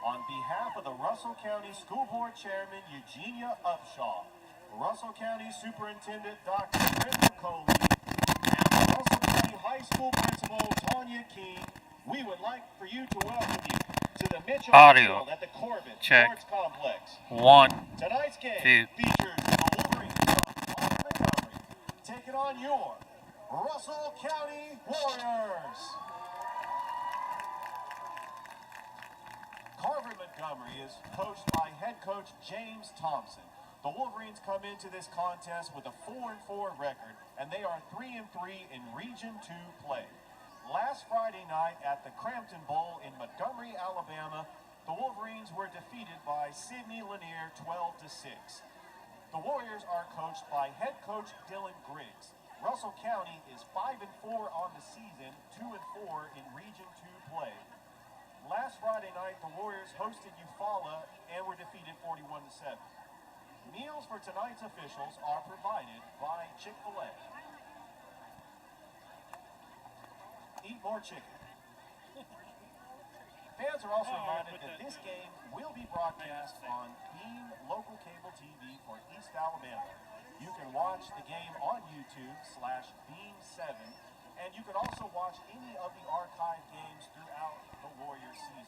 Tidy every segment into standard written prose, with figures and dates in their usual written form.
On behalf of the Russell County School Board Chairman Eugenia Upshaw, Russell County Superintendent Dr. Brenda Coley, and Russell County High School Principal Tanya King, we would like for you to welcome you to the Mitchell Field at the Corbin Sports Complex. Tonight's game features the Wolverines of Montgomery taking on your Russell County Warriors. Carver, Montgomery is coached by head coach James Thompson. The Wolverines come into this contest with a 4-4 record, and they are 3-3 in Region 2 play. Last Friday night at the Crampton Bowl in Montgomery, Alabama, the Wolverines were defeated by Sidney Lanier 12-6. The Warriors are coached by head coach Dylan Griggs. Russell County is 5-4 on the season, 2-4 in Region 2 play. Last Friday night, the Warriors hosted Eufaula and were defeated 41-7. Meals for tonight's officials are provided by Chick-fil-A. Eat more chicken. Fans are also reminded that this game will be broadcast on Beam Local Cable TV for East Alabama. You can watch the game on YouTube/Beam7, and you can also watch any of the archive games throughout the Warriors season.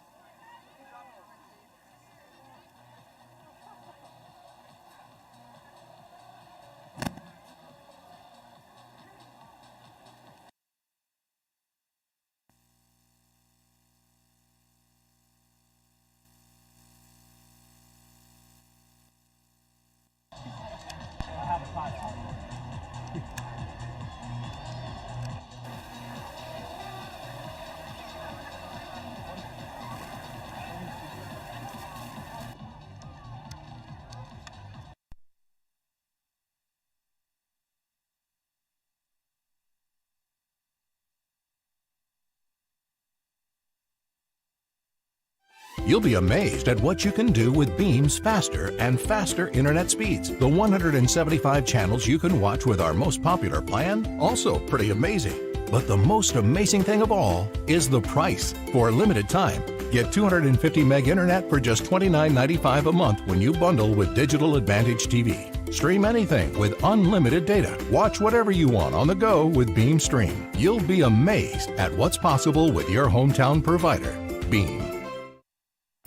You'll be amazed at what you can do with Beam's faster and faster internet speeds. The 175 channels you can watch with our most popular plan, also pretty amazing. But the most amazing thing of all is the price. For a limited time, get 250 meg internet for just $29.95 a month when you bundle with Digital Advantage TV. Stream anything with unlimited data. Watch whatever you want on the go with Beam Stream. You'll be amazed at what's possible with your hometown provider, Beam.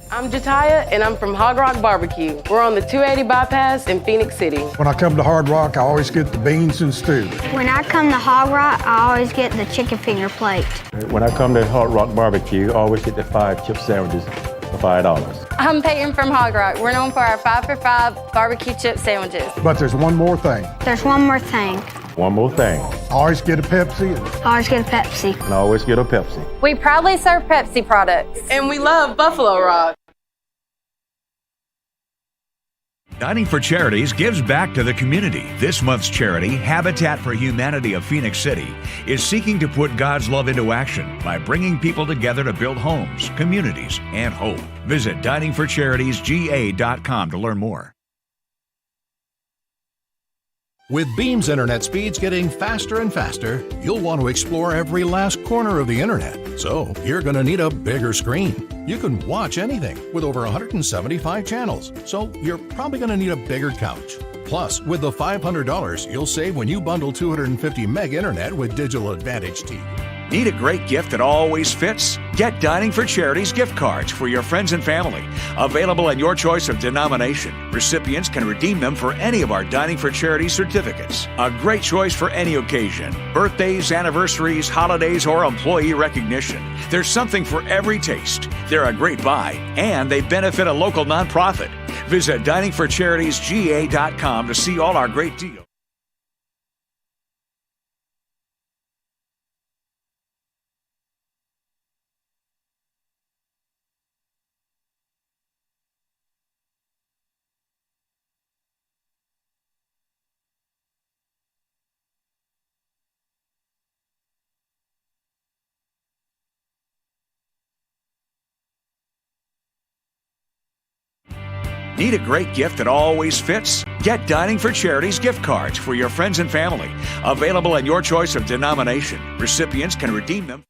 I'm Jataya, and I'm from Hog Rock Barbecue. We're on the 280 bypass in Phoenix City. When I come to Hard Rock, I always get the beans and stew. When I come to Hog Rock, I always get the chicken finger plate. When I come to Hard Rock Barbecue, I always get the 5 chip sandwiches for $5. I'm Peyton from Hog Rock. We're known for our 5 for $5 barbecue chip sandwiches. But there's one more thing. There's one more thing. One more thing. I always get a Pepsi. I always get a Pepsi. And I always get a Pepsi. We proudly serve Pepsi products. And we love Buffalo Rock. Dining for Charities gives back to the community. This month's charity, Habitat for Humanity of Phoenix City, is seeking to put God's love into action by bringing people together to build homes, communities, and hope. Visit diningforcharitiesga.com to learn more. With Beam's internet speeds getting faster and faster, you'll want to explore every last corner of the internet. So you're going to need a bigger screen. You can watch anything with over 175 channels. So you're probably going to need a bigger couch. Plus, with the $500 you'll save when you bundle 250 meg internet with Digital Advantage TV. Need a great gift that always fits? Get Dining for Charities gift cards for your friends and family. Available in your choice of denomination. Recipients can redeem them for any of our Dining for Charities certificates. A great choice for any occasion. Birthdays, anniversaries, holidays, or employee recognition. There's something for every taste. They're a great buy, and they benefit a local nonprofit. Visit diningforcharitiesga.com to see all our great deals. Need a great gift that always fits? Get Dining for Charities gift cards for your friends and family. Available in your choice of denomination. Recipients can redeem them.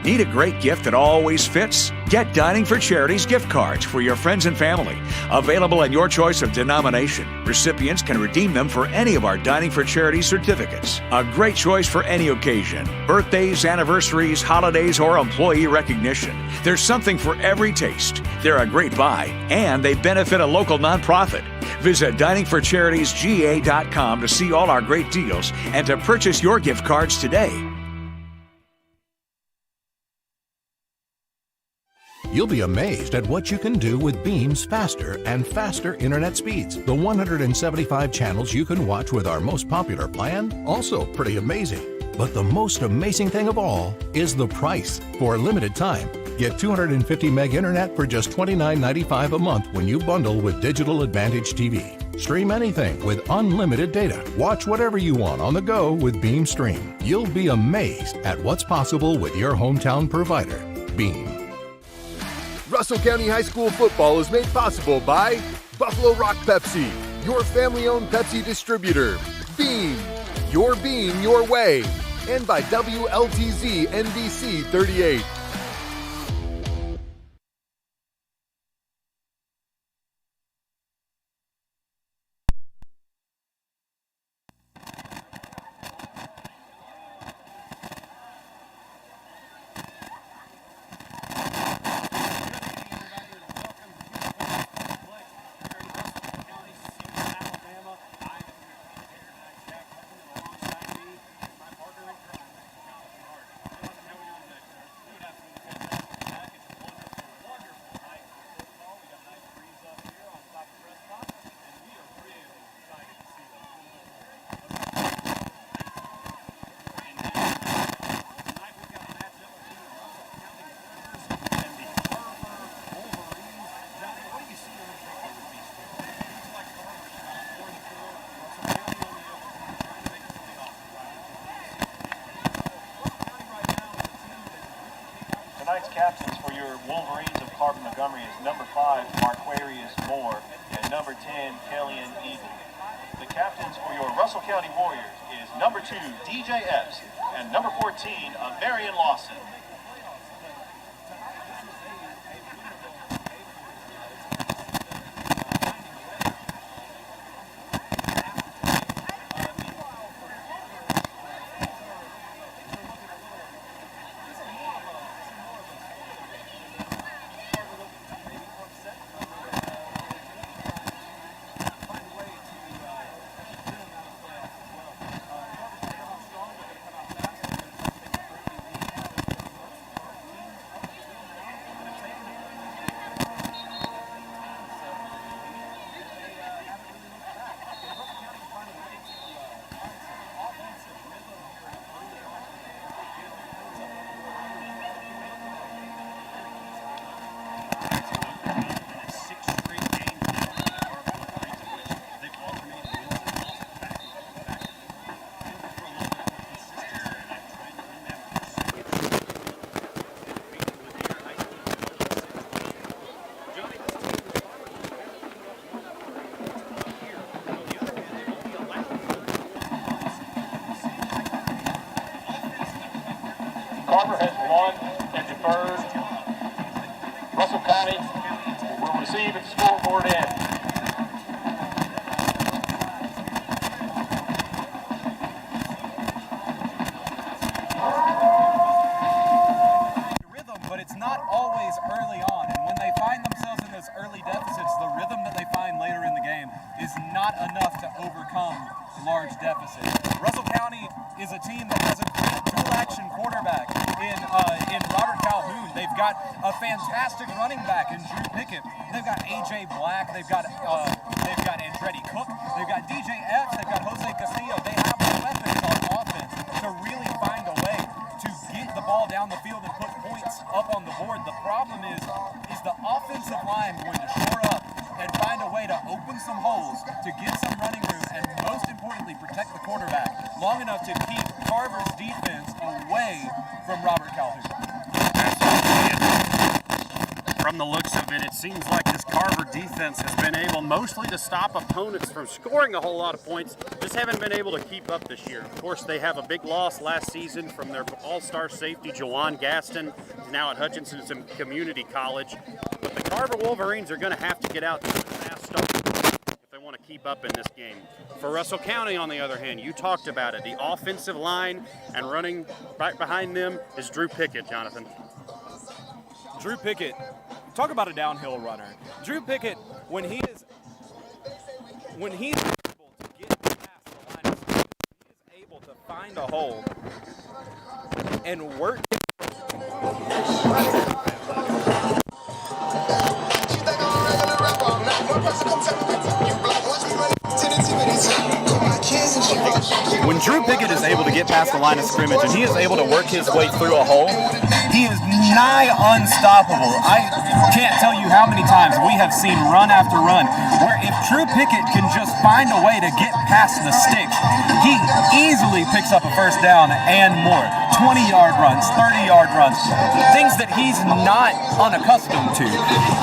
Need a great gift that always fits? Get Dining for Charities gift cards for your friends and family. Available in your choice of denomination. Recipients can redeem them for any of our Dining for Charities certificates. A great choice for any occasion. Birthdays, anniversaries, holidays, or employee recognition. There's something for every taste. They're a great buy, and they benefit a local nonprofit. Visit diningforcharitiesga.com to see all our great deals and to purchase your gift cards today. You'll be amazed at what you can do with Beam's faster and faster internet speeds. The 175 channels you can watch with our most popular plan, also pretty amazing. But the most amazing thing of all is the price. For a limited time, get 250 meg internet for just $29.95 a month when you bundle with Digital Advantage TV. Stream anything with unlimited data. Watch whatever you want on the go with Beam Stream. You'll be amazed at what's possible with your hometown provider, Beam. Russell County High School football is made possible by Buffalo Rock Pepsi, your family-owned Pepsi distributor, Beam, your beam your way, and by WLTZ NBC 38. Tonight's captains for your Wolverines of Carver, Montgomery is number 5, Marquarius Moore, and number 10, Kellyan Eagle. The captains for your Russell County Warriors is number 2, DJ Epps, and number 14, Marion Lawson. Carver has won and deferred. Russell County will receive its scoreboard in. Rhythm, but it's not always early on. And when they find themselves in those early deficits, the rhythm that they find later in the game is not enough to overcome large deficits. Russell County is a team that has a great dual-action quarterback in Robert Calhoun. They've got a fantastic running back in Drew Pickett. They've got A.J. Black. They've got Andretti Cook. They've got DJ Epps. They've got Jose Castillo. They have the weapons on offense to really find a way to get the ball down the field and put points up on the board. The problem is the offensive line going to shore up and find a way to open some holes, to get some running room, and most importantly, protect the quarterback long enough to keep Carver's defense away from Robert Calhoun. From from the looks of it, it seems like this Carver defense has been able mostly to stop opponents from scoring a whole lot of points, just haven't been able to keep up this year. Of course, they have a big loss last season from their all-star safety, Jawan Gaston, now at Hutchinson Community College. But the Carver Wolverines are going to have to get out to a fast start if they want to keep up in this game. For Russell County, on the other hand, you talked about it. The offensive line and running right behind them is Drew Pickett, Jonathan. Drew Pickett, talk about a downhill runner. Drew Pickett, when he's able to get past the line of scrimmage, he is able to find a hole and work. When Drew Pickett is able to get past the line of scrimmage and he is able to work his way through a hole, he is nigh unstoppable. I can't tell you how many times we have seen run after run where if Drew Pickett can just find a way to get past the sticks, he easily picks up a first down and more. 20-yard runs, 30-yard runs, things that he's not unaccustomed to.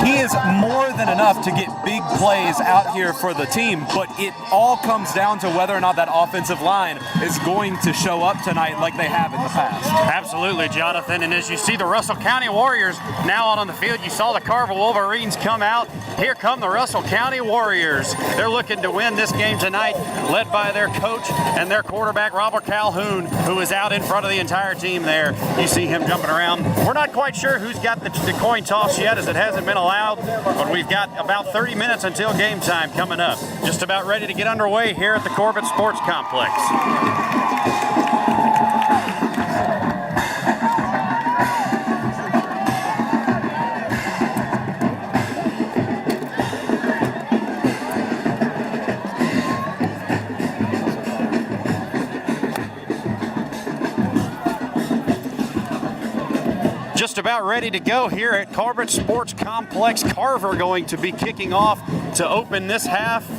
He is more than enough to get big plays out here for the team, but it all comes down to whether or not that offensive line is going to show up tonight like they have in the past. Absolutely, Jonathan. And as you see the Russell County Warriors now out on the field, you saw the Carver Wolverines come out. Here come the Russell County Warriors. They're looking to win this game tonight, led by their coach and their quarterback, Robert Calhoun, who is out in front of the entire team there. You see him jumping around. We're not quite sure who's got the coin toss yet, as it hasn't been allowed, but we've got about 30 minutes until game time coming up. Just about ready to get underway here at the Corbett Sports Complex. Just about ready to go here at Corbett Sports Complex. Carver going to be kicking off to open this half.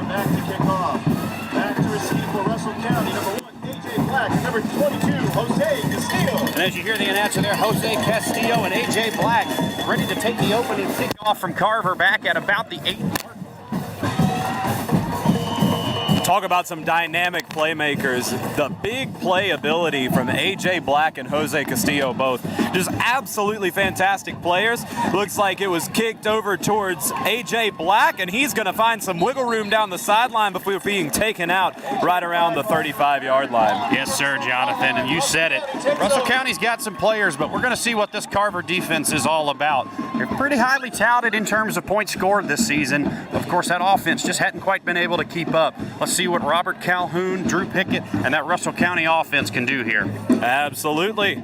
Back to kick off. Back to receive for Russell County. Number 1, AJ Black. Number 22, Jose Castillo. And as you hear the announcer there, Jose Castillo and AJ Black ready to take the opening kickoff from Carver back at about the 8-yard. Talk about some dynamic playmakers. The big play ability from AJ Black and Jose Castillo both. Just absolutely fantastic players. Looks like it was kicked over towards AJ Black, and he's going to find some wiggle room down the sideline before being taken out right around the 35-yard line. Yes, sir, Jonathan, and you said it. Russell County's got some players, but we're going to see what this Carver defense is all about. They're pretty highly touted in terms of points scored this season. Of course, that offense just hadn't quite been able to keep up. Let's see what Robert Calhoun, Drew Pickett, and that Russell County offense can do here. Absolutely.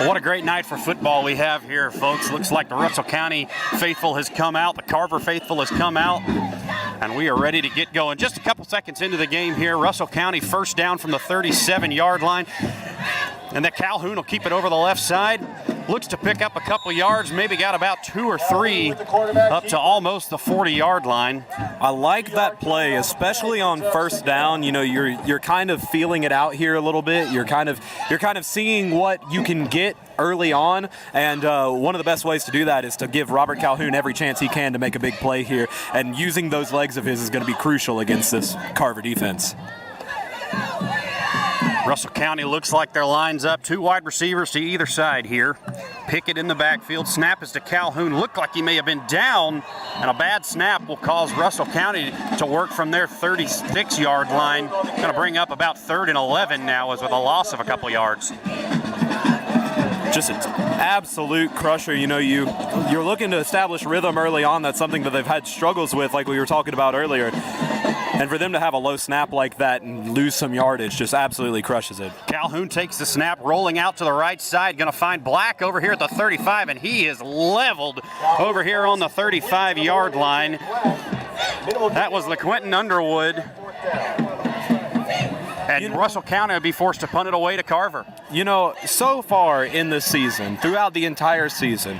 Well, what a great night for football we have here, folks. Looks like the Russell County faithful has come out, the Carver faithful has come out, and we are ready to get going. Just a couple seconds into the game here, Russell County first down from the 37-yard line, and that Calhoun will keep it over the left side. Looks to pick up a couple yards, maybe got about 2 or 3 up to almost the 40-yard line. I like that play, especially on first down. You know, you're kind of feeling it out here a little bit. You're kind of seeing what you can get early on, and one of the best ways to do that is to give Robert Calhoun every chance he can to make a big play here, and using those legs of his is going to be crucial against this Carver defense. Russell County looks like their line's up. 2 wide receivers to either side here. Pickett in the backfield. Snap is to Calhoun. Looked like he may have been down, and a bad snap will cause Russell County to work from their 36-yard line. Going to bring up about 3rd and 11 now, as with a loss of a couple yards. Just an absolute crusher. You know, you're looking to establish rhythm early on. That's something that they've had struggles with, like we were talking about earlier. And for them to have a low snap like that and lose some yardage just absolutely crushes it. Calhoun takes the snap, rolling out to the right side, going to find Black over here at the 35, and he is leveled over here on the 35-yard line. That was LaQuentin Underwood. And Russell County would be forced to punt it away to Carver. You know, so far in this season, throughout the entire season,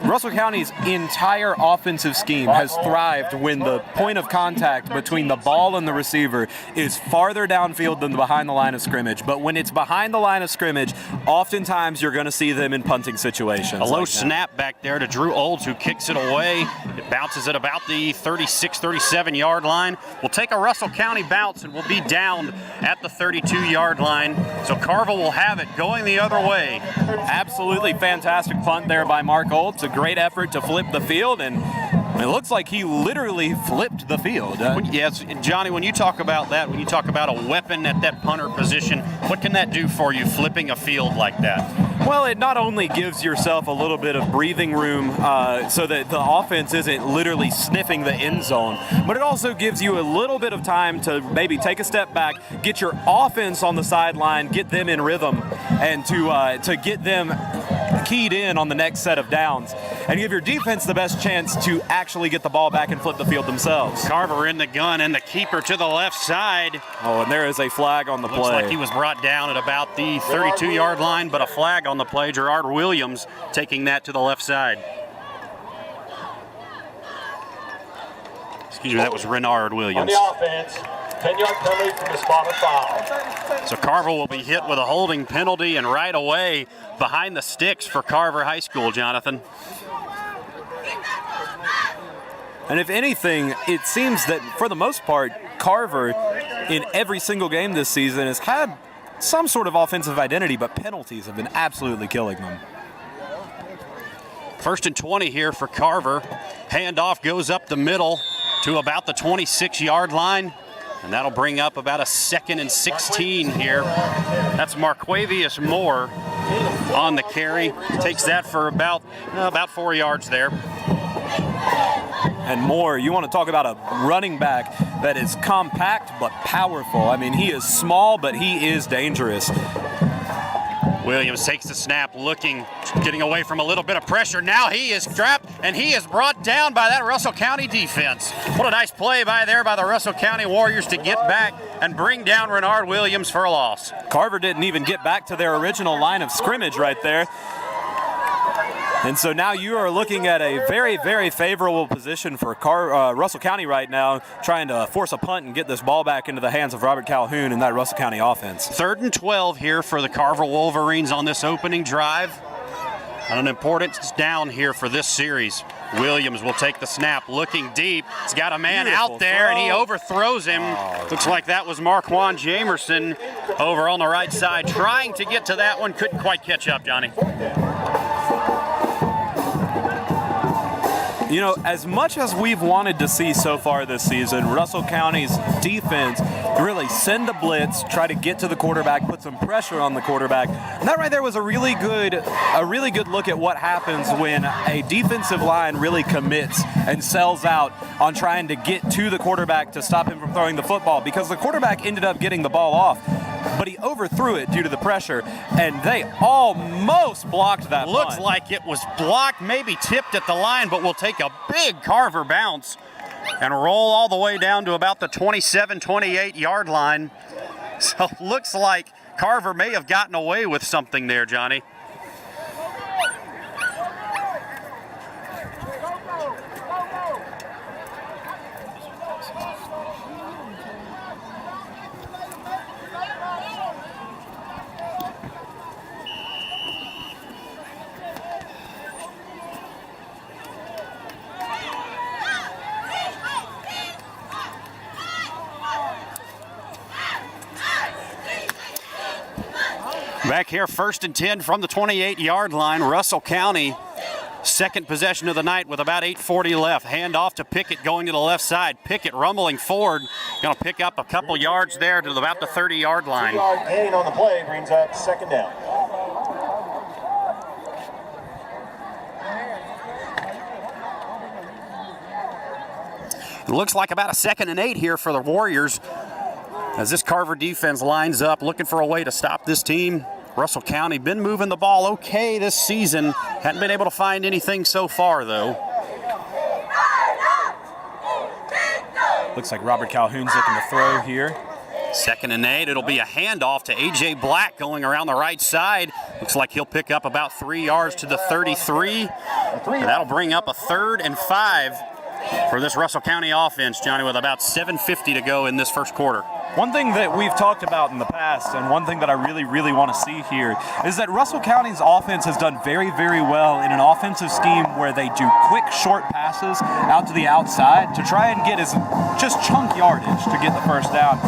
Russell County's entire offensive scheme has thrived when the point of contact between the ball and the receiver is farther downfield than behind the line of scrimmage. But when it's behind the line of scrimmage, oftentimes you're going to see them in punting situations. A low snap back there to Drew Olds, who kicks it away. It bounces at about the 36, 37-yard line. We'll take a Russell County bounce, and we'll be down at the 32-yard line. So Carver will have it going the other way. Absolutely fantastic punt there by Mark Olds. A great effort to flip the field, and it looks like he literally flipped the field. Yes, Johnny, when you talk about that, when you talk about a weapon at that punter position, what can that do for you, flipping a field like that? Well, it not only gives yourself a little bit of breathing room so that the offense isn't literally sniffing the end zone, but it also gives you a little bit of time to maybe take a step back, get your offense on the sideline, get them in rhythm, and to get them keyed in on the next set of downs, and give your defense the best chance to actually get the ball back and flip the field themselves. Carver in the gun, and the keeper to the left side. Oh, and there is a flag on the play. Looks like he was brought down at about the 32-yard line, but a flag on the play. Gerard Williams taking that to the left side. Excuse me, that was Renard Williams. On the offense, 10-yard penalty from the spot of foul. So Carver will be hit with a holding penalty, and right away behind the sticks for Carver High School, Jonathan. And if anything, it seems that for the most part, Carver in every single game this season has had some sort of offensive identity, but penalties have been absolutely killing them. 1st and 20 here for Carver. Handoff goes up the middle to about the 26-yard line, and that'll bring up about a 2nd and 16 here. That's Marquavius Moore on the carry. Takes that for about 4 yards there. And Moore, you want to talk about a running back that is compact but powerful. I mean, he is small, but he is dangerous. Williams takes the snap, getting away from a little bit of pressure. Now he is trapped, and he is brought down by that Russell County defense. What a nice play by the Russell County Warriors to get back and bring down Renard Williams for a loss. Carver didn't even get back to their original line of scrimmage right there. And so now you are looking at a very, very favorable position for Russell County right now, trying to force a punt and get this ball back into the hands of Robert Calhoun and that Russell County offense. 3rd and 12 here for the Carver Wolverines on this opening drive. And an important down here for this series. Williams will take the snap, looking deep. He's got a man out there, and he overthrows him. Looks like that was Marquand Jamerson over on the right side, trying to get to that one. Couldn't quite catch up, Johnny. You know, as much as we've wanted to see so far this season, Russell County's defense really send a blitz, try to get to the quarterback, put some pressure on the quarterback. And that right there was a really good look at what happens when a defensive line really commits and sells out on trying to get to the quarterback to stop him from throwing the football, because the quarterback ended up getting the ball off, but he overthrew it due to the pressure, and they almost blocked that Looks punt. like it was blocked, maybe tipped at the line, but will take a big Carver bounce and roll all the way down to about the 27, 28-yard line. So looks like Carver may have gotten away with something there, Johnny. Back here, 1st and 10 from the 28-yard line. Russell County, 2nd possession of the night with about 8:40 left. Hand off to Pickett going to the left side. Pickett rumbling forward. Going to pick up a couple yards there to about the 30-yard line. 2-yard gain on the play brings up 2nd down. It looks like about a 2nd and 8 here for the Warriors as this Carver defense lines up, looking for a way to stop this team. Russell County been moving the ball okay this season. Hadn't been able to find anything so far, though. Looks like Robert Calhoun's looking to throw here. 2nd and 8. It'll be a handoff to A.J. Black going around the right side. Looks like he'll pick up about 3 yards to the 33. And that'll bring up a 3rd and 5 for this Russell County offense, Johnny, with about 7:50 to go in this first quarter. One thing that we've talked about in the past, and one thing that I really want to see here, is that Russell County's offense has done very well in an offensive scheme where they do quick, short passes out to the outside to try and get just chunk yardage to get the first down.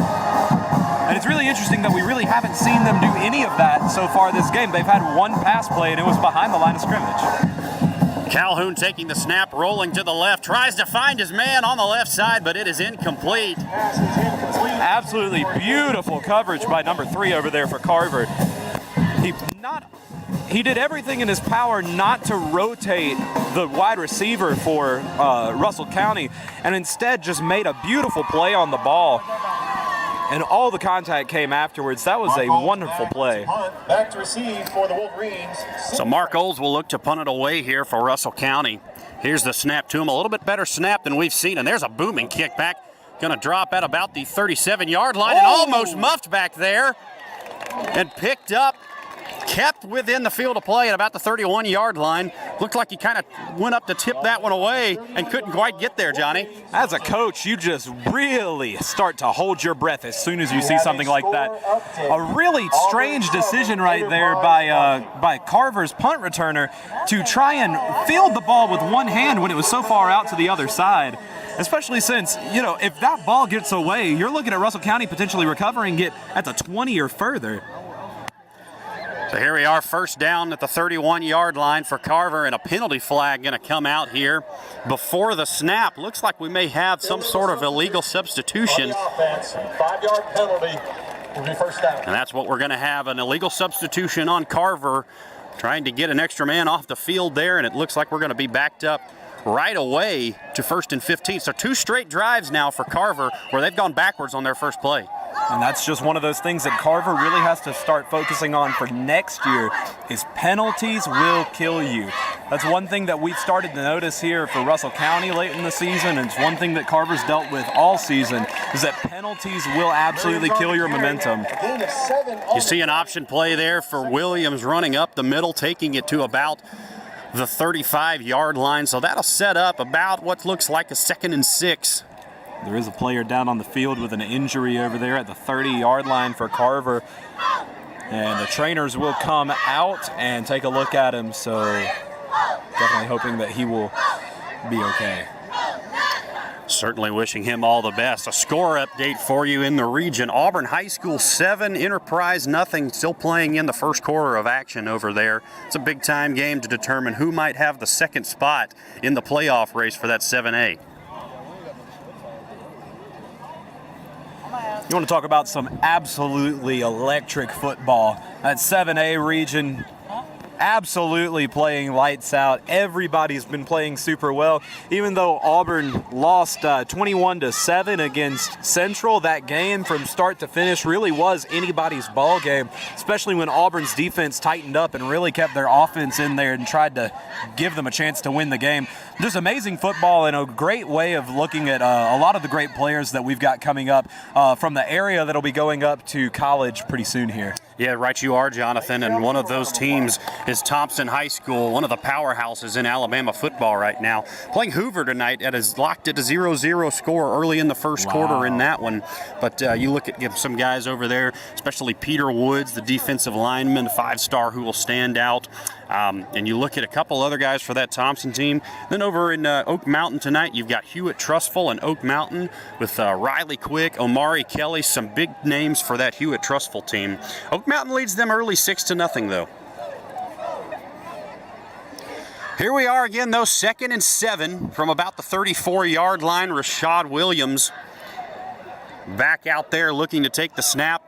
And it's really interesting that we really haven't seen them do any of that so far this game. They've had one pass play, and it was behind the line of scrimmage. Calhoun taking the snap, rolling to the left, tries to find his man on the left side, but it is incomplete. Absolutely beautiful coverage by number 3 over there for Carver. He did everything in his power not to rotate the wide receiver for Russell County, and instead just made a beautiful play on the ball. And all the contact came afterwards. That was a wonderful play. Back to receive for the Wolverines. So Mark Olds will look to punt it away here for Russell County. Here's the snap to him. A little bit better snap than we've seen. And there's a booming kickback. Going to drop at about the 37-yard line and almost muffed back there. And picked up, kept within the field of play at about the 31-yard line. Looked like he kind of went up to tip that one away and couldn't quite get there, Johnny. As a coach, you just really start to hold your breath as soon as you see something like that. A really strange decision right there by Carver's punt returner to try and field the ball with one hand when it was so far out to the other side. Especially since, if that ball gets away, you're looking at Russell County potentially recovering it at the 20 or further. So here we are, first down at the 31-yard line for Carver, and a penalty flag going to come out here before the snap. Looks like we may have some sort of illegal substitution. 5-yard penalty will be first down. And that's what we're going to have, an illegal substitution on Carver, trying to get an extra man off the field there, and it looks like we're going to be backed up right away to 1st and 15. So 2 straight drives now for Carver where they've gone backwards on their first play. And that's just one of those things that Carver really has to start focusing on for next year is penalties will kill you. That's one thing that we've started to notice here for Russell County late in the season, and it's one thing that Carver's dealt with all season, is that penalties will absolutely kill your momentum. You see an option play there for Williams running up the middle, taking it to about the 35-yard line. So that'll set up about what looks like a 2nd and 6. There is a player down on the field with an injury over there at the 30-yard line for Carver. And the trainers will come out and take a look at him, so definitely hoping that he will be okay. Certainly wishing him all the best. A score update for you in the region. Auburn High School 7, Enterprise nothing. Still playing in the first quarter of action over there. It's a big-time game to determine who might have the 2nd spot in the playoff race for that 7A. You want to talk about some absolutely electric football. That 7A region absolutely playing lights out. Everybody's been playing super well. Even though Auburn lost 21-7 against Central, that game from start to finish really was anybody's ball game, especially when Auburn's defense tightened up and really kept their offense in there and tried to give them a chance to win the game. Just amazing football and a great way of looking at a lot of the great players that we've got coming up from the area that'll be going up to college pretty soon here. Yeah, right you are, Jonathan, and one of those teams is Thompson High School, one of the powerhouses in Alabama football right now. Playing Hoover tonight, locked at a 0-0 score early in the first quarter in that one. But you look at some guys over there, especially Peter Woods, the defensive lineman, 5-star who will stand out. And you look at a couple other guys for that Thompson team. Then over in Oak Mountain tonight, you've got Hewitt Trustful and Oak Mountain with Riley Quick, Omari Kelly, some big names for that Hewitt Trustful team. Oak Mountain leads them early 6-0 though. Here we are again though, 2nd and 7 from about the 34-yard line. Rashad Williams back out there looking to take the snap.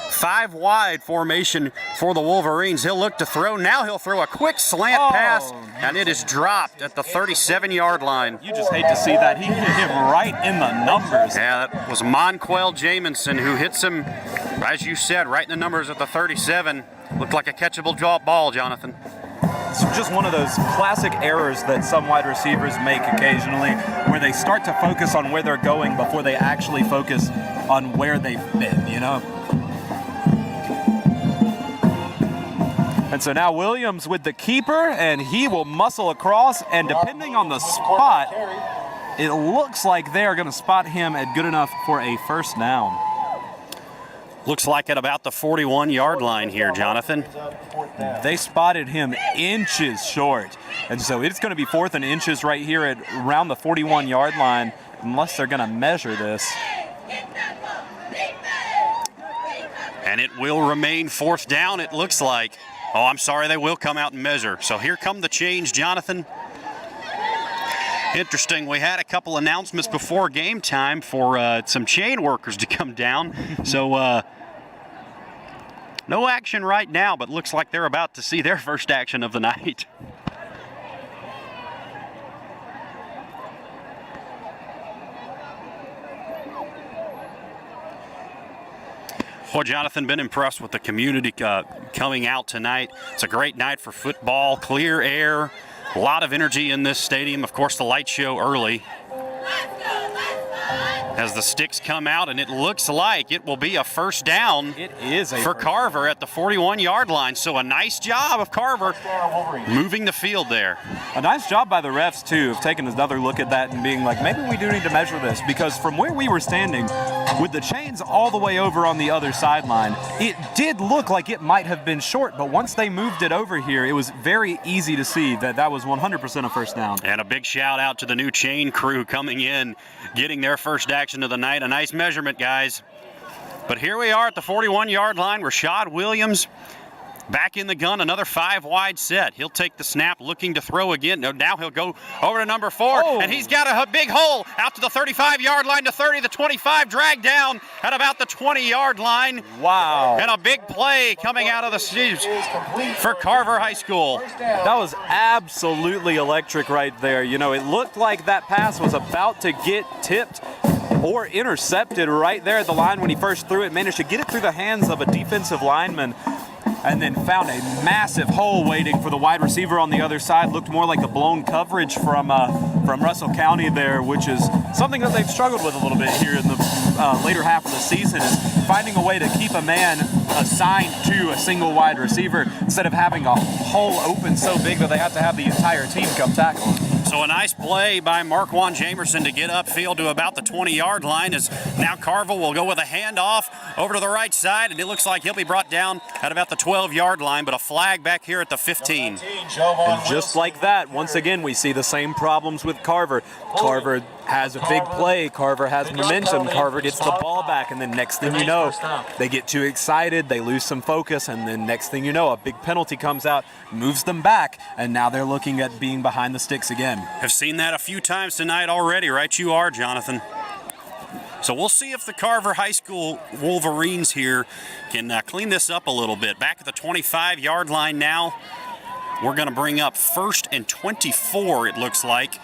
5 wide formation for the Wolverines. He'll look to throw. Now he'll throw a quick slant pass, and it is dropped at the 37-yard line. You just hate to see that. He hit him right in the numbers. Yeah, that was Monquel Jamison who hits him, as you said, right in the numbers at the 37. Looked like a catchable ball, Jonathan. It's just one of those classic errors that some wide receivers make occasionally, where they start to focus on where they're going before they actually focus on where they've been, you know? And so now Williams with the keeper, and he will muscle across, and depending on the spot, it looks like they are going to spot him at good enough for a first down. Looks like at about the 41-yard line here, Jonathan. They spotted him inches short. And so it's going to be 4th and inches right here at around the 41-yard line, unless they're going to measure this. And it will remain 4th down, it looks like. Oh, I'm sorry, they will come out and measure. So here come the change, Jonathan. Interesting, we had a couple announcements before game time for some chain workers to come down. So no action right now, but looks like they're about to see their first action of the night. Well, Jonathan, been impressed with the community coming out tonight. It's a great night for football, clear air, a lot of energy in this stadium. Of course, the light show early as the sticks come out, and it looks like it will be a first down. It is for Carver at the 41-yard line. So a nice job of Carver moving the field there. A nice job by the refs, too, of taking another look at that and being like, maybe we do need to measure this, because from where we were standing, with the chains all the way over on the other sideline, it did look like it might have been short, but once they moved it over here, it was very easy to see that that was 100% a first down. And a big shout out to the new chain crew coming in, getting their first action of the night. A nice measurement, guys. But here we are at the 41-yard line. Rashad Williams back in the gun, another 5-wide set. He'll take the snap, looking to throw again. Now he'll go over to number 4, and he's got a big hole out to the 35-yard line, to 30, the 25, dragged down at about the 20-yard line. Wow. And a big play coming out of the seats for Carver High School. That was absolutely electric right there. You know, it looked like that pass was about to get tipped or intercepted right there at the line when he first threw it. Managed to get it through the hands of a defensive lineman, and then found a massive hole waiting for the wide receiver on the other side. Looked more like the blown coverage from Russell County there, which is something that they've struggled with a little bit here in the later half of the season, is finding a way to keep a man assigned to a single wide receiver instead of having a hole open so big that they have to have the entire team come tackle him. So a nice play by Marquand Jamerson to get upfield to about the 20-yard line, as now Carver will go with a handoff over to the right side, and it looks like he'll be brought down at about the 12-yard line, but a flag back here at the 15. And just like that, once again, we see the same problems with Carver. Carver has a big play. Carver has momentum. Carver gets the ball back, and then next thing you know, they get too excited, they lose some focus, and then next thing you know, a big penalty comes out, moves them back, and now they're looking at being behind the sticks again. Have seen that a few times tonight already, right? You are, Jonathan. So we'll see if the Carver High School Wolverines here can clean this up a little bit. Back at the 25-yard line now. We're going to bring up 1st and 24, it looks like,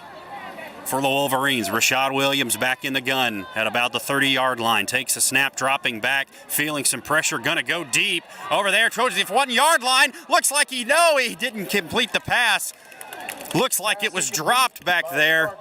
for the Wolverines. Rashad Williams back in the gun at about the 30-yard line. Takes a snap, dropping back, feeling some pressure, going to go deep. Over there towards the 1-yard line. Looks like he didn't complete the pass. Looks like it was dropped back there.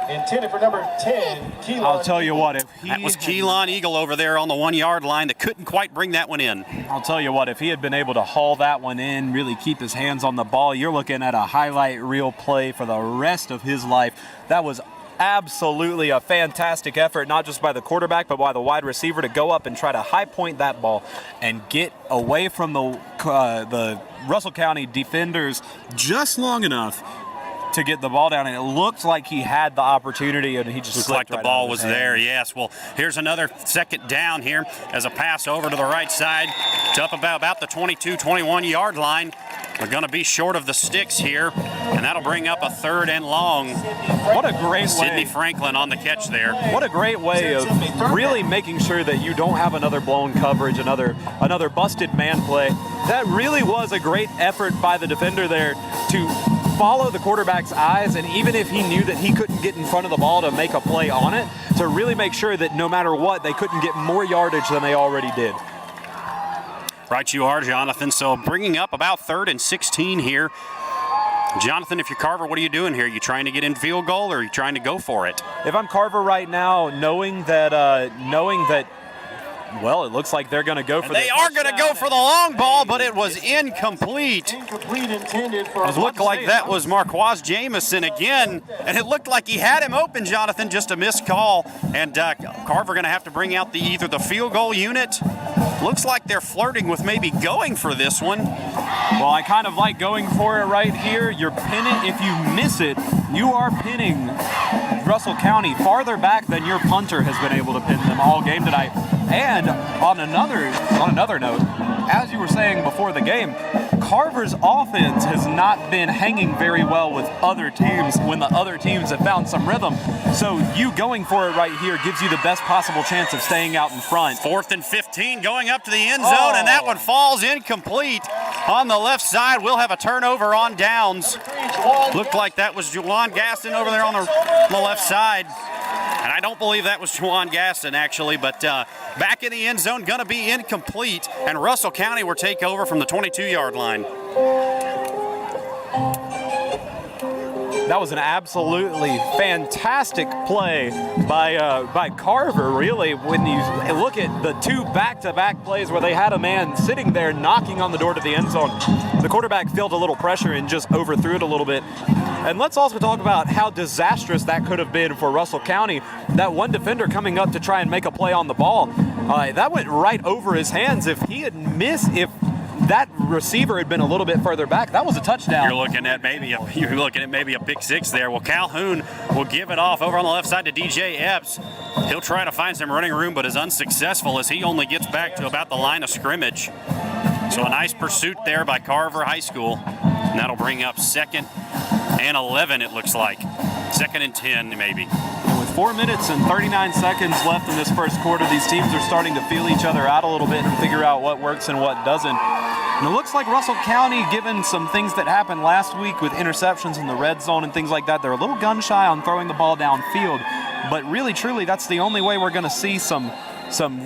Intended for number 10, Keelan. I'll tell you what, that was Keelan Eagle over there on the 1-yard line that couldn't quite bring that one in. I'll tell you what, if he had been able to haul that one in, really keep his hands on the ball, you're looking at a highlight reel play for the rest of his life. That was absolutely a fantastic effort, not just by the quarterback, but by the wide receiver to go up and try to high point that ball and get away from the Russell County defenders just long enough to get the ball down, and it looked like he had the opportunity, and he just looked like the ball was there. Yes. Well, here's another second down here as a pass over to the right side to up about the 22-21 line. We're going to be short of the sticks here, and that'll bring up a 3rd and long. What a great way. Sidney Franklin on the catch there. What a great way of really making sure that you don't have another blown coverage, another busted man play. That really was a great effort by the defender there to follow the quarterback's eyes, and even if he knew that he couldn't get in front of the ball to make a play on it, to really make sure that no matter what, they couldn't get more yardage than they already did. Right you are, Jonathan. So bringing up about 3rd and 16 here Jonathan, if you're Carver, what are you doing here? Are you trying to get in field goal, or are you trying to go for it? If I'm Carver right now, knowing that, well, it looks like they're going to go for They are going to go for the long ball, but it was incomplete. Incomplete intended for It looked like that was Marquaz Jamison again, and it looked like he had him open, Jonathan, just a missed call. And Carver going to have to bring out either the field goal unit. Looks like they're flirting with maybe going for this one. Well, I kind of like going for it right here. You're pinning, if you miss it, you are pinning Russell County farther back than your punter has been able to pin them all game tonight. And on another note, as you were saying before the game, Carver's offense has not been hanging very well with other teams when the other teams have found some rhythm. So you going for it right here gives you the best possible chance of staying out in front. 4th and 15 going up to the end zone, and that one falls incomplete on the left side. We'll have a turnover on downs. Looked like that was Juwan Gaston over there on the left side. And I don't believe that was Juwan Gaston, actually, but back in the end zone, going to be incomplete, and Russell County will take over from the 22-yard line. That was an absolutely fantastic play by Carver, really. When you look at the two back-to-back plays where they had a man sitting there knocking on the door to the end zone, the quarterback felt a little pressure and just overthrew it a little bit. And let's also talk about how disastrous that could have been for Russell County. That one defender coming up to try and make a play on the ball, that went right over his hands. If he had missed, if that receiver had been a little bit further back, that was a touchdown. You're looking at maybe a pick six there. Well, Calhoun will give it off over on the left side to DJ Epps. He'll try to find some running room, but is unsuccessful as he only gets back to about the line of scrimmage. So a nice pursuit there by Carver High School. And that'll bring up 2nd and 11, it looks like. 2nd and 10, maybe. And with 4 minutes and 39 seconds left in this first quarter, these teams are starting to feel each other out a little bit and figure out what works and what doesn't. And it looks like Russell County, given some things that happened last week with interceptions in the red zone and things like that, they're a little gun shy on throwing the ball downfield. But really, truly, that's the only way we're going to see some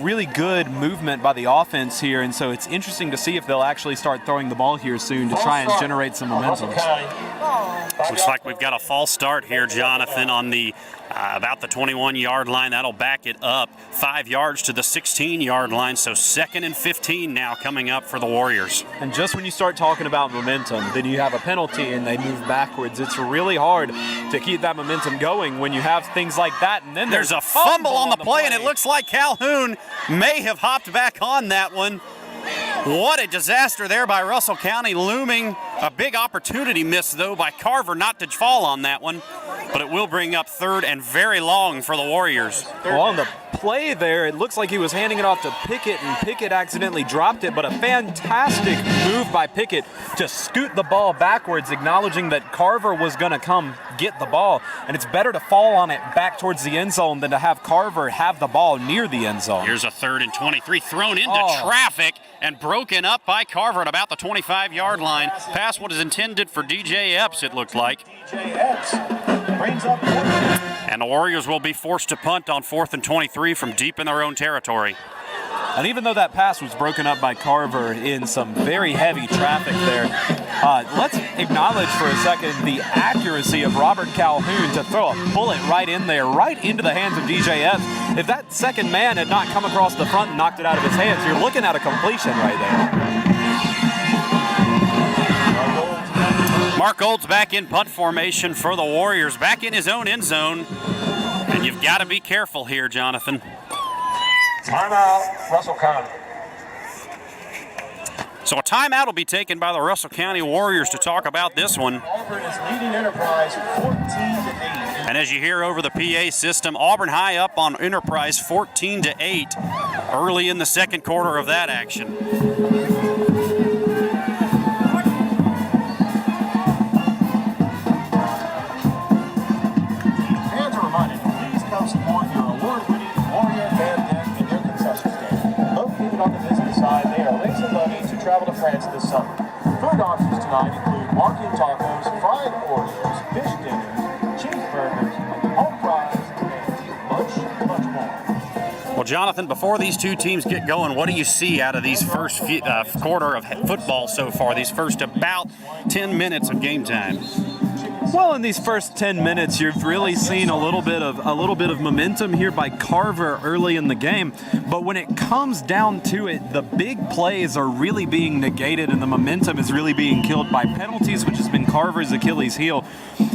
really good movement by the offense here, and so it's interesting to see if they'll actually start throwing the ball here soon to try and generate some momentum. Looks like we've got a false start here, Jonathan, on the about the 21-yard line. That'll back it up 5 yards to the 16-yard line, so 2nd and 15 now coming up for the Warriors. And just when you start talking about momentum, then you have a penalty and they move backwards. It's really hard to keep that momentum going when you have things like that. And then there's a fumble on the play, and it looks like Calhoun may have hopped back on that one. What a disaster there by Russell County, looming. A big opportunity missed, though, by Carver not to fall on that one. But it will bring up 3rd and very long for the Warriors. Well, on the play there, it looks like he was handing it off to Pickett, and Pickett accidentally dropped it, but a fantastic move by Pickett to scoot the ball backwards, acknowledging that Carver was going to come get the ball. And it's better to fall on it back towards the end zone than to have Carver have the ball near the end zone. Here's a 3rd and 23 thrown into traffic and broken up by Carver at about the 25-yard line. Pass was intended for DJ Epps, it looked like. DJ Epps brings up 4th. And the Warriors will be forced to punt on 4th and 23 from deep in their own territory. And even though that pass was broken up by Carver in some very heavy traffic there, let's acknowledge for a second the accuracy of Robert Calhoun to throw a bullet right in there, right into the hands of DJ Epps. If that second man had not come across the front and knocked it out of his hands, you're looking at a completion right there. Mark Olds back in punt formation for the Warriors, back in his own end zone. And you've got to be careful here, Jonathan. Timeout, Russell County. So a timeout will be taken by the Russell County Warriors to talk about this one. Auburn is leading Enterprise 14-8. And as you hear over the PA system, Auburn High up on Enterprise 14-8 early in the second quarter of that action. Fans are reminded to please come support your award-winning Warrior Fan Deck and their concession stand. Located on the business side, they are raising money to travel to France this summer. Food options tonight include market tacos, fried Oreos, fish dinners, cheeseburgers, home fries, and much, much more. Well, Jonathan, before these two teams get going, what do you see out of these first quarter of football so far, these first about 10 minutes of game time? Well, in these first 10 minutes, you've really seen a little bit of momentum here by Carver early in the game. But when it comes down to it, the big plays are really being negated, and the momentum is really being killed by penalties, which has been Carver's Achilles heel.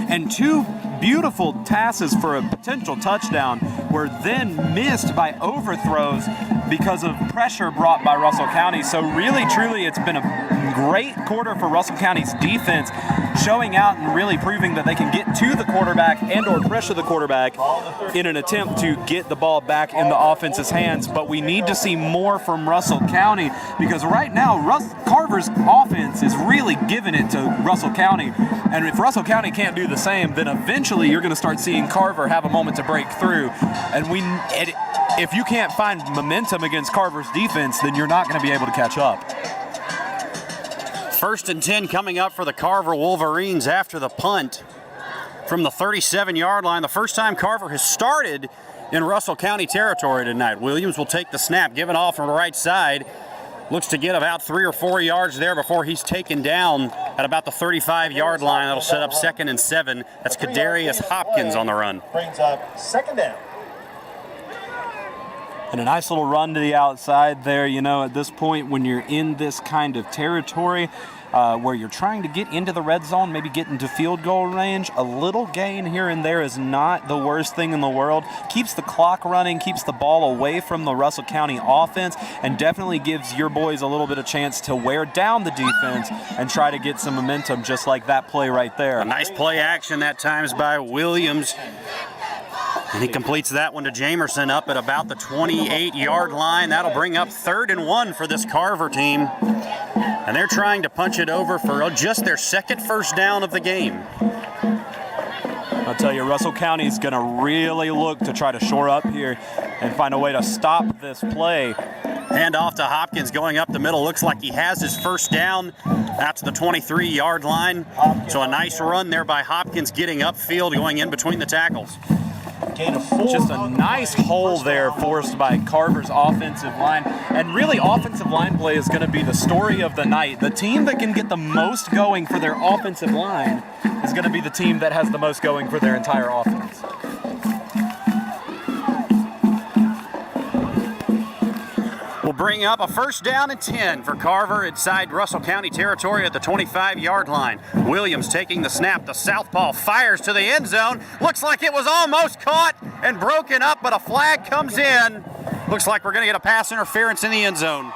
And two beautiful passes for a potential touchdown were then missed by overthrows because of pressure brought by Russell County. So really, truly, it's been a great quarter for Russell County's defense, showing out and really proving that they can get to the quarterback and or pressure the quarterback in an attempt to get the ball back in the offense's hands. But we need to see more from Russell County, because right now Carver's offense is really giving it to Russell County. And if Russell County can't do the same, then eventually you're going to start seeing Carver have a moment to break through. And if you can't find momentum against Carver's defense, then you're not going to be able to catch up. 1st and 10 coming up for the Carver Wolverines after the punt from the 37-yard line. The first time Carver has started in Russell County territory tonight. Williams will take the snap, give it off from the right side. Looks to get about 3 or 4 yards there before he's taken down at about the 35-yard line. That'll set up 2nd and 7. That's Kadarius Hopkins on the run. Brings up 2nd down. And a nice little run to the outside there. You know, at this point, when you're in this kind of territory where you're trying to get into the red zone, maybe get into field goal range, a little gain here and there is not the worst thing in the world. Keeps the clock running, keeps the ball away from the Russell County offense, and definitely gives your boys a little bit of chance to wear down the defense and try to get some momentum, just like that play right there. A nice play action that times by Williams. And he completes that one to Jamerson up at about the 28-yard line. That'll bring up 3rd and 1 for this Carver team. And they're trying to punch it over for just their 2nd first down of the game. I'll tell you, Russell County is going to really look to try to shore up here and find a way to stop this play. Hand off to Hopkins going up the middle. Looks like he has his first down out to the 23-yard line. So a nice run there by Hopkins, getting upfield, going in between the tackles. Just a nice hole there forced by Carver's offensive line. And really, offensive line play is going to be the story of the night. The team that can get the most going for their offensive line is going to be the team that has the most going for their entire offense. Will bring up a 1st down and 10 for Carver inside Russell County territory at the 25-yard line. Williams taking the snap. The southpaw fires to the end zone. Looks like it was almost caught and broken up, but a flag comes in. Looks like we're going to get a pass interference in the end zone.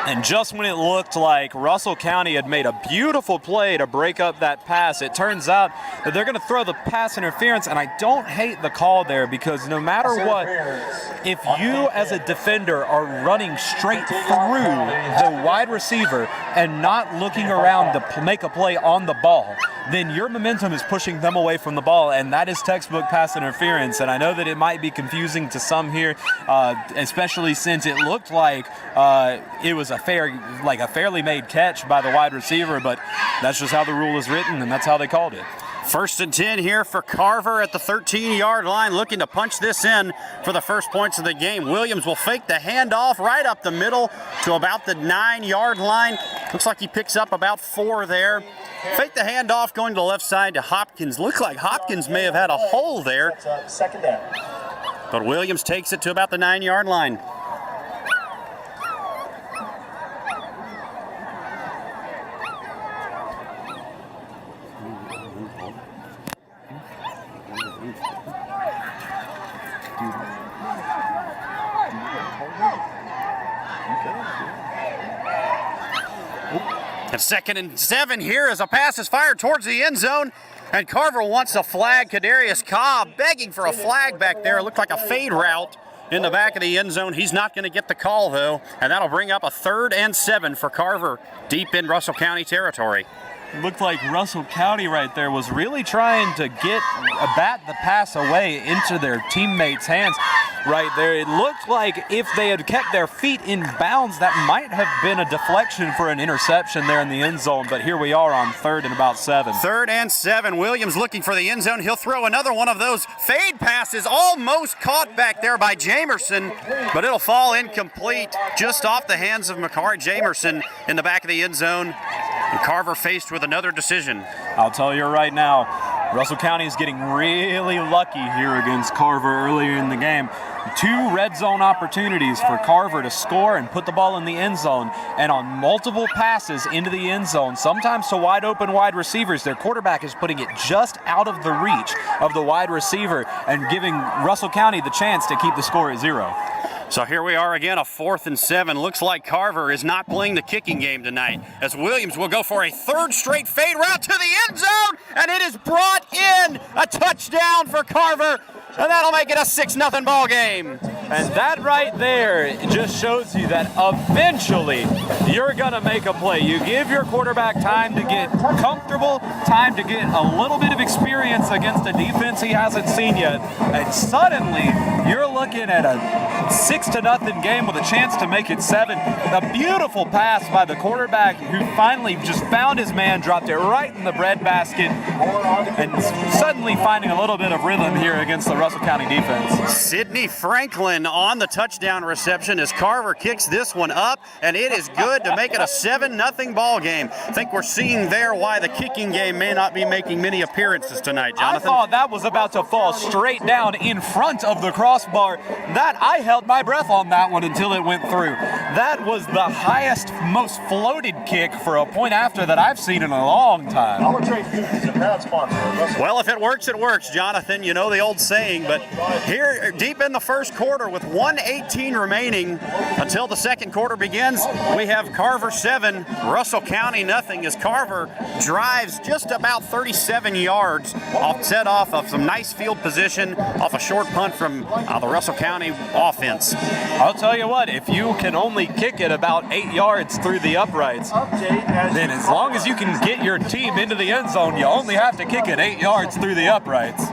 And just when it looked like Russell County had made a beautiful play to break up that pass, it turns out that they're going to throw the pass interference, and I don't hate the call there, because no matter what, if you as a defender are running straight through the wide receiver and not looking around to make a play on the ball, then your momentum is pushing them away from the ball, and that is textbook pass interference. And I know that it might be confusing to some here, especially since it looked like it was a fairly made catch by the wide receiver, but that's just how the rule is written, and that's how they called it. 1st and 10 here for Carver at the 13-yard line, looking to punch this in for the first points of the game. Williams will fake the handoff right up the middle to about the 9-yard line. Looks like he picks up about 4 there. Fake the handoff going to the left side to Hopkins. Looks like Hopkins may have had a hole there. 2nd down. But Williams takes it to about the 9-yard line. And 2nd and 7 here as a pass is fired towards the end zone. And Carver wants a flag. Kadarius Cobb begging for a flag back there. It looked like a fade route in the back of the end zone. He's not going to get the call, though. And that'll bring up a 3rd and 7 for Carver deep in Russell County territory. It looked like Russell County right there was really trying to bat the pass away into their teammates' hands. right there. It looked like if they had kept their feet in bounds, that might have been a deflection for an interception there in the end zone, but here we are on 3rd and about 7. 3rd and 7. Williams looking for the end zone. He'll throw another one of those fade passes, almost caught back there by Jamerson, but it'll fall incomplete just off the hands of Makari Jamerson in the back of the end zone. And Carver faced with another decision. I'll tell you right now, Russell County is getting really lucky here against Carver earlier in the game. 2 red zone opportunities for Carver to score and put the ball in the end zone, and on multiple passes into the end zone, sometimes to wide open wide receivers, their quarterback is putting it just out of the reach of the wide receiver and giving Russell County the chance to keep the score at 0. So here we are again, a 4th and 7. Looks like Carver is not playing the kicking game tonight, as Williams will go for a 3rd straight fade route to the end zone, and it is brought in, a touchdown for Carver, and that'll make it a 6-0 ball game. And that right there just shows you that eventually you're going to make a play. You give your quarterback time to get comfortable, time to get a little bit of experience against a defense he hasn't seen yet, and suddenly you're looking at a 6-0 game with a chance to make it 7. A beautiful pass by the quarterback who finally just found his man, dropped it right in the breadbasket, and suddenly finding a little bit of rhythm here against the Russell County defense. Sidney Franklin on the touchdown reception as Carver kicks this one up, and it is good to make it a 7-0 ball game. I think we're seeing there why the kicking game may not be making many appearances tonight, Jonathan. I thought that was about to fall straight down in front of the crossbar. That I held my breath on that one until it went through. That was the highest, most floated kick for a point after that I've seen in a long time. Well, if it works, it works, Jonathan. You know the old saying, but here deep in the first quarter with 1:18 remaining until the second quarter begins, we have Carver 7, Russell County nothing, as Carver drives just about 37 yards set off of some nice field position off a short punt from the Russell County offense. I'll tell you what, if you can only kick it about 8 yards through the uprights, then as long as you can get your team into the end zone, you only have to kick it 8 yards through the uprights.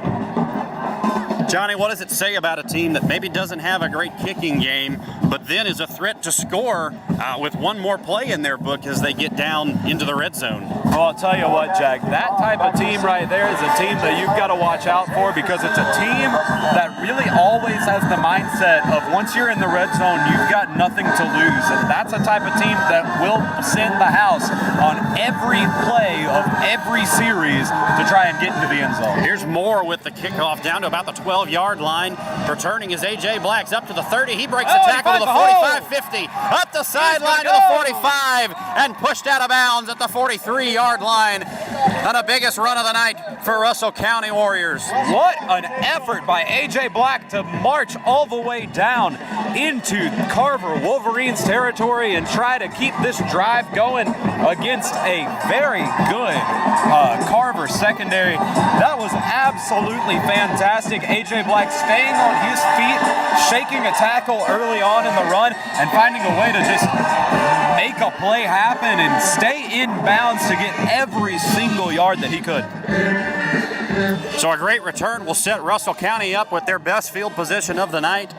Johnny, what does it say about a team that maybe doesn't have a great kicking game, but then is a threat to score with one more play in their book as they get down into the red zone? Well, I'll tell you what, Jack, that type of team right there is a team that you've got to watch out for, because it's a team that really always has the mindset of once you're in the red zone, you've got nothing to lose. And that's a type of team that will send the house on every play of every series to try and get into the end zone. Here's Moore with the kickoff down to about the 12-yard line. Returning is A.J. Black's up to the 30. He breaks the tackle to the 45-50. Up the sideline to the 45 and pushed out of bounds at the 43-yard line. And the biggest run of the night for Russell County Warriors. What an effort by A.J. Black to march all the way down into Carver Wolverines territory and try to keep this drive going against a very good Carver secondary. That was absolutely fantastic. A.J. Black staying on his feet, shaking a tackle early on in the run, and finding a way to just make a play happen and stay in bounds to get every single yard that he could. So a great return will set Russell County up with their best field position of the night.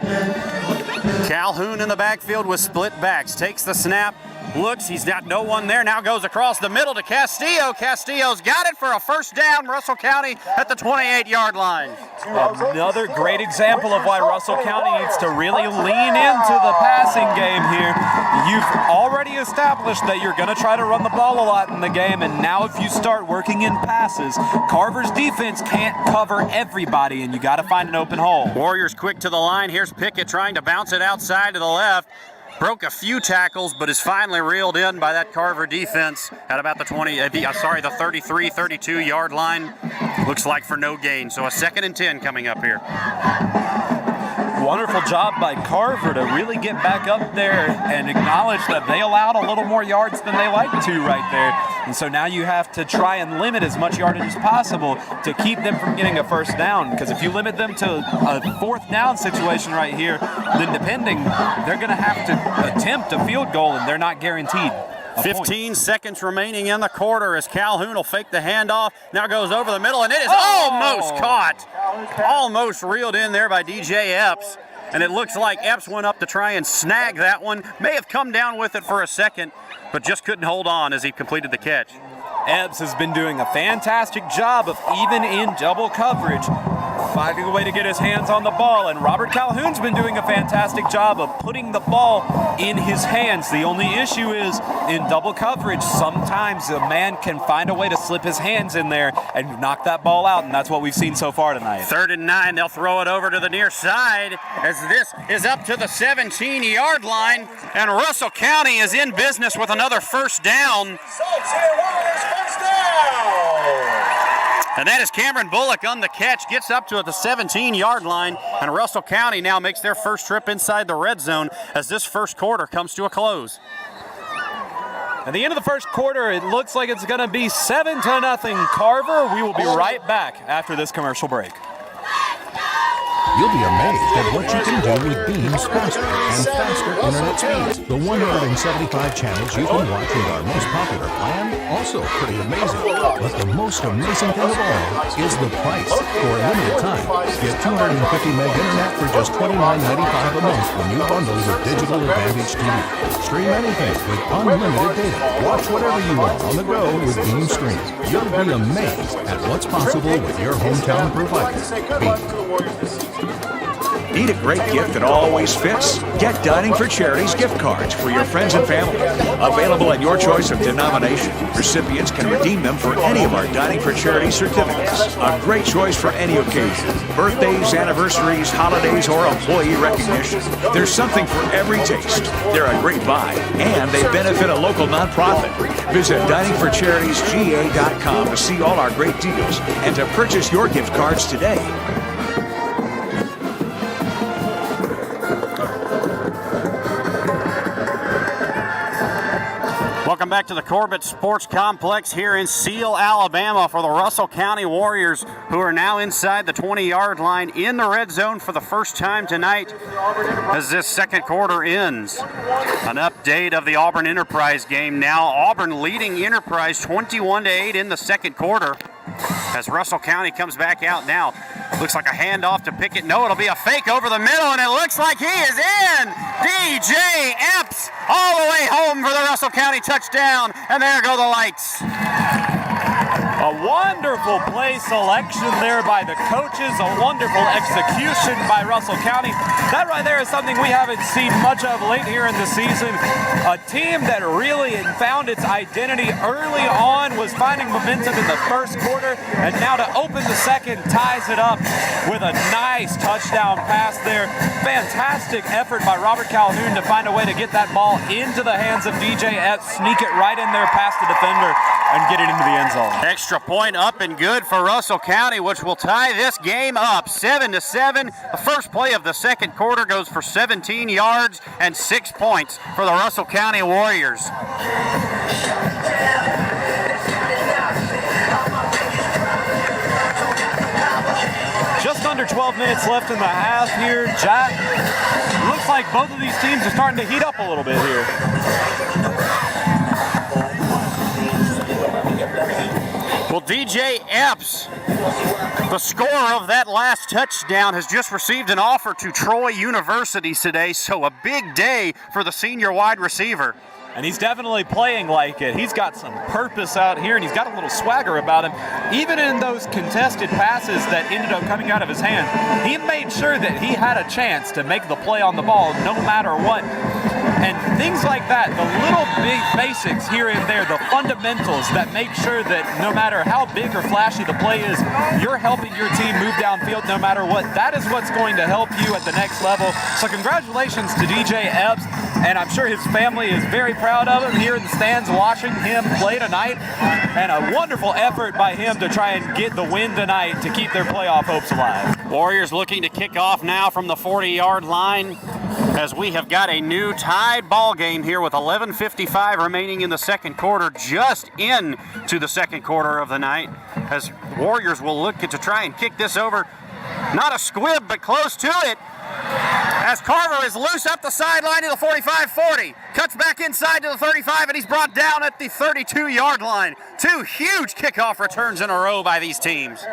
Calhoun in the backfield with split backs, takes the snap, looks, he's got no one there, now goes across the middle to Castillo. Castillo's got it for a first down, Russell County at the 28-yard line. Another great example of why Russell County needs to really lean into the passing game here. You've already established that you're going to try to run the ball a lot in the game, and now if you start working in passes, Carver's defense can't cover everybody, and you got to find an open hole. Warriors quick to the line. Here's Pickett trying to bounce it outside to the left. Broke a few tackles, but is finally reeled in by that Carver defense at about the 33, 32-yard line. Looks like for no gain, so a 2nd and 10 coming up here. Wonderful job by Carver to really get back up there and acknowledge that they allowed a little more yards than they like to right there. And so now you have to try and limit as much yardage as possible to keep them from getting a first down. Because if you limit them to a 4th down situation right here, then they're going to have to attempt a field goal, and they're not guaranteed. 15 seconds remaining in the quarter as Calhoun will fake the handoff. Now goes over the middle, and it is almost caught. Almost reeled in there by DJ Epps. and it looks like Epps went up to try and snag that one. May have come down with it for a second, but just couldn't hold on as he completed the catch. Epps has been doing a fantastic job of, even in double coverage, finding a way to get his hands on the ball, and Robert Calhoun's been doing a fantastic job of putting the ball in his hands. The only issue is, in double coverage, sometimes a man can find a way to slip his hands in there and knock that ball out, and that's what we've seen so far tonight. 3rd and 9, they'll throw it over to the near side as this is up to the 17-yard line, and Russell County is in business with another first down. And that is Cameron Bullock on the catch, gets up to the 17-yard line, and Russell County now makes their first trip inside the red zone as this first quarter comes to a close. At the end of the first quarter, it looks like it's going to be 7-0 Carver. We will be right back after this commercial break. You'll be amazed at what you can do with Beam's faster and faster internet speeds. The 175 channels you can watch with our most popular plan, also pretty amazing. But the most amazing thing of all is the price. For a limited time, get 250 meg internet for just $29.95 a month when you bundle with Digital Advantage TV. Stream anything with unlimited data. Watch whatever you want on the go with Beam Stream. You'll be amazed at what's possible with your hometown provider, Beam. Need a great gift that always fits? Get Dining for Charities gift cards for your friends and family. Available in your choice of denomination. Recipients can redeem them for any of our Dining for Charities certificates. A great choice for any occasion. Birthdays, anniversaries, holidays, or employee recognition. There's something for every taste. They're a great buy, and they benefit a local nonprofit. Visit diningforcharitiesga.com to see all our great deals and to purchase your gift cards today. Welcome back to the Corbett Sports Complex here in Seal, Alabama for the Russell County Warriors, who are now inside the 20-yard line in the red zone for the first time tonight as this second quarter ends. An update of the Auburn Enterprise game now. Auburn leading Enterprise 21-8 in the second quarter as Russell County comes back out now. Looks like a handoff to Pickett. No, it'll be a fake over the middle, and it looks like he is in. DJ Epps all the way home for the Russell County touchdown, and there go the lights. A wonderful play selection there by the coaches, a wonderful execution by Russell County. That right there is something we haven't seen much of late here in the season. A team that really found its identity early on, was finding momentum in the first quarter, and now to open the second ties it up with a nice touchdown pass there. Fantastic effort by Robert Calhoun to find a way to get that ball into the hands of DJ Epps, sneak it right in there past the defender, and get it into the end zone. Extra point up and good for Russell County, which will tie this game up 7-7. The first play of the second quarter goes for 17 yards and 6 points for the Russell County Warriors. Just under 12 minutes left in the half here. Jack, looks like both of these teams are starting to heat up a little bit here. Well, DJ Epps, the scorer of that last touchdown, has just received an offer to Troy University today, so a big day for the senior wide receiver. And he's definitely playing like it. He's got some purpose out here, and he's got a little swagger about him. Even in those contested passes that ended up coming out of his hand, he made sure that he had a chance to make the play on the ball no matter what. And things like that, the little big basics here and there, the fundamentals that make sure that no matter how big or flashy the play is, you're helping your team move downfield no matter what. That is what's going to help you at the next level. So congratulations to DJ Epps, and I'm sure his family is very proud of him here in the stands watching him play tonight. And a wonderful effort by him to try and get the win tonight to keep their playoff hopes alive. Warriors looking to kick off now from the 40-yard line, as we have got a new tied ball game here with 11:55 remaining in the second quarter, just into the second quarter of the night, as Warriors will look to try and kick this over. Not a squib, but close to it, as Carver is loose up the sideline to the 45-40, cuts back inside to the 35, and he's brought down at the 32-yard line. Two huge kickoff returns in a row by these teams.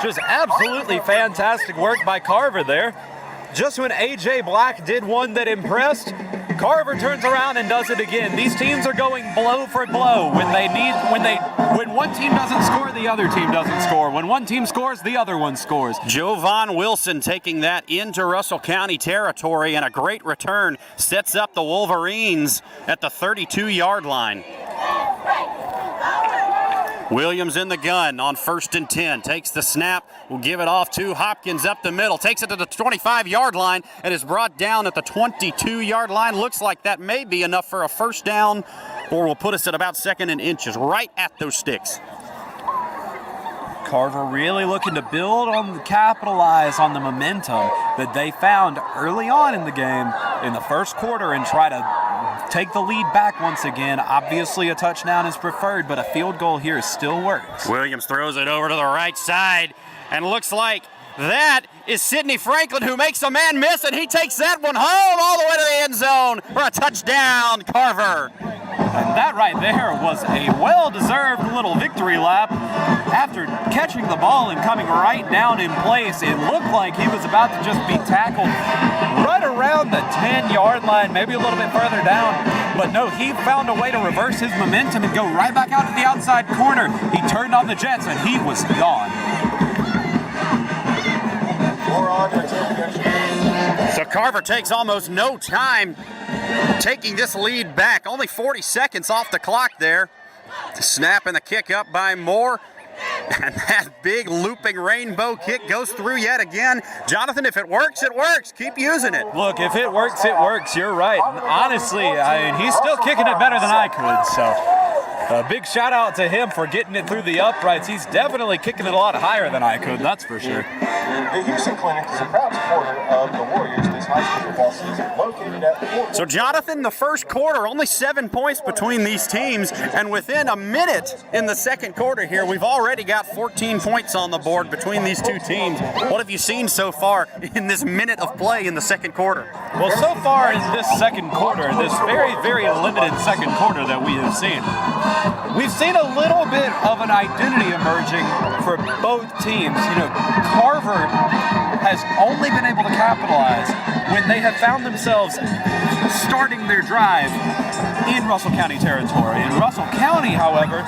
Just absolutely fantastic work by Carver there. just when A.J. Black did one that impressed, Carver turns around and does it again. These teams are going blow for blow. When one team doesn't score, the other team doesn't score. When one team scores, the other one scores. Jovan Wilson taking that into Russell County territory, and a great return sets up the Wolverines at the 32-yard line. Williams in the gun on 1st and 10. Takes the snap, will give it off to Hopkins up the middle. Takes it to the 25-yard line and is brought down at the 22-yard line. Looks like that may be enough for a first down, or will put us at about 2nd and inches, right at those sticks. Carver really looking to capitalize on the momentum that they found early on in the game in the first quarter and try to take the lead back once again. Obviously a touchdown is preferred, but a field goal here still works. Williams throws it over to the right side, and looks like that is Sidney Franklin, who makes a man miss, and he takes that one home all the way to the end zone for a touchdown, Carver. And that right there was a well-deserved little victory lap. After catching the ball and coming right down in place, it looked like he was about to just be tackled right around the 10-yard line, maybe a little bit further down. But no, he found a way to reverse his momentum and go right back out to the outside corner. He turned on the Jets, and he was gone. So Carver takes almost no time taking this lead back. Only 40 seconds off the clock there. The snap and the kick up by Moore. And that big looping rainbow kick goes through yet again. Jonathan, if it works, it works. Keep using it. Look, if it works, it works. You're right. And honestly, he's still kicking it better than I could. So a big shout out to him for getting it through the uprights. He's definitely kicking it a lot higher than I could, that's for sure. The Houston Clinic is a proud supporter of the Warriors this high school football season, located at... So Jonathan, the first quarter, only 7 points between these teams, and within a minute in the second quarter here, we've already got 14 points on the board between these two teams. What have you seen so far in this minute of play in the second quarter? Well, so far in this second quarter, this very, very limited second quarter that we have seen, we've seen a little bit of an identity emerging for both teams. You know, Carver has only been able to capitalize when they have found themselves starting their drive in Russell County territory. And Russell County, however,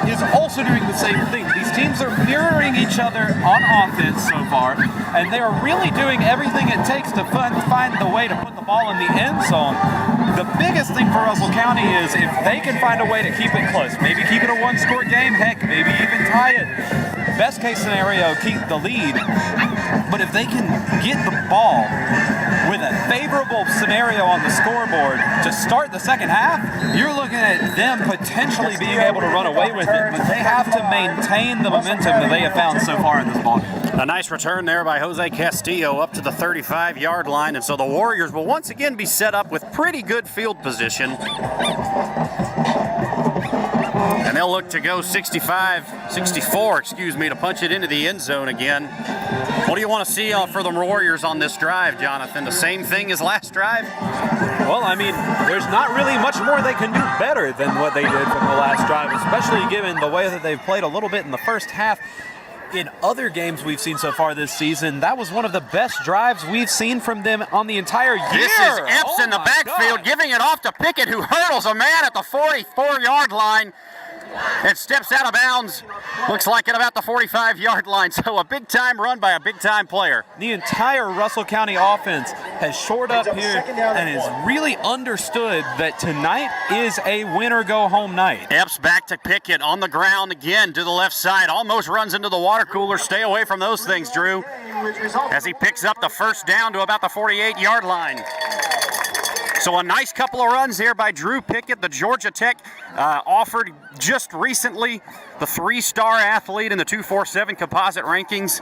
is also doing the same thing. These teams are mirroring each other on offense so far, and they are really doing everything it takes to find the way to put the ball in the end zone. The biggest thing for Russell County is if they can find a way to keep it close, maybe keep it a one-score game, heck, maybe even tie it. Best case scenario, keep the lead. But if they can get the ball with a favorable scenario on the scoreboard to start the second half, you're looking at them potentially being able to run away with it. But they have to maintain the momentum that they have found so far in this ball game. A nice return there by Jose Castillo up to the 35-yard line, and so the Warriors will once again be set up with pretty good field position. And they'll look to go 64, to punch it into the end zone again. What do you want to see for the Warriors on this drive, Jonathan? The same thing as last drive? Well, I mean, there's not really much more they can do better than what they did from the last drive, especially given the way that they've played a little bit in the first half. In other games we've seen so far this season, that was one of the best drives we've seen from them on the entire year. This is Epps in the backfield, giving it off to Pickett, who hurdles a man at the 44-yard line. It steps out of bounds, looks like at about the 45-yard line. So a big-time run by a big-time player. The entire Russell County offense has shored up here and has really understood that tonight is a win-or-go-home night. Epps back to Pickett on the ground again to the left side. Almost runs into the water cooler. Stay away from those things, Drew, as he picks up the first down to about the 48-yard line. So a nice couple of runs here by Drew Pickett, the Georgia Tech offered just recently the 3-star athlete in the 247 composite rankings.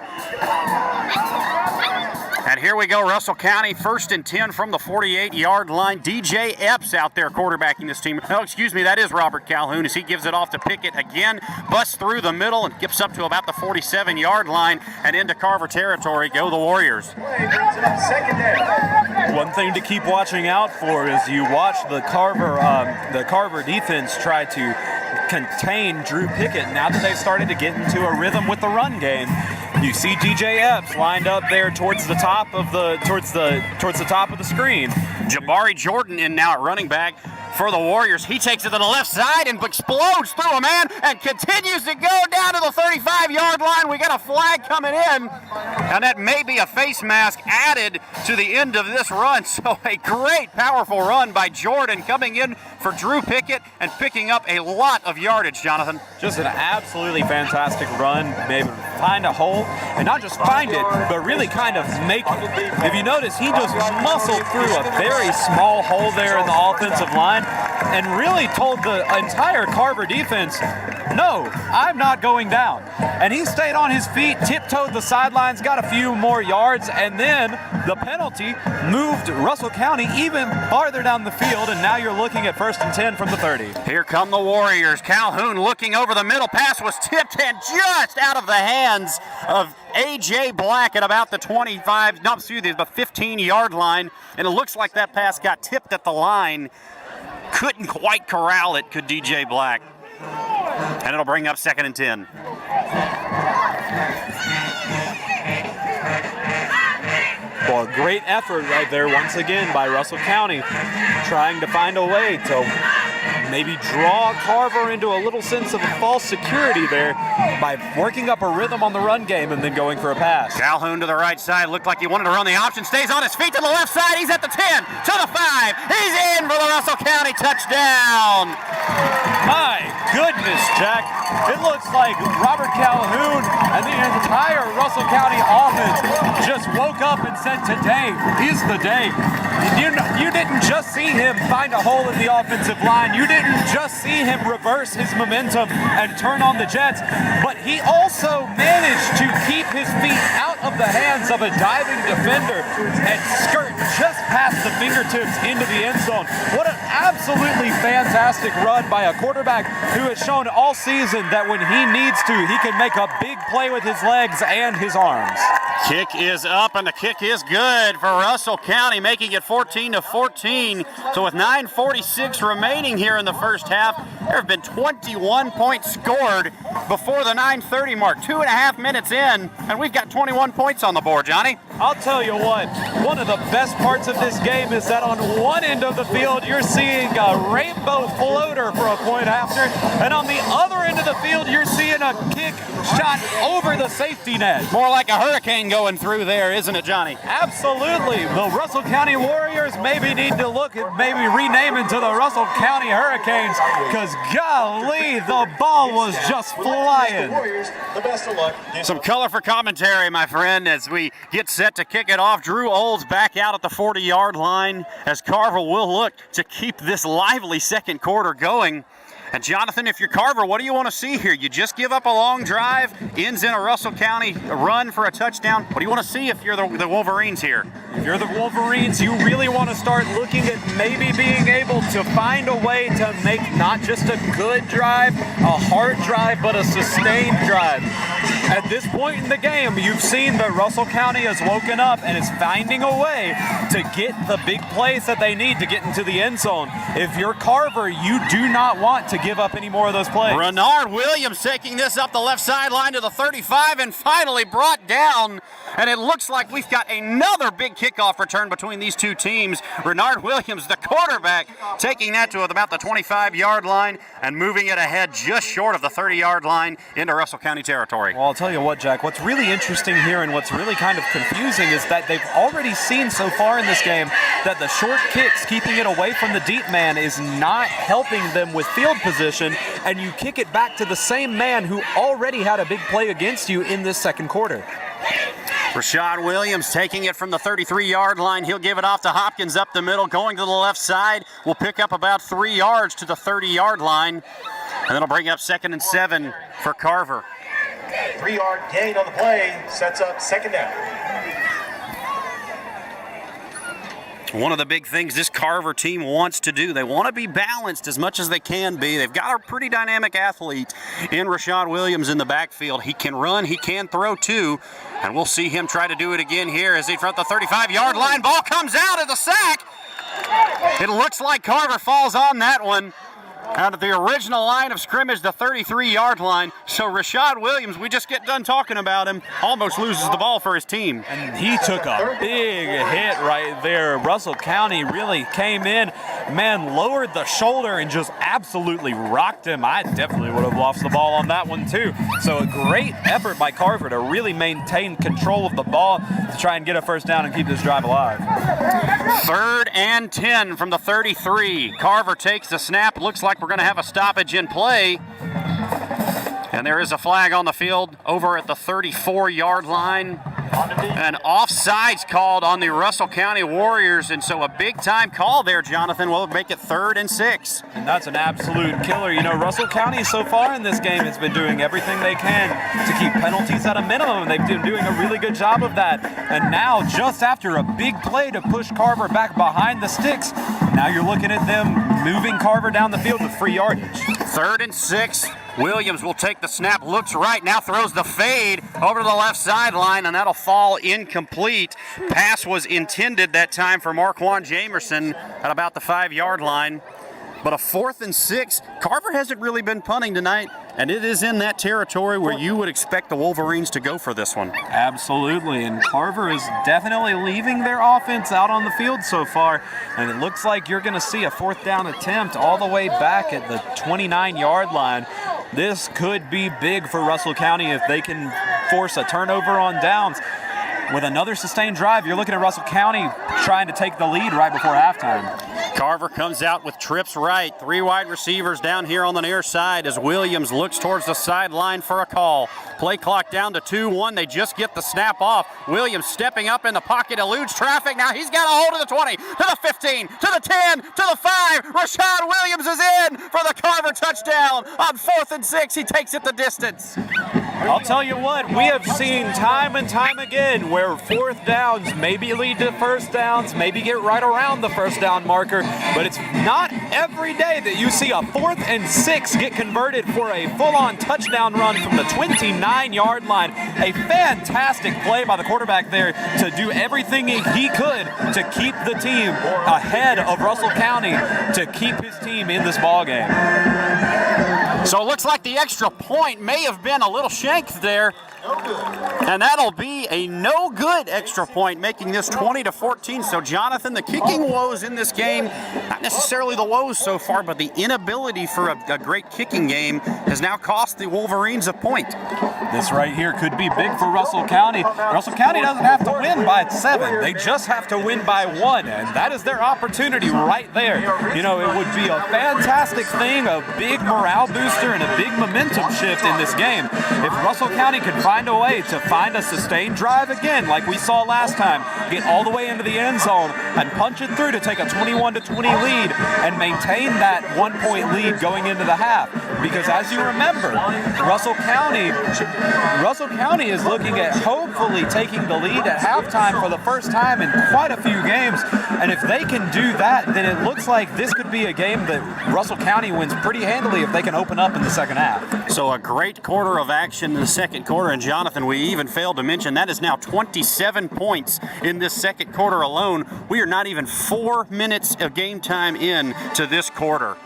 And here we go, Russell County, 1st and 10 from the 48-yard line. DJ Epps out there quarterbacking this team. Oh, excuse me, that is Robert Calhoun as he gives it off to Pickett again. Busts through the middle and gets up to about the 47-yard line and into Carver territory. Go the Warriors. One thing to keep watching out for is you watch the Carver defense try to contain Drew Pickett now that they've started to get into a rhythm with the run game. You see DJ Epps lined up there towards the top of the top of the screen. Jabari Jordan in now at running back for the Warriors. He takes it to the left side and explodes through a man and continues to go down to the 35-yard line. We got a flag coming in, and that may be a face mask added to the end of this run. So a great, powerful run by Jordan coming in for Drew Pickett and picking up a lot of yardage, Jonathan. Just an absolutely fantastic run. Maybe find a hole, and not just find it, but really kind of make it. If you notice, he just muscled through a very small hole there in the offensive line and really told the entire Carver defense, no, I'm not going down. And he stayed on his feet, tiptoed the sidelines, got a few more yards, and then the penalty moved Russell County even farther down the field, and now you're looking at 1st and 10 from the 30. Here come the Warriors. Calhoun looking over the middle. Pass was tipped and just out of the hands of A.J. Black at about the 15-yard line, and it looks like that pass got tipped at the line. Couldn't quite corral it, could DJ Black. And it'll bring up 2nd and 10. Well, a great effort right there once again by Russell County, trying to find a way to maybe draw Carver into a little sense of false security there by working up a rhythm on the run game and then going for a pass. Calhoun to the right side, looked like he wanted to run the option, stays on his feet to the left side, he's at the 10, to the 5, he's in for the Russell County touchdown. My goodness, Jack. It looks like Robert Calhoun and the entire Russell County offense just woke up and said, today is the day. You didn't just see him find a hole in the offensive line. You didn't just see him reverse his momentum and turn on the Jets, but he also managed to keep his feet out of the hands of a diving defender and skirt just past the fingertips into the end zone. What an absolutely fantastic run by a quarterback who has shown all season that when he needs to, he can make a big play with his legs and his arms. Kick is up, and the kick is good for Russell County, making it 14-14. So with 9:46 remaining here in the first half, there have been 21 points scored before the 9:30 mark. 2.5 minutes in, and we've got 21 points on the board, Johnny. I'll tell you what, one of the best parts of this game is that on one end of the field, you're seeing a rainbow floater for a point after, and on the other end of the field, you're seeing a kick shot over the safety net. More like a hurricane going through there, isn't it, Johnny? Absolutely. The Russell County Warriors maybe need to look at maybe renaming to the Russell County Hurricanes, because golly, the ball was just flying. Some color for commentary, my friend, as we get set to kick it off. Drew Olds back out at the 40-yard line as Carver will look to keep this lively second quarter going. And Jonathan, if you're Carver, what do you want to see here? You just give up a long drive, ends in a Russell County run for a touchdown. What do you want to see if you're the Wolverines here? If you're the Wolverines, you really want to start looking at maybe being able to find a way to make not just a good drive, a hard drive, but a sustained drive. At this point in the game, you've seen that Russell County has woken up and is finding a way to get the big plays that they need to get into the end zone. If you're Carver, you do not want to give up any more of those plays. Renard Williams taking this up the left sideline to the 35 and finally brought down. And it looks like we've got another big kickoff return between these two teams. Renard Williams, the quarterback, taking that to about the 25-yard line and moving it ahead just short of the 30-yard line into Russell County territory. Well, I'll tell you what, Jack, what's really interesting here and what's really kind of confusing is that they've already seen so far in this game that the short kicks, keeping it away from the deep man, is not helping them with field position, and you kick it back to the same man who already had a big play against you in this second quarter. Rashad Williams taking it from the 33-yard line. He'll give it off to Hopkins up the middle, going to the left side. Will pick up about 3 yards to the 30-yard line, and that'll bring up 2nd and 7 for Carver. 3-yard gain on the play, sets up second down. One of the big things this Carver team wants to do, they want to be balanced as much as they can be. They've got a pretty dynamic athlete in Rashad Williams in the backfield. He can run, he can throw too, and we'll see him try to do it again here as he front the 35-yard line. Ball comes out of the sack. It looks like Carver falls on that one. Out at the original line of scrimmage, the 33-yard line. So Rashad Williams, we just get done talking about him, almost loses the ball for his team. And he took a big hit right there. Russell County really came in, man, lowered the shoulder and just absolutely rocked him. I definitely would have lost the ball on that one too. So a great effort by Carver to really maintain control of the ball to try and get a first down and keep this drive alive. 3rd and 10 from the 33. Carver takes the snap. Looks like we're going to have a stoppage in play. And there is a flag on the field over at the 34-yard line. An offsides called on the Russell County Warriors, and so a big-time call there, Jonathan. Will make it 3rd and 6. And that's an absolute killer. You know, Russell County so far in this game has been doing everything they can to keep penalties at a minimum, and they've been doing a really good job of that. And now, just after a big play to push Carver back behind the sticks, now you're looking at them moving Carver down the field with free yardage. 3rd and 6. Williams will take the snap, looks right, now throws the fade over to the left sideline, and that'll fall incomplete. Pass was intended that time for Marquand Jamerson at about the 5-yard line. But a 4th and 6, Carver hasn't really been punting tonight, and it is in that territory where you would expect the Wolverines to go for this one. Absolutely, and Carver is definitely leaving their offense out on the field so far, and it looks like you're going to see a 4th down attempt all the way back at the 29-yard line. This could be big for Russell County if they can force a turnover on downs. With another sustained drive, you're looking at Russell County trying to take the lead right before halftime. Carver comes out with trips right. 3 wide receivers down here on the near side as Williams looks towards the sideline for a call. Play clock down to 2-1. They just get the snap off. Williams stepping up in the pocket, eludes traffic. Now he's got a hold of the 20, to the 15, to the 10, to the 5. Rashad Williams is in for the Carver touchdown. On 4th and 6, he takes it the distance. I'll tell you what, we have seen time and time again where 4th downs maybe lead to 1st downs, maybe get right around the 1st down marker, but it's not every day that you see a 4th and 6 get converted for a full-on touchdown run from the 29-yard line. A fantastic play by the quarterback there to do everything he could to keep the team ahead of Russell County, to keep his team in this ball game. So it looks like the extra point may have been a little shanked there. And that'll be a no good extra point, making this 20-14. So Jonathan, the kicking woes in this game, not necessarily the woes so far, but the inability for a great kicking game has now cost the Wolverines a point. This right here could be big for Russell County. Russell County doesn't have to win by 7. They just have to win by 1, and that is their opportunity right there. You know, it would be a fantastic thing, a big morale booster and a big momentum shift in this game if Russell County could find a way to find a sustained drive again like we saw last time, get all the way into the end zone and punch it through to take a 21-20 lead and maintain that 1-point lead going into the half. Because as you remember, Russell County is looking at hopefully taking the lead at halftime for the first time in quite a few games, and if they can do that, then it looks like this could be a game that Russell County wins pretty handily if they can open up in the second half. So a great quarter of action in the second quarter, and Jonathan, we even failed to mention that is now 27 points in this second quarter alone. We are not even 4 minutes of game time in to this quarter.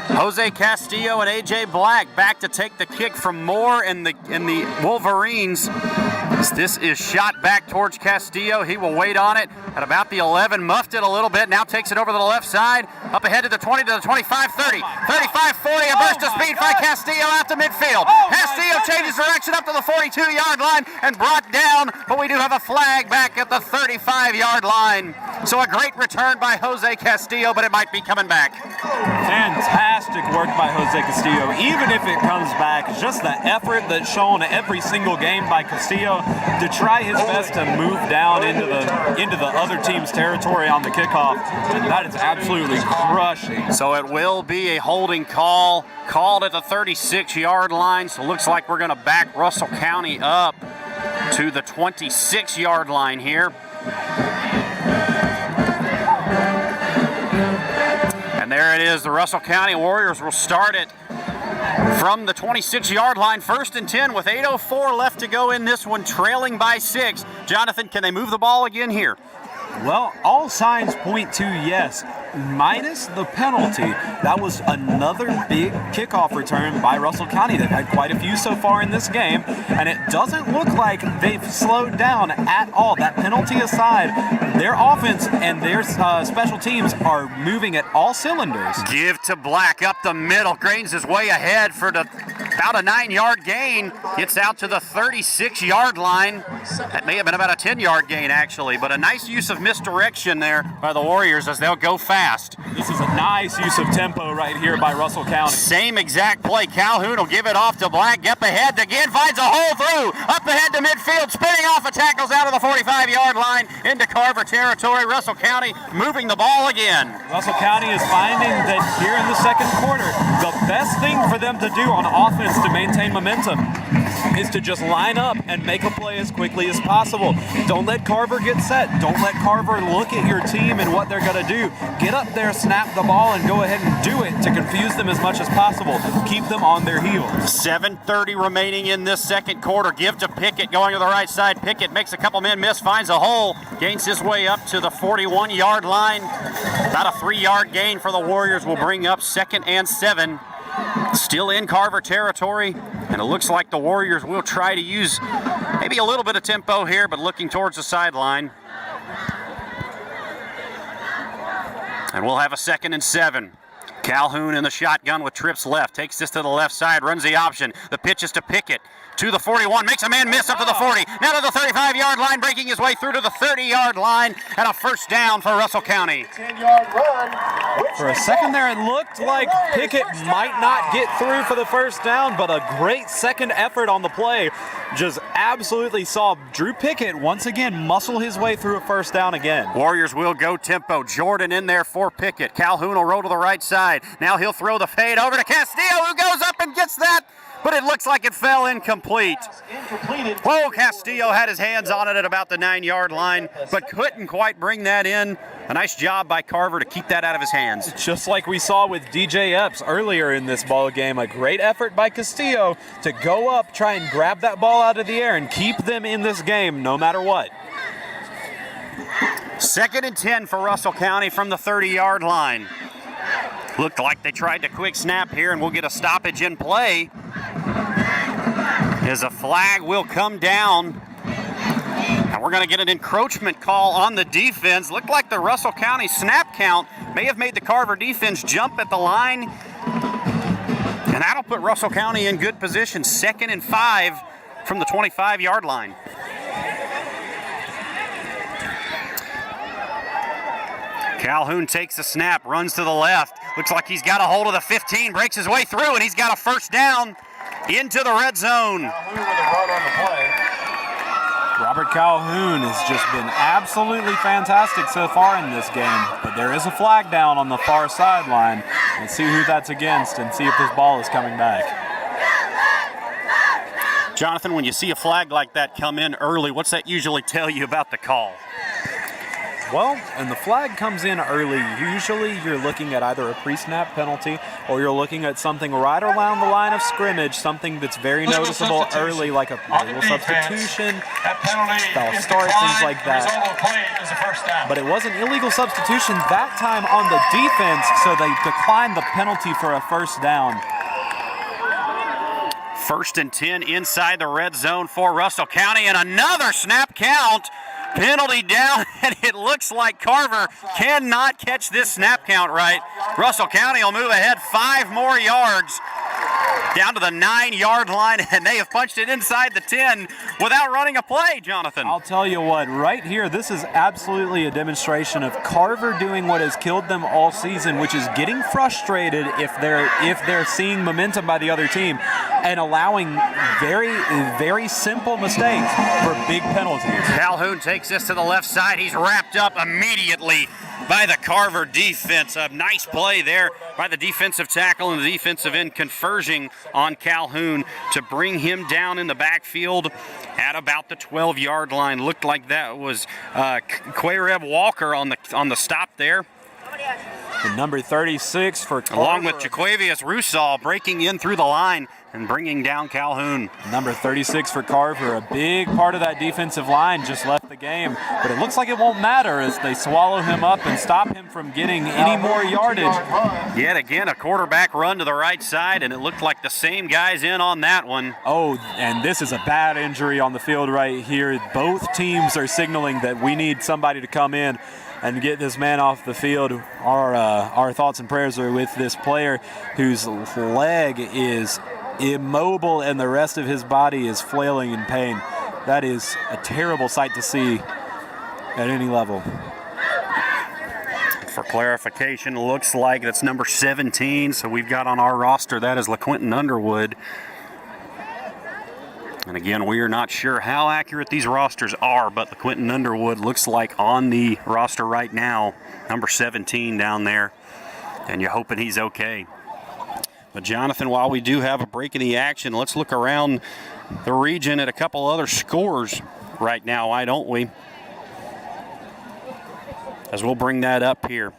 Jose Castillo and A.J. Black back to take the kick from Moore and the Wolverines. This is shot back towards Castillo. He will wait on it at about the 11, muffed it a little bit, now takes it over to the left side, up ahead to the 20, to the 25, 30, 35, 40, a burst of speed by Castillo out to midfield. Castillo changes direction up to the 42-yard line and brought down, but we do have a flag back at the 35-yard line. So a great return by Jose Castillo, but it might be coming back. Fantastic work by Jose Castillo. Even if it comes back, just the effort that's shown every single game by Castillo to try his best to move down into the other team's territory on the kickoff. That is absolutely crushing. So it will be a holding call called at the 36-yard line. So it looks like we're going to back Russell County up to the 26-yard line here. And there it is. The Russell County Warriors will start it from the 26-yard line, 1st and 10 with 8:04 left to go in this one, trailing by 6. Jonathan, can they move the ball again here? Well, all signs point to yes, minus the penalty. That was another big kickoff return by Russell County. They've had quite a few so far in this game, and it doesn't look like they've slowed down at all. That penalty aside, their offense and their special teams are moving at all cylinders. Give to Black up the middle. Grains his way ahead for about a 9-yard gain. Gets out to the 36-yard line. That may have been about a 10-yard gain, actually, but a nice use of misdirection there by the Warriors as they'll go fast. This is a nice use of tempo right here by Russell County. Same exact play. Calhoun will give it off to Black. Up ahead again, finds a hole through. Up ahead to midfield, spinning off of tackles out of the 45-yard line into Carver territory. Russell County moving the ball again. Russell County is finding that here in the second quarter, the best thing for them to do on offense to maintain momentum is to just line up and make a play as quickly as possible. Don't let Carver get set. Don't let Carver look at your team and what they're going to do. Get up there, snap the ball, and go ahead and do it to confuse them as much as possible. Keep them on their heels. 7:30 remaining in this second quarter. Give to Pickett going to the right side. Pickett makes a couple men miss, finds a hole, gains his way up to the 41-yard line. About a 3-yard gain for the Warriors will bring up 2nd and 7. Still in Carver territory, and it looks like the Warriors will try to use maybe a little bit of tempo here, but looking towards the sideline. And we'll have a 2nd and 7. Calhoun in the shotgun with trips left, takes this to the left side, runs the option. The pitch is to Pickett. To the 41, makes a man miss up to the 40. Now to the 35-yard line, breaking his way through to the 30-yard line, and a first down for Russell County. 10-yard run. For a second there, it looked like Pickett might not get through for the first down, but a great second effort on the play. Just absolutely saw Drew Pickett once again muscle his way through a first down again. Warriors will go tempo. Jordan in there for Pickett. Calhoun will roll to the right side. Now he'll throw the fade over to Castillo, who goes up and gets that, but it looks like it fell incomplete. Whoa, Castillo had his hands on it at about the 9-yard line, but couldn't quite bring that in. A nice job by Carver to keep that out of his hands. Just like we saw with DJ Epps earlier in this ball game, a great effort by Castillo to go up, try and grab that ball out of the air and keep them in this game no matter what. 2nd and 10 for Russell County from the 30-yard line. Looked like they tried to quick snap here, and we'll get a stoppage in play as a flag will come down. And we're going to get an encroachment call on the defense. Looked like the Russell County snap count may have made the Carver defense jump at the line. And that'll put Russell County in good position. 2nd and 5 from the 25-yard line. Calhoun takes the snap, runs to the left. Looks like he's got a hold of the 15, breaks his way through, and he's got a first down into the red zone. Calhoun with a run on the play. Robert Calhoun has just been absolutely fantastic so far in this game, but there is a flag down on the far sideline. Let's see who that's against and see if this ball is coming back. Jonathan, when you see a flag like that come in early, what's that usually tell you about the call? Well, and the flag comes in early. Usually you're looking at either a pre-snap penalty or you're looking at something right around the line of scrimmage, something that's very noticeable early, like a legal substitution, foul start, things like that. But it was an illegal substitution that time on the defense, so they declined the penalty for a first down. 1st and 10 inside the red zone for Russell County, and another snap count. Penalty down, and it looks like Carver cannot catch this snap count right. Russell County will move ahead 5 more yards down to the 9-yard line, and they have punched it inside the 10 without running a play, Jonathan. I'll tell you what, right here, this is absolutely a demonstration of Carver doing what has killed them all season, which is getting frustrated if they're seeing momentum by the other team and allowing very, very simple mistakes for big penalties. Calhoun takes this to the left side. He's wrapped up immediately by the Carver defense. A nice play there by the defensive tackle and the defensive end converging on Calhoun to bring him down in the backfield at about the 12-yard line. Looked like that was Quayreb Walker on the stop there. The number 36 for Carver. Along with Jaquavius Rusall breaking in through the line. and bringing down Calhoun. Number 36 for Carver, a big part of that defensive line just left the game, but it looks like it won't matter as they swallow him up and stop him from getting any more yardage. Yet again, a quarterback run to the right side, and it looked like the same guy's in on that one. Oh, and this is a bad injury on the field right here. Both teams are signaling that we need somebody to come in and get this man off the field. Our thoughts and prayers are with this player whose leg is immobile and the rest of his body is flailing in pain. That is a terrible sight to see at any level. For clarification, looks like that's number 17, so we've got on our roster that is LaQuinton Underwood. And again, we are not sure how accurate these rosters are, but LaQuinton Underwood looks like on the roster right now, number 17 down there, and you're hoping he's okay. But Jonathan, while we do have a break in the action, let's look around the region at a couple other scores right now, why don't we? As we'll bring that up here.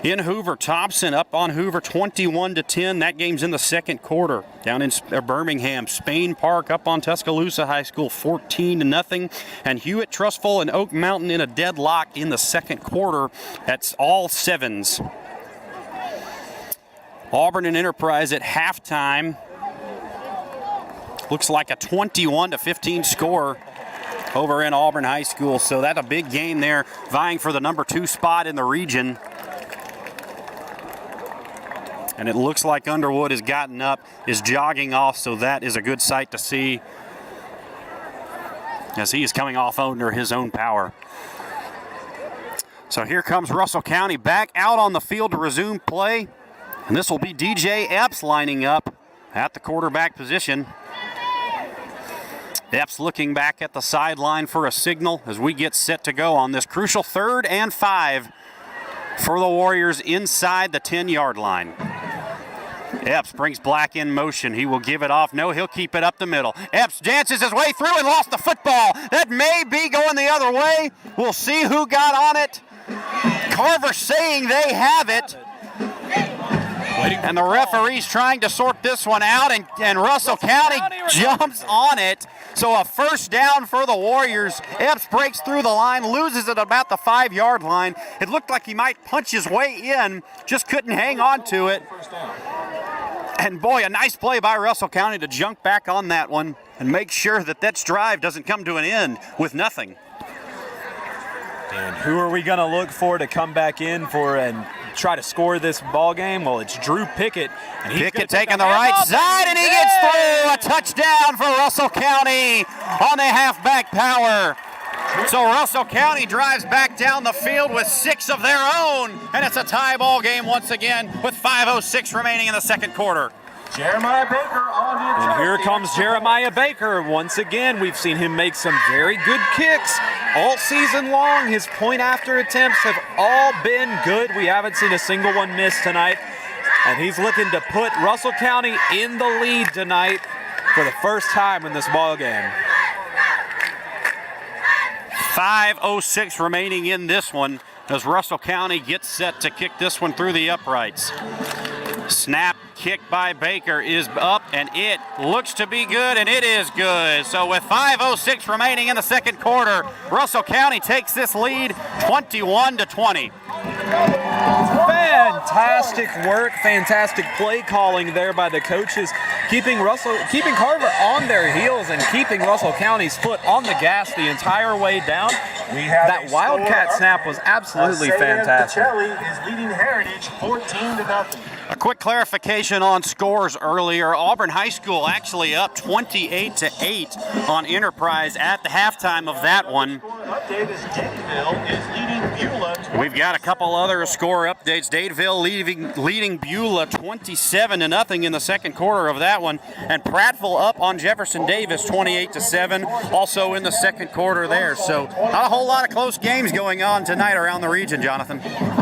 In Hoover, Thompson up on Hoover 21-10. That game's in the second quarter. Down in Birmingham, Spain Park up on Tuscaloosa High School 14-0. And Hewitt, Trustful, and Oak Mountain in a deadlock in the second quarter. That's all sevens. Auburn and Enterprise at halftime. Looks like a 21-15 score over in Auburn High School. So that's a big game there, vying for the number 2 spot in the region. And it looks like Underwood has gotten up, is jogging off, so that is a good sight to see as he is coming off under his own power. So here comes Russell County back out on the field to resume play. And this will be DJ Epps lining up at the quarterback position. Epps looking back at the sideline for a signal as we get set to go on this crucial 3rd and 5 for the Warriors inside the 10-yard line. Epps brings Black in motion. He will give it off. No, he'll keep it up the middle. Epps dances his way through and lost the football. That may be going the other way. We'll see who got on it. Carver saying they have it. And the referee's trying to sort this one out, and Russell County jumps on it. So a first down for the Warriors. Epps breaks through the line, loses it about the 5-yard line. It looked like he might punch his way in, just couldn't hang on to it. And boy, a nice play by Russell County to jump back on that one and make sure that that drive doesn't come to an end with nothing. And who are we going to look for to come back in for and try to score this ball game? Well, it's Drew Pickett. And Pickett taking the right side, and he gets through. A touchdown for Russell County on the halfback power. So Russell County drives back down the field with 6 of their own, and it's a tie ball game once again with 5:06 remaining in the second quarter. Jeremiah Baker on the And here comes Jeremiah Baker. Once again, we've seen him make some very good kicks all season long. His point after attempts have all been good. We haven't seen a single one miss tonight. And he's looking to put Russell County in the lead tonight for the first time in this ball game. 5:06 remaining in this one as Russell County gets set to kick this one through the uprights. Snap kick by Baker is up, and it looks to be good, and it is good. So with 5:06 remaining in the second quarter, Russell County takes this lead 21-20. Fantastic work, fantastic play calling there by the coaches, keeping Carver on their heels and keeping Russell County's foot on the gas the entire way down. That Wildcat snap was absolutely fantastic. is leading Heritage 14-0. A quick clarification on scores earlier. Auburn High School actually up 28-8 on Enterprise at the halftime of that one. Update is Dadeville is leading Beulah. We've got a couple other score updates. Dadeville leading Beulah 27-0 in the second quarter of that one. And Prattville up on Jefferson Davis 28-7 also in the second quarter there. So not a whole lot of close games going on tonight around the region, Jonathan.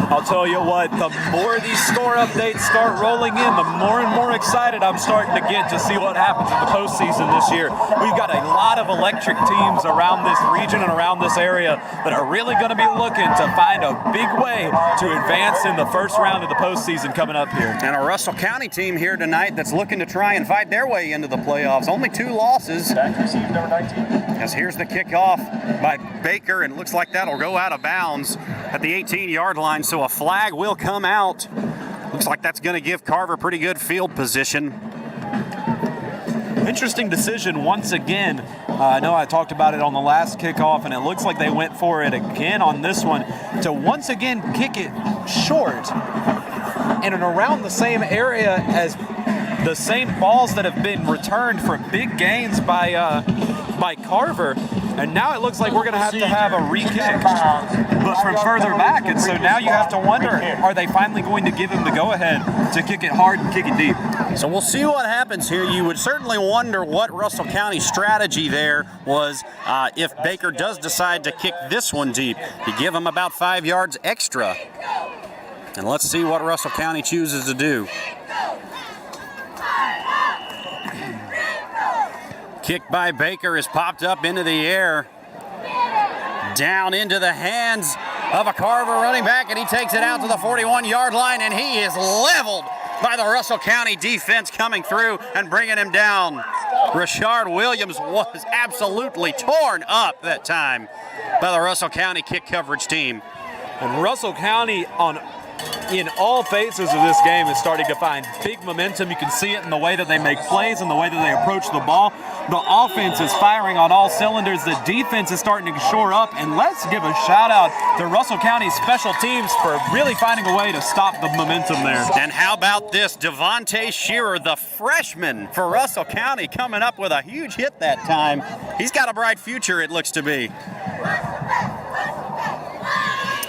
I'll tell you what, the more these score updates start rolling in, the more and more excited I'm starting to get to see what happens in the postseason this year. We've got a lot of electric teams around this region and around this this area that are really going to be looking to find a big way to advance in the first round of the postseason coming up here. And a Russell County team here tonight that's looking to try and fight their way into the playoffs. Only 2 losses. Back receive number 19. As here's the kickoff by Baker, and it looks like that'll go out of bounds at the 18-yard line, so a flag will come out. Looks like that's going to give Carver pretty good field position. Interesting decision once again. I know I talked about it on the last kickoff, and it looks like they went for it again on this one to once again kick it short and around the same area as the same balls that have been returned for big gains by Carver. And now it looks like we're going to have a re-kick, but from further back. And so now you have to wonder, are they finally going to give him the go-ahead to kick it hard and kick it deep? So we'll see what happens here. You would certainly wonder what Russell County's strategy there was if Baker does decide to kick this one deep. You give him about 5 yards extra. And let's see what Russell County chooses to do. Kick by Baker is popped up into the air. Down into the hands of a Carver running back, and he takes it out to the 41-yard line, and he is leveled by the Russell County defense coming through and bringing him down. Rashard Williams was absolutely torn up that time by the Russell County kick coverage team. And Russell County in all phases of this game is starting to find big momentum. You can see it in the way that they make plays and the way that they approach the ball. The offense is firing on all cylinders. The defense is starting to shore up. And let's give a shout out to Russell County special teams for really finding a way to stop the momentum there. And how about this? Devontae Shearer, the freshman for Russell County, coming up with a huge hit that time. He's got a bright future, it looks to be.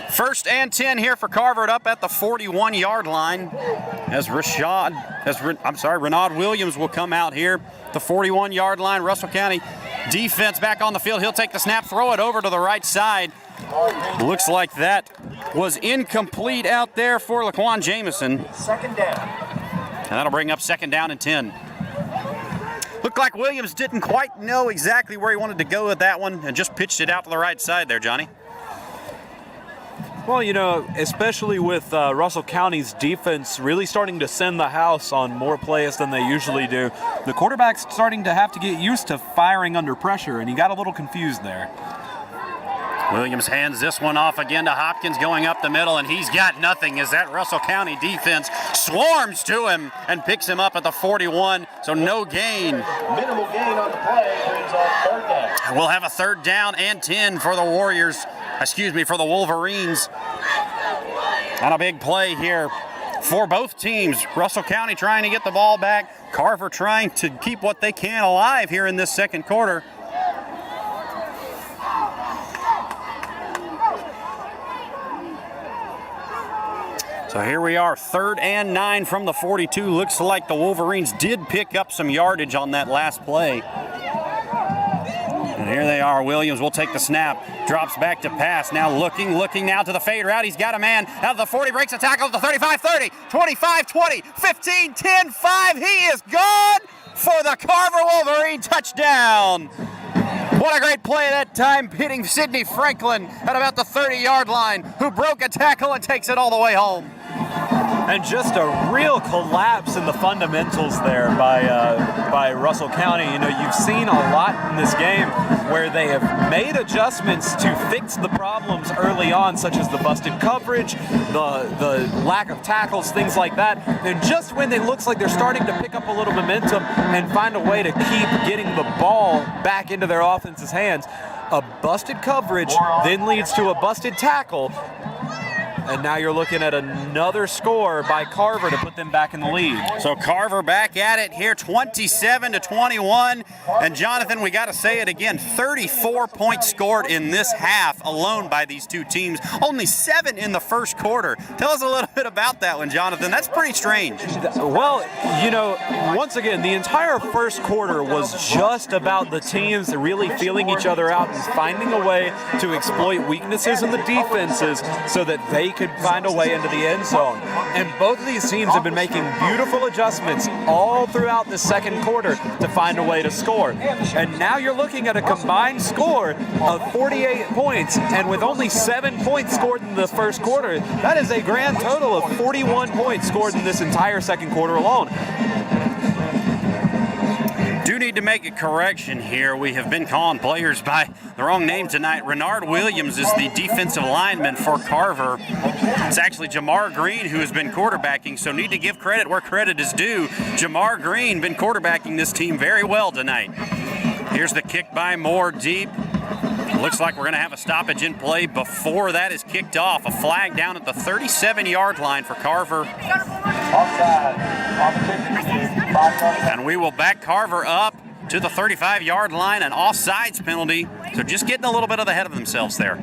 1st and 10 here for Carver, up at the 41-yard line as Renaud Williams will come out here. The 41-yard line, Russell County defense back on the field. He'll take the snap, throw it over to the right side. Looks like that was incomplete out there for Laquan Jamison. 2nd down. And that'll bring up 2nd down and 10. Looked like Williams didn't quite know exactly where he wanted to go with that one and just pitched it out to the right side there, Johnny. Well, you know, especially with Russell County's defense really starting to send the house on more plays than they usually do, the quarterback's starting to have to get used to firing under pressure, and he got a little confused there. Williams hands this one off again to Hopkins going up the middle, and he's got nothing as that Russell County defense swarms to him and picks him up at the 41, so no gain. Minimal gain on the play brings up 3rd down. We'll have a 3rd down and 10 for the for the Wolverines. And a big play here for both teams. Russell County trying to get the ball back. Carver trying to keep what they can alive here in this 2nd quarter. So here we are, 3rd and 9 from the 42. Looks like the Wolverines did pick up some yardage on that last play. And here they are. Williams will take the snap, drops back to pass. Now looking now to the fade route. He's got a man out of the 40, breaks a tackle at the 35, 30, 25, 20, 15, 10, 5. He is gone for the Carver Wolverine touchdown. What a great play that time, hitting Sidney Franklin at about the 30-yard line, who broke a tackle and takes it all the way home. And just a real collapse in the fundamentals there by Russell County. You know, you've seen a lot in this game where they have made adjustments to fix the problems early on, such as the busted coverage, the lack of tackles, things like that. And just when it looks like they're starting to pick up a little momentum and find a way to keep getting the ball back into their offense's hands, a busted coverage then leads to a busted tackle. And now you're looking at another score by Carver to put them back in the lead. So Carver back at it here, 27-21. And Jonathan, we got to say it again, 34 points scored in this half alone by these two teams. Only 7 in the 1st quarter. Tell us a little bit about that one, Jonathan. That's pretty strange. Well, you know, once again, the entire 1st quarter was just about the teams really feeling each other out and finding a way to exploit weaknesses in the defenses so that they could find a way into the end zone. And both of these teams have been making beautiful adjustments all throughout the second quarter to find a way to score. And now you're looking at a combined score of 48 points, and with only 7 points scored in the first quarter, that is a grand total of 41 points scored in this entire second quarter alone. Do need to make a correction here. We have been calling players by the wrong name tonight. Renard Williams is the defensive lineman for Carver. It's actually Jamar Green who has been quarterbacking, so need to give credit where credit is due. Jamar Green been quarterbacking this team very well tonight. Here's the kick by Moore deep. Looks like we're going to have a stoppage in play before that is kicked off. A flag down at the 37-yard line for Carver. And we will back Carver up to the 35-yard line, an offsides penalty. So just getting a little bit ahead of themselves there.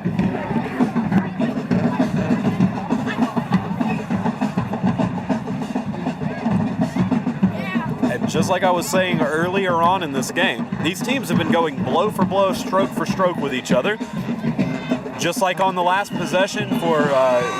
And just like I was saying earlier on in this game, these teams have been going blow for blow, stroke for stroke with each other. Just like on the last possession for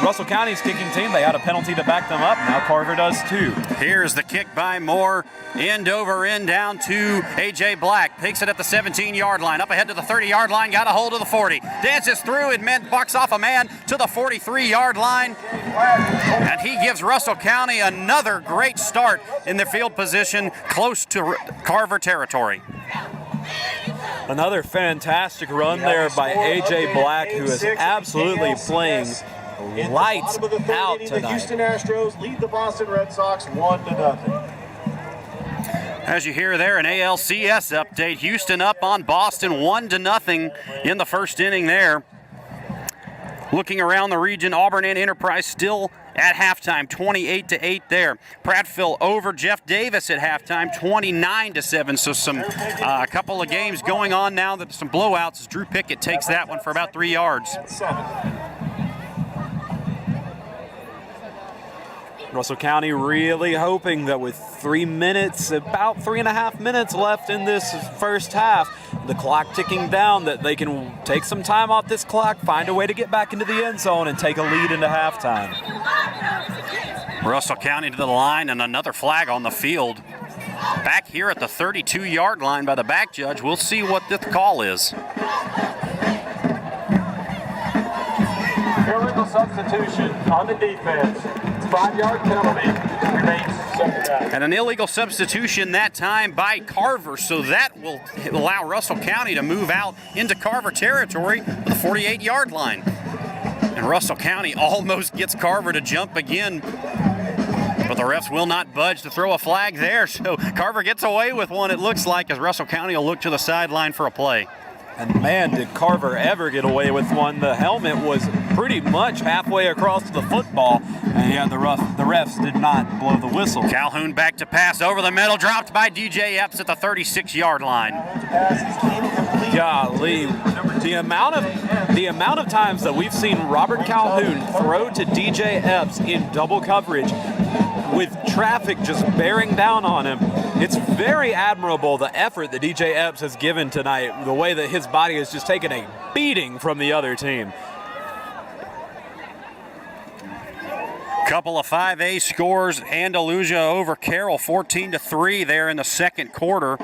Russell County's kicking team, they had a penalty to back them up. Now Carver does too. Here's the kick by Moore. End over end down to A.J. Black. Takes it at the 17-yard line. Up ahead to the 30-yard line. Got a hold of the 40. Dances through and bucks off a man to the 43-yard line. And he gives Russell County another great start in the field position close to Carver territory. Another fantastic run there by A.J. Black, who is absolutely playing lights out tonight. The Houston Astros lead the Boston Red Sox 1-0. As you hear there, an ALCS update. Houston up on Boston 1-0 in the first inning there. Looking around the region, Auburn and Enterprise still at halftime, 28-8 there. Prattville over Jeff Davis at halftime, 29-7. So a couple of games going on now, that some blowouts as Drew Pickett takes that one for about 3 yards. Russell County really hoping that with 3 minutes, about 3.5 minutes left in this first half, the clock ticking down, that they can take some time off this clock, find a way to get back into the end zone and take a lead into halftime. Russell County to the line and another flag on the field. Back here at the 32-yard line by the back judge. We'll see what this call is. Illegal substitution on the defense. 5-yard penalty. Remains second down. And an illegal substitution that time by Carver, so that will allow Russell County to move out into Carver territory with the 48-yard line. And Russell County almost gets Carver to jump again, but the refs will not budge to throw a flag there, so Carver gets away with one, it looks like, as Russell County will look to the sideline for a play. And man, did Carver ever get away with one. The helmet was pretty much halfway across the football. And yeah, the refs did not blow the whistle. Calhoun back to pass over the middle, dropped by DJ Epps at the 36-yard line. Golly, the amount of times that we've seen Robert Calhoun throw to DJ Epps in double coverage with traffic just bearing down on him, it's very admirable, the effort that DJ Epps has given tonight, the way that his body has just taken a beating from the other team. Couple of 5A scores. Andalusia over Carroll, 14-3 there in the second quarter.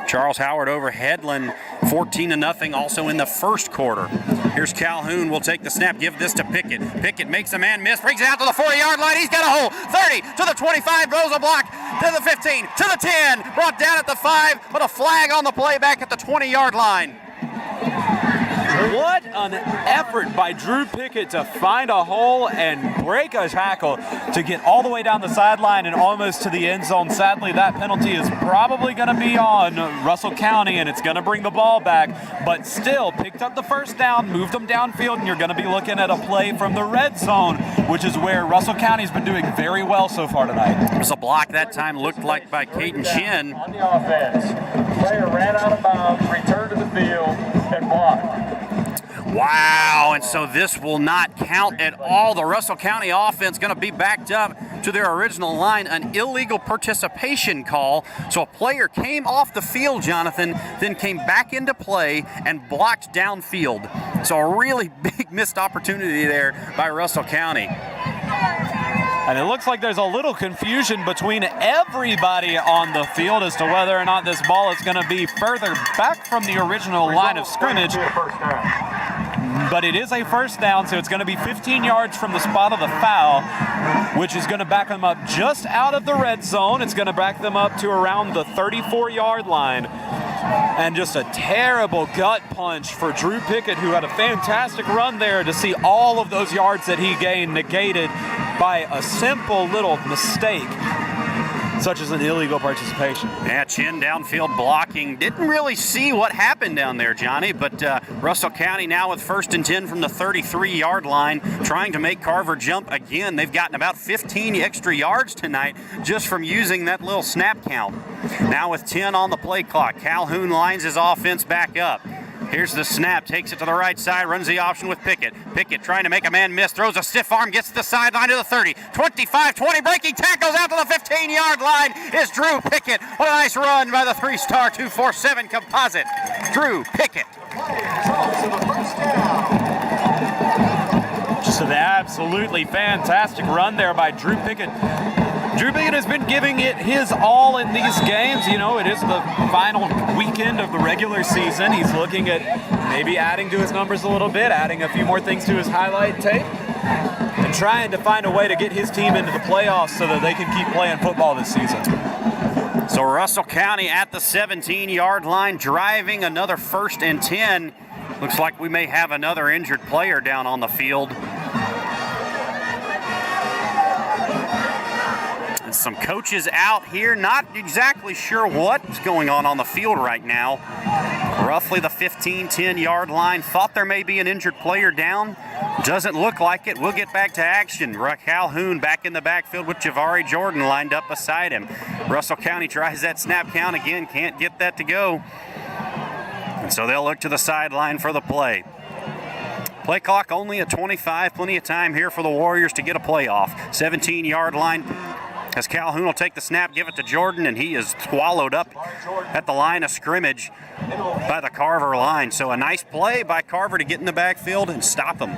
Charles Howard over Headland, 14-0 also in the first quarter. Here's Calhoun, will take the snap, give this to Pickett. Pickett makes a man miss, brings it out to the 40-yard line. He's got a hole, 30 to the 25, throws a block to the 15, to the 10, brought down at the 5, but a flag on the play back at the 20-yard line. What an effort by Drew Pickett to find a hole and break a tackle to get all the way down the sideline and almost to the end zone. Sadly, that penalty is probably going to be on Russell County, and it's going to bring the ball back. But still, picked up the first down, moved them downfield, and you're going to be looking at a play from the red zone, which is where Russell County's been doing very well so far tonight. It was a block that time, looked like by Caden Chin. On the offense, player ran out of bounds, returned to the field, and blocked. Wow, and so this will not count at all. The Russell County offense going to be backed up to their original line, an illegal participation call. So a player came off the field, Jonathan, then came back into play and blocked downfield. So a really big missed opportunity there by Russell County. And it looks like there's a little confusion between everybody on the field as to whether or not this ball is going to be further back from the original line of scrimmage. But it is a first down, so it's going to be 15 yards from the spot of the foul, which is going to back them up just out of the red zone. It's going to back them up to around the 34-yard line. And just a terrible gut punch for Drew Pickett, who had a fantastic run there, to see all of those yards that he gained negated by a simple little mistake, such as an illegal participation. Yeah, Chin downfield blocking. Didn't really see what happened down there, Johnny, but Russell County now with 1st and 10 from the 33-yard line, trying to make Carver jump again. They've gotten about 15 extra yards tonight just from using that little snap count. Now with 10 on the play clock, Calhoun lines his offense back up. Here's the snap, takes it to the right side, runs the option with Pickett. Pickett trying to make a man miss, throws a stiff arm, gets to the sideline to the 30, 25, 20, breaking tackles out to the 15-yard line is Drew Pickett. What a nice run by the 3-star 247 composite, Drew Pickett. Just an absolutely fantastic run there by Drew Pickett. Drew Pickett has been giving it his all in these games. You know, it is the final weekend of the regular season. He's looking at maybe adding to his numbers a little bit, adding a few more things to his highlight tape, and trying to find a way to get his team into the playoffs so that they can keep playing football this season. So Russell County at the 17-yard line, driving another 1st and 10. Looks like we may have another injured player down on the field. Some coaches out here, not exactly sure what's going on the field right now. Roughly the 15-10 line. Thought there may be an injured player down. Doesn't look like it. We'll get back to action. Calhoun back in the backfield with Javari Jordan lined up beside him. Russell County tries that snap count again. Can't get that to go. And so they'll look to the sideline for the play. Play clock only at 25. Plenty of time here for the Warriors to get a playoff. 17-yard line. As Calhoun will take the snap, give it to Jordan, and he is swallowed up at the line of scrimmage by the Carver line. So a nice play by Carver to get in the backfield and stop him.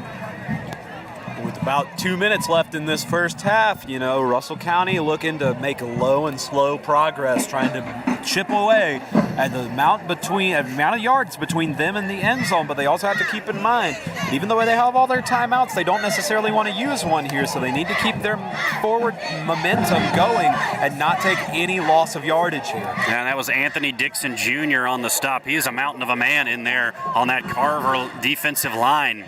With about 2 minutes left in this first half, you know, Russell County looking to make a low and slow progress, trying to chip away at the amount of yards between them and the end zone. But they also have to keep in mind, even though they have all their timeouts, they don't necessarily want to use one here, so they need to keep their forward momentum going and not take any loss of yardage here. And that was Anthony Dixon Jr. on the stop. He is a mountain of a man in there on that Carver defensive line.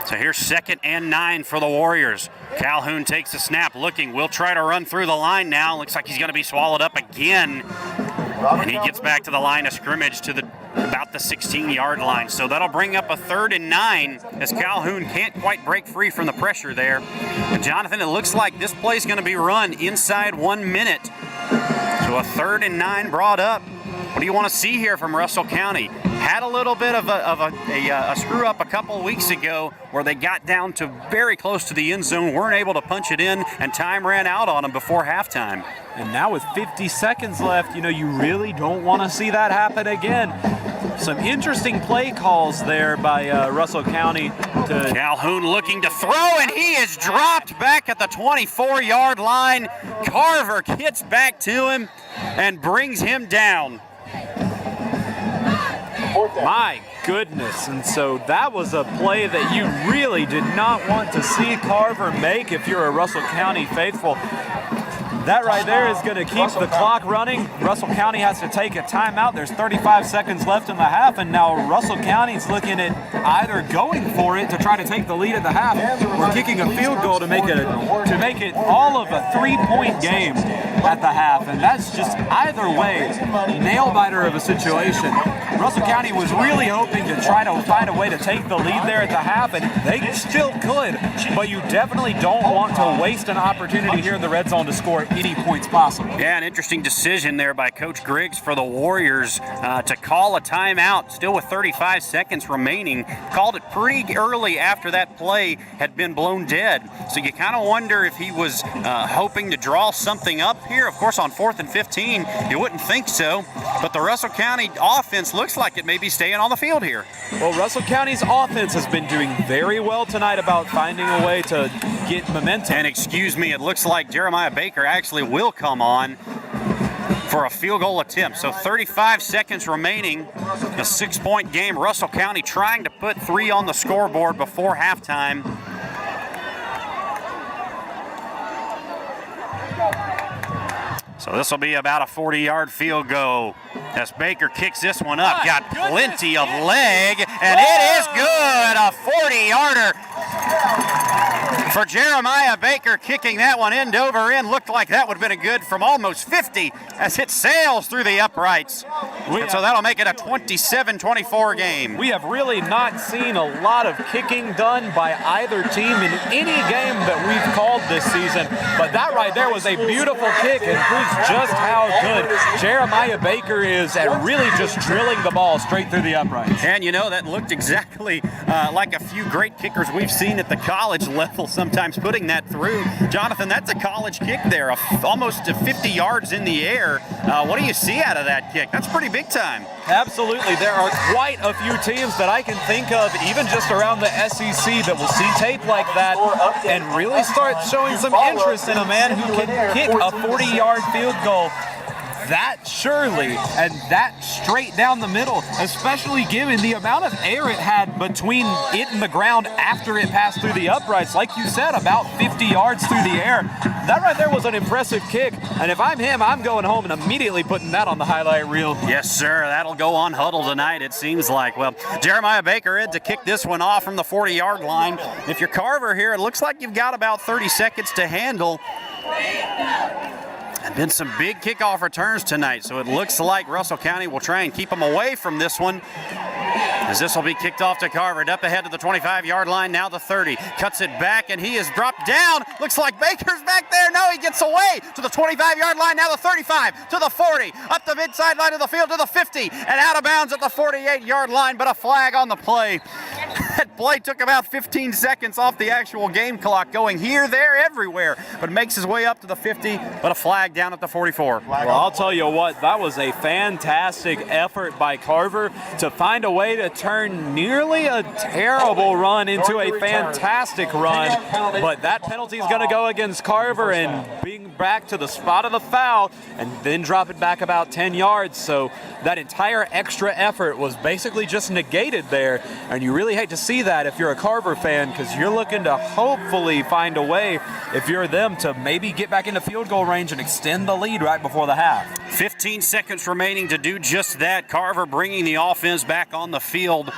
So here's 2nd and 9 for the Warriors. Calhoun takes the snap, looking. Will try to run through the line now. Looks like he's going to be swallowed up again. And he gets back to the line of scrimmage to about the 16-yard line. So that'll bring up a 3rd and 9 as Calhoun can't quite break free from the pressure there. And Jonathan, it looks like this play's going to be run inside 1 minute. So a 3rd and 9 brought up. What do you want to see here from Russell County? Had a little bit of a screw-up a couple weeks ago where they got down to very close to the end zone, weren't able to punch it in, and time ran out on them before halftime. And now with 50 seconds left, you know, you really don't want to see that happen again. Some interesting play calls there by Russell County. Calhoun looking to throw, and he is dropped back at the 24-yard line. Carver gets back to him and brings him down. My goodness, and so that was a play that you really did not want to see Carver make if you're a Russell County faithful. That right there is going to keep the clock running. Russell County has to take a timeout. There's 35 seconds left in the half, and now Russell County's looking at either going for it to try to take the lead at the half or kicking a field goal to make it all of a 3-point game at the half. And that's just either way, nail-biter of a situation. Russell County was really hoping to try to find a way to take the lead there at the half, and they still could, but you definitely don't want to waste an opportunity here in the red zone to score any points possible. Yeah, an interesting decision there by Coach Griggs for the Warriors to call a timeout, still with 35 seconds remaining. Called it pretty early after that play had been blown dead. So you kind of wonder if he was hoping to draw something up here. Of course, on 4th and 15, you wouldn't think so. But the Russell County offense looks like it may be staying on the field here. Well, Russell County's offense has been doing very well tonight about finding a way to get momentum. And excuse me, it looks like Jeremiah Baker actually will come on for a field goal attempt. So 35 seconds remaining, a 6-point game. Russell County trying to put 3 on the scoreboard before halftime. So this will be about a 40-yard field goal as Baker kicks this one up. Got plenty of leg, and it is good. A 40-yarder for Jeremiah Baker, kicking that one end over end. Looked like that would have been a good from almost 50 as it sails through the uprights. So that'll make it a 27-24 game. We have really not seen a lot of kicking done by either team in any game that we've called this season. But that right there was a beautiful kick and proves just how good Jeremiah Baker is at really just drilling the ball straight through the uprights. And you know, that looked exactly like a few great kickers we've seen at the college level, sometimes putting that through. Jonathan, that's a college kick there, almost 50 yards in the air. What do you see out of that kick? That's pretty big time. Absolutely. There are quite a few teams that I can think of, even just around the SEC, that will see tape like that and really start showing some interest in a man who can kick a 40-yard field goal that surely and that straight down the middle, especially given the amount of air it had between it and the ground after it passed through the uprights. Like you said, about 50 yards through the air. That right there was an impressive kick, and if I'm him, I'm going home and immediately putting that on the highlight reel. Yes, sir. That'll go on Huddle tonight, it seems like. Well, Jeremiah Baker had to kick this one off from the 40-yard line. If you're Carver here, it looks like you've got about 30 seconds to handle. And been some big kickoff returns tonight, so it looks like Russell County will try and keep them away from this one, as this will be kicked off to Carver, up ahead to the 25-yard line, now the 30. Cuts it back, and he is dropped down. Looks like Baker's back there. No, he gets away to the 25-yard line, now the 35, to the 40, up the mid-side line of the field to the 50, and out of bounds at the 48-yard line, but a flag on the play. That play took about 15 seconds off the actual game clock, going here, there, everywhere, but makes his way up to the 50, but a flag down at the 44. Well, I'll tell you what, that was a fantastic effort by Carver to find a way to turn nearly a terrible run into a fantastic run, but that penalty is going to go against Carver and being back to the spot of the foul and then drop it back about 10 yards. So that entire extra effort was basically just negated there, and you really hate to see that if you're a Carver fan, because you're looking to hopefully find a way, if you're them, to maybe get back into field goal range and extend the lead right before the half. 15 seconds remaining to do just that. Carver bringing the offense back on the field,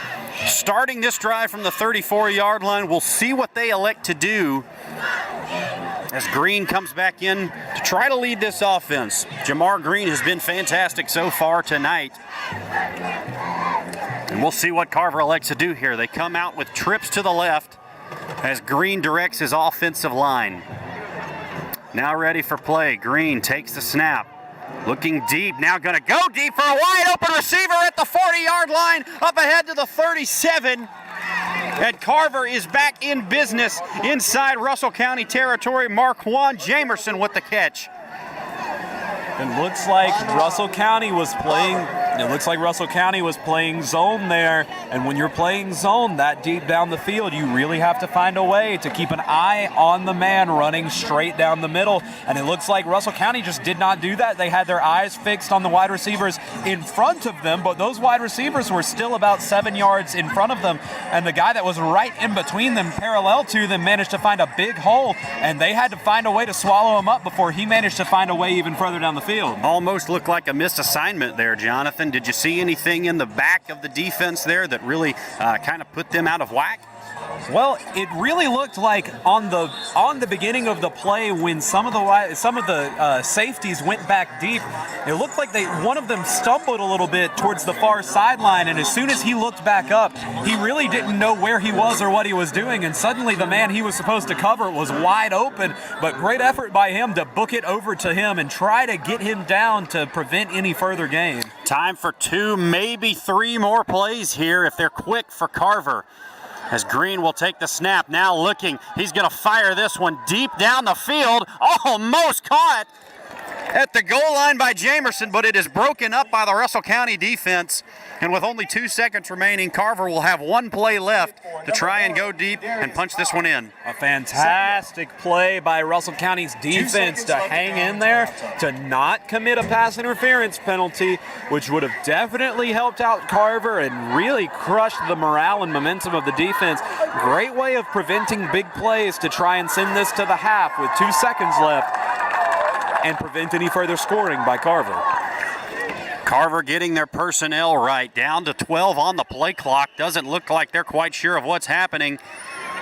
starting this drive from the 34-yard line. We'll see what they elect to do as Green comes back in to try to lead this offense. Jamar Green has been fantastic so far tonight, and we'll see what Carver elects to do here. They come out with trips to the left as Green directs his offensive line. Now ready for play. Green takes the snap. Looking deep, now going to go deep for a wide open receiver at the 40-yard line, up ahead to the 37. And Carver is back in business inside Russell County territory. Marquand Jamerson with the catch. It looks like Russell County was playing zone there, and when you're playing zone that deep down the field, you really have to find a way to keep an eye on the man running straight down the middle, and it looks like Russell County just did not do that. They had their eyes fixed on the wide receivers in front of them, but those wide receivers were still about 7 yards in front of them, and the guy that was right in between them, parallel to them, managed to find a big hole, and they had to find a way to swallow him up before he managed to find a way even further down the field. Almost looked like a missed assignment there, Jonathan. Did you see anything in the back of the defense there that really kind of put them out of whack? Well, it really looked like on the beginning of the play when some of the safeties went back deep, it looked like one of them stumbled a little bit towards the far sideline, and as soon as he looked back up, he really didn't know where he was or what he was doing, and suddenly the man he was supposed to cover was wide open. But great effort by him to book it over to him and try to get him down to prevent any further gain. Time for 2, maybe 3 more plays here if they're quick for Carver. As Green will take the snap, now looking, he's going to fire this one deep down the field, almost caught at the goal line by Jamerson, but it is broken up by the Russell County defense. And with only 2 seconds remaining, Carver will have 1 play left to try and go deep and punch this one in. A fantastic play by Russell County's defense to hang in there, to not commit a pass interference penalty, which would have definitely helped out Carver and really crushed the morale and momentum of the defense. Great way of preventing big plays to try and send this to the half with 2 seconds left and prevent any further scoring by Carver. Carver getting their personnel right, down to 12 on the play clock. Doesn't look like they're quite sure of what's happening,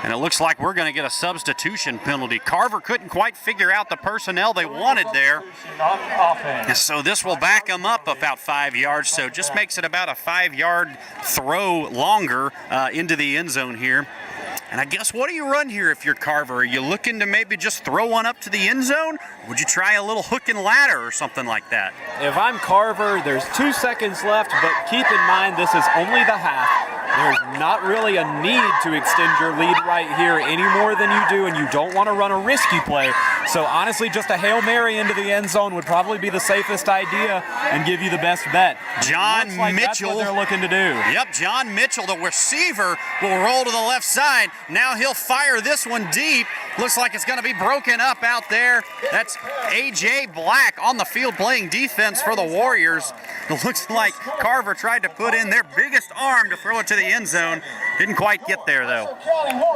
and it looks like we're going to get a substitution penalty. Carver couldn't quite figure out the personnel they wanted there, so this will back them up about 5 yards, so just makes it about a 5-yard throw longer into the end zone here. And I guess, what do you run here if you're Carver? Are you looking to maybe just throw one up to the end zone? Would you try a little hook and ladder or something like that? If I'm Carver, there's 2 seconds left, but keep in mind this is only the half. There's not really a need to extend your lead right here any more than you do, and you don't want to run a risky play. So honestly, just a Hail Mary into the end zone would probably be the safest idea and give you the best bet. John Mitchell. That's what they're looking to do. Yep, John Mitchell, the receiver, will roll to the left side. Now he'll fire this one deep. Looks like it's going to be broken up out there. That's A.J. Black on the field playing defense for the Warriors. It looks like Carver tried to put in their biggest arm to throw it to the end zone. Didn't quite get there, though.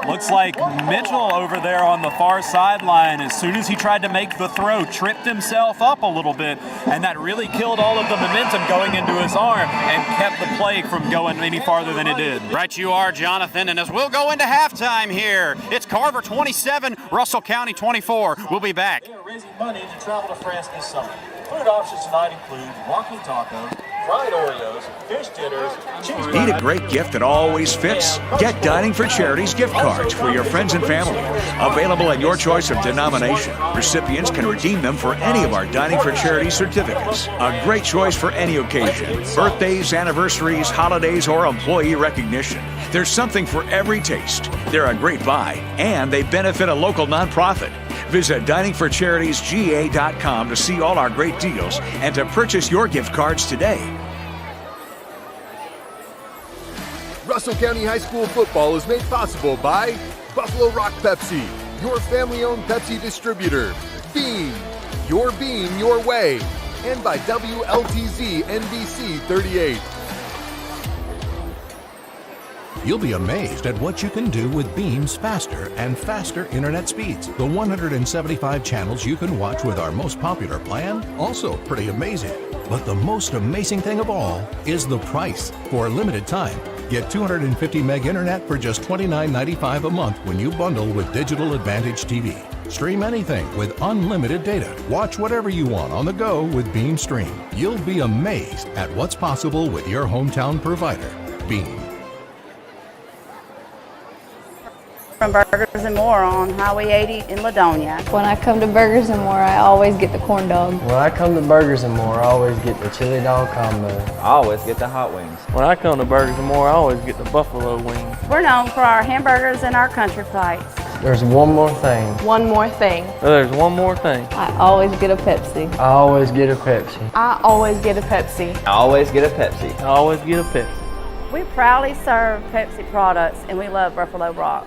Looks like Mitchell over there on the far sideline, as soon as he tried to make the throw, tripped himself up a little bit, and that really killed all of the momentum going into his arm and kept the play from going any farther than it did. Right you are, Jonathan, and as we'll go into halftime here, it's Carver 27, Russell County 24. We'll be back. They are raising money to travel to France this summer. Food options tonight include walking tacos, fried Oreos, fish dinners, cheese. Need a great gift that always fits? Get Dining for Charities gift cards for your friends and family. Available in your choice of denomination. Recipients can redeem them for any of our Dining for Charities certificates. A great choice for any occasion. Birthdays, anniversaries, holidays, or employee recognition. There's something for every taste. They're a great buy, and they benefit a local nonprofit. Visit diningforcharitiesga.com to see all our great deals and to purchase your gift cards today. Russell County High School football is made possible by Buffalo Rock Pepsi, your family-owned Pepsi distributor, Beam, your beam your way, and by WLTZ NBC 38. You'll be amazed at what you can do with Beam's faster and faster internet speeds. The 175 channels you can watch with our most popular plan, also pretty amazing. But the most amazing thing of all is the price. For a limited time, get 250 meg internet for just $29.95 a month when you bundle with Digital Advantage TV. Stream anything with unlimited data. Watch whatever you want on the go with Beam Stream. You'll be amazed at what's possible with your hometown provider, Beam. From Burgers and More on Highway 80 in Ladonia. When I come to Burgers and More, I always get the corn dog. When I come to Burgers and More, I always get the chili dog combo. I always get the hot wings. When I come to Burgers and More, I always get the buffalo wings. We're known for our hamburgers and our country flights. There's one more thing. One more thing. There's one more thing. I always get a Pepsi. I always get a Pepsi. I always get a Pepsi. I always get a Pepsi. I always get a Pepsi. We proudly serve Pepsi products, and we love Buffalo Rock.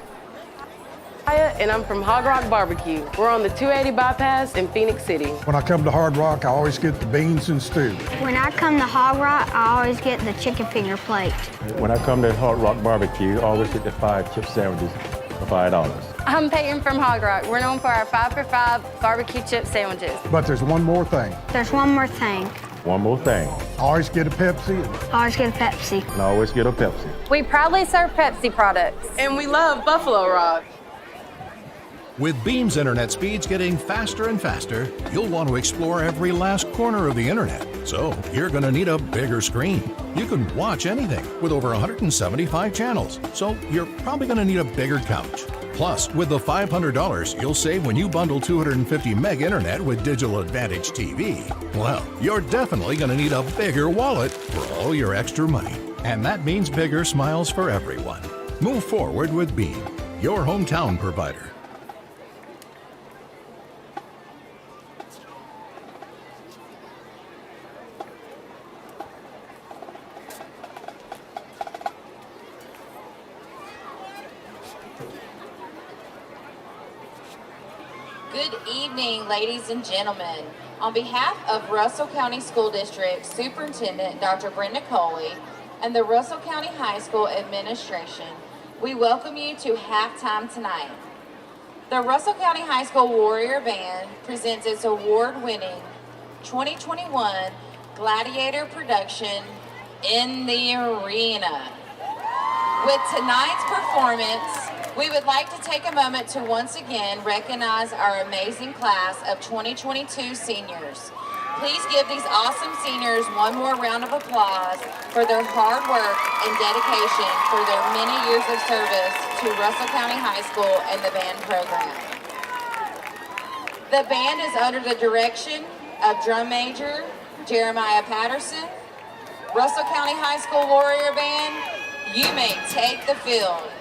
And I'm from Hog Rock Barbecue. We're on the 280 bypass in Phoenix City. When I come to Hard Rock, I always get the beans and stew. When I come to Hog Rock, I always get the chicken finger plate. When I come to Hard Rock Barbecue, I always get the 5 chip sandwiches for $5. I'm Peyton from Hog Rock. We're known for our 5 for $5 barbecue chip sandwiches. But there's one more thing. There's one more thing. One more thing. Always get a Pepsi. Always get a Pepsi. And always get a Pepsi. We proudly serve Pepsi products. And we love Buffalo Rock. With Beam's internet speeds getting faster and faster, you'll want to explore every last corner of the internet. So you're going to need a bigger screen. You can watch anything with over 175 channels. So you're probably going to need a bigger couch. Plus, with the $500 you'll save when you bundle 250 meg internet with Digital Advantage TV, well, you're definitely going to need a bigger wallet for all your extra money. And that means bigger smiles for everyone. Move forward with Beam, your hometown provider. Good evening, ladies and gentlemen. On behalf of Russell County School District Superintendent Dr. Brenda Coley and the Russell County High School Administration, we welcome you to halftime tonight. The Russell County High School Warrior Band presents its award-winning 2021 Gladiator production, In the Arena. With tonight's performance, we would like to take a moment to once again recognize our amazing class of 2022 seniors. Please give these awesome seniors one more round of applause for their hard work and dedication for their many years of service to Russell County High School and the band program. The band is under the direction of Drum Major Jeremiah Patterson. Russell County High School Warrior Band, you may take the field.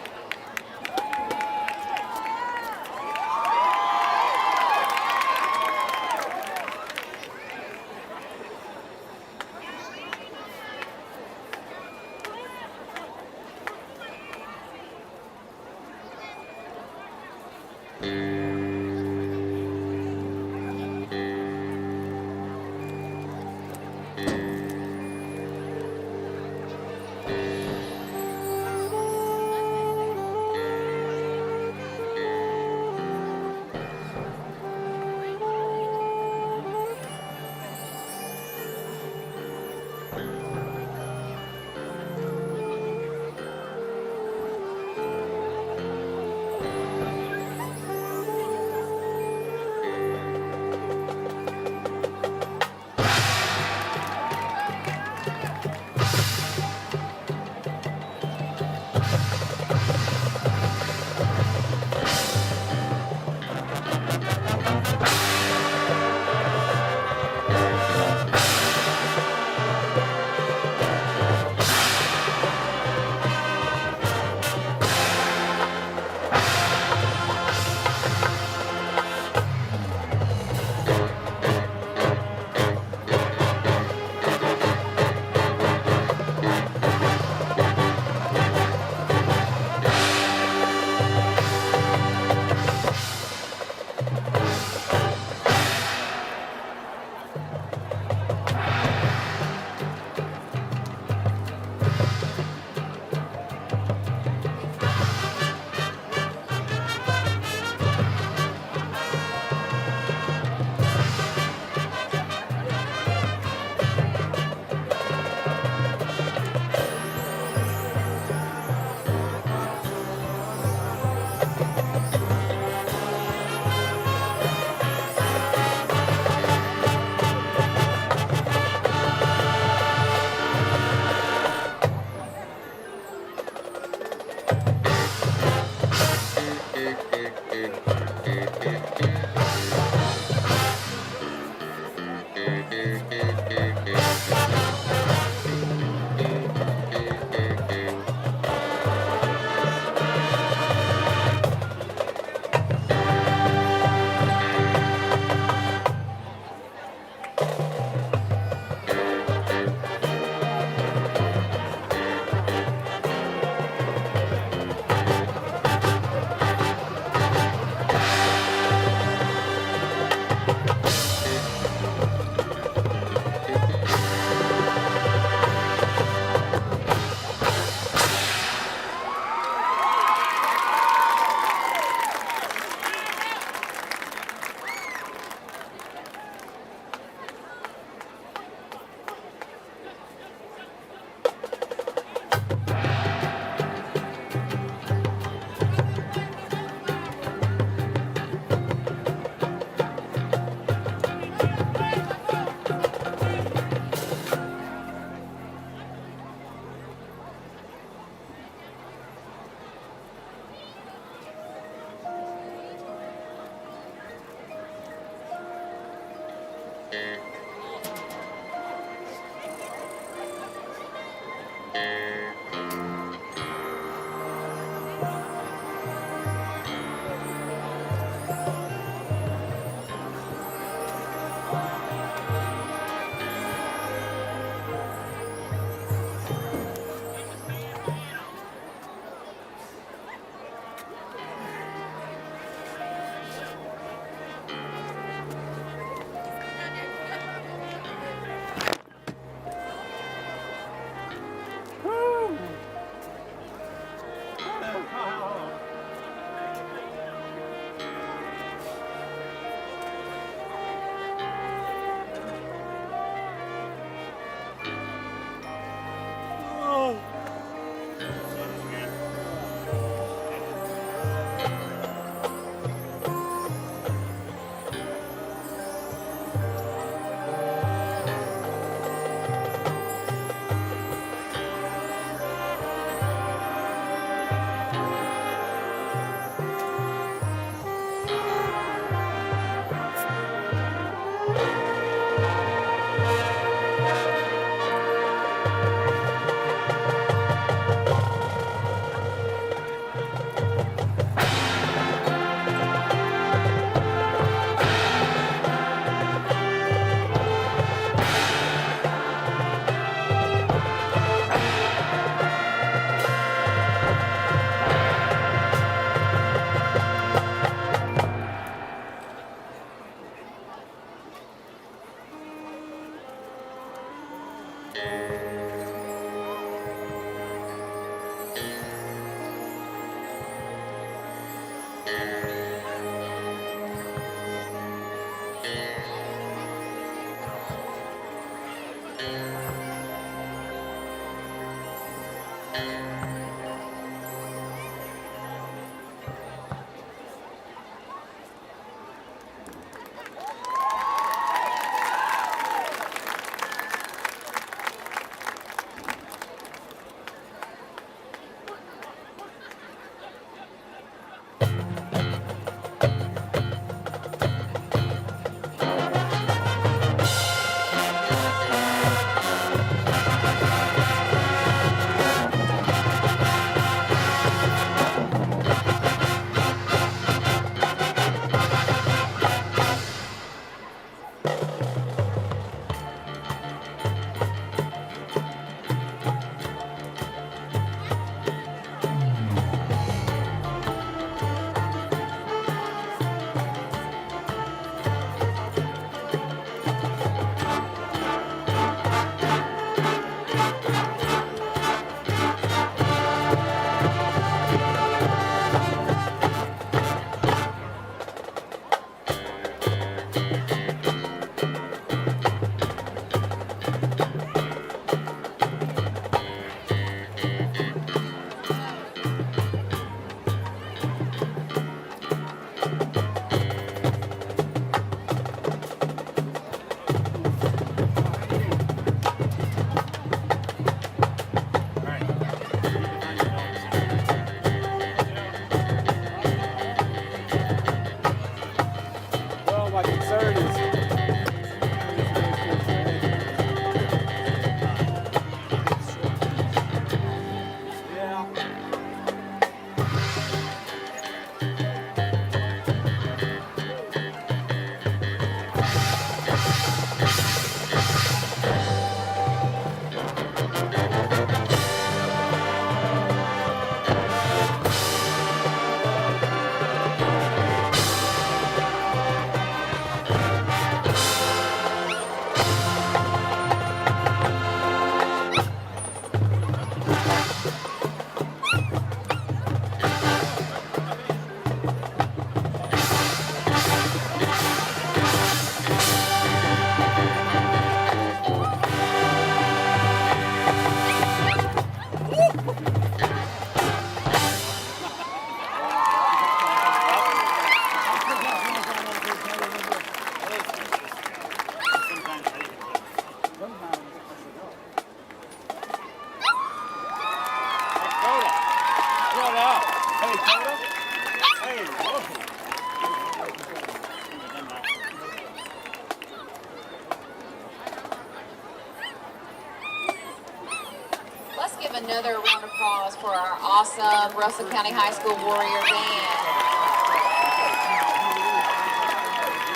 another round of applause for our awesome Russell County High School Warrior Band.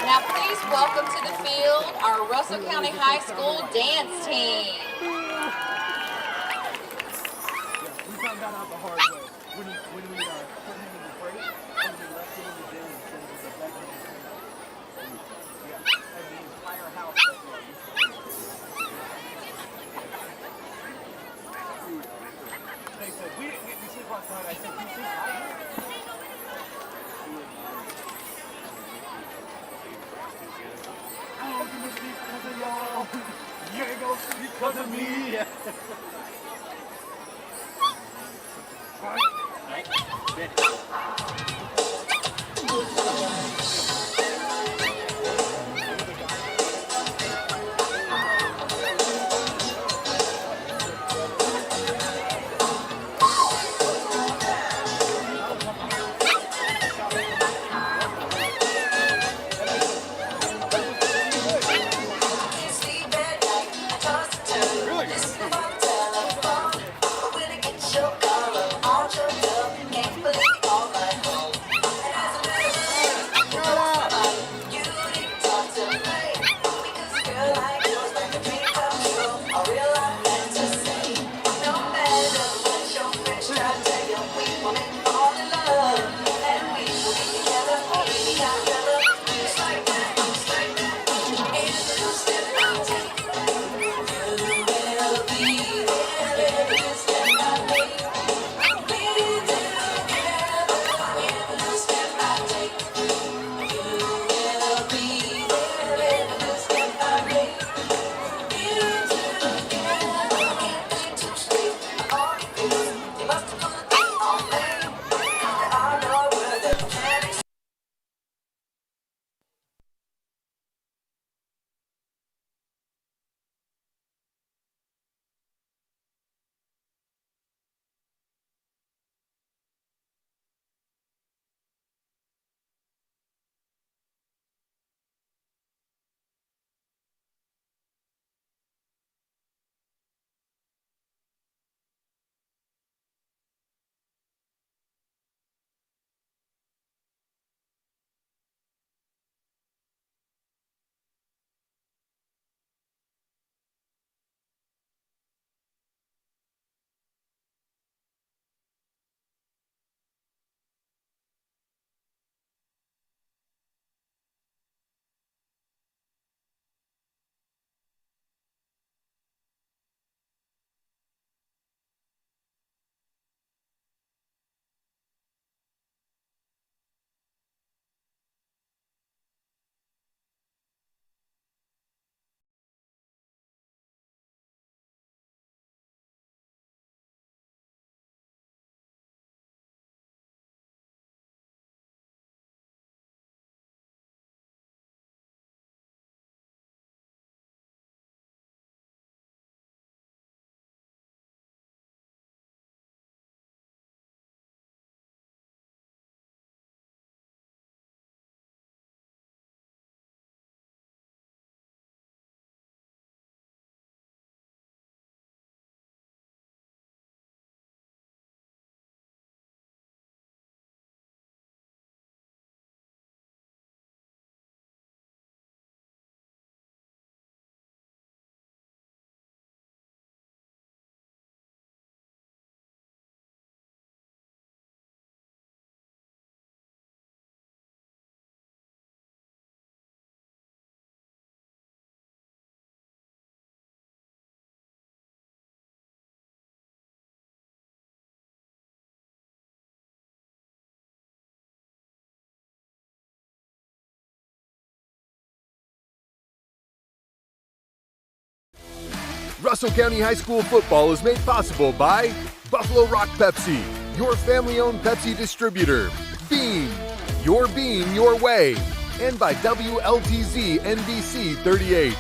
Now please welcome to the field our Russell County High School dance team. We found that out the hard way. When we put him in the break, and we left him in the gym instead of the back of his hand. Yeah, and the entire house. They said, we didn't get any sleep last night. I said, you sleep right? Oh, you must be because of y'all. You ain't gonna sleep because of me. Russell County High School football is made possible by Buffalo Rock Pepsi, your family-owned Pepsi distributor, Beam, your beam your way, and by WLTZ NBC 38.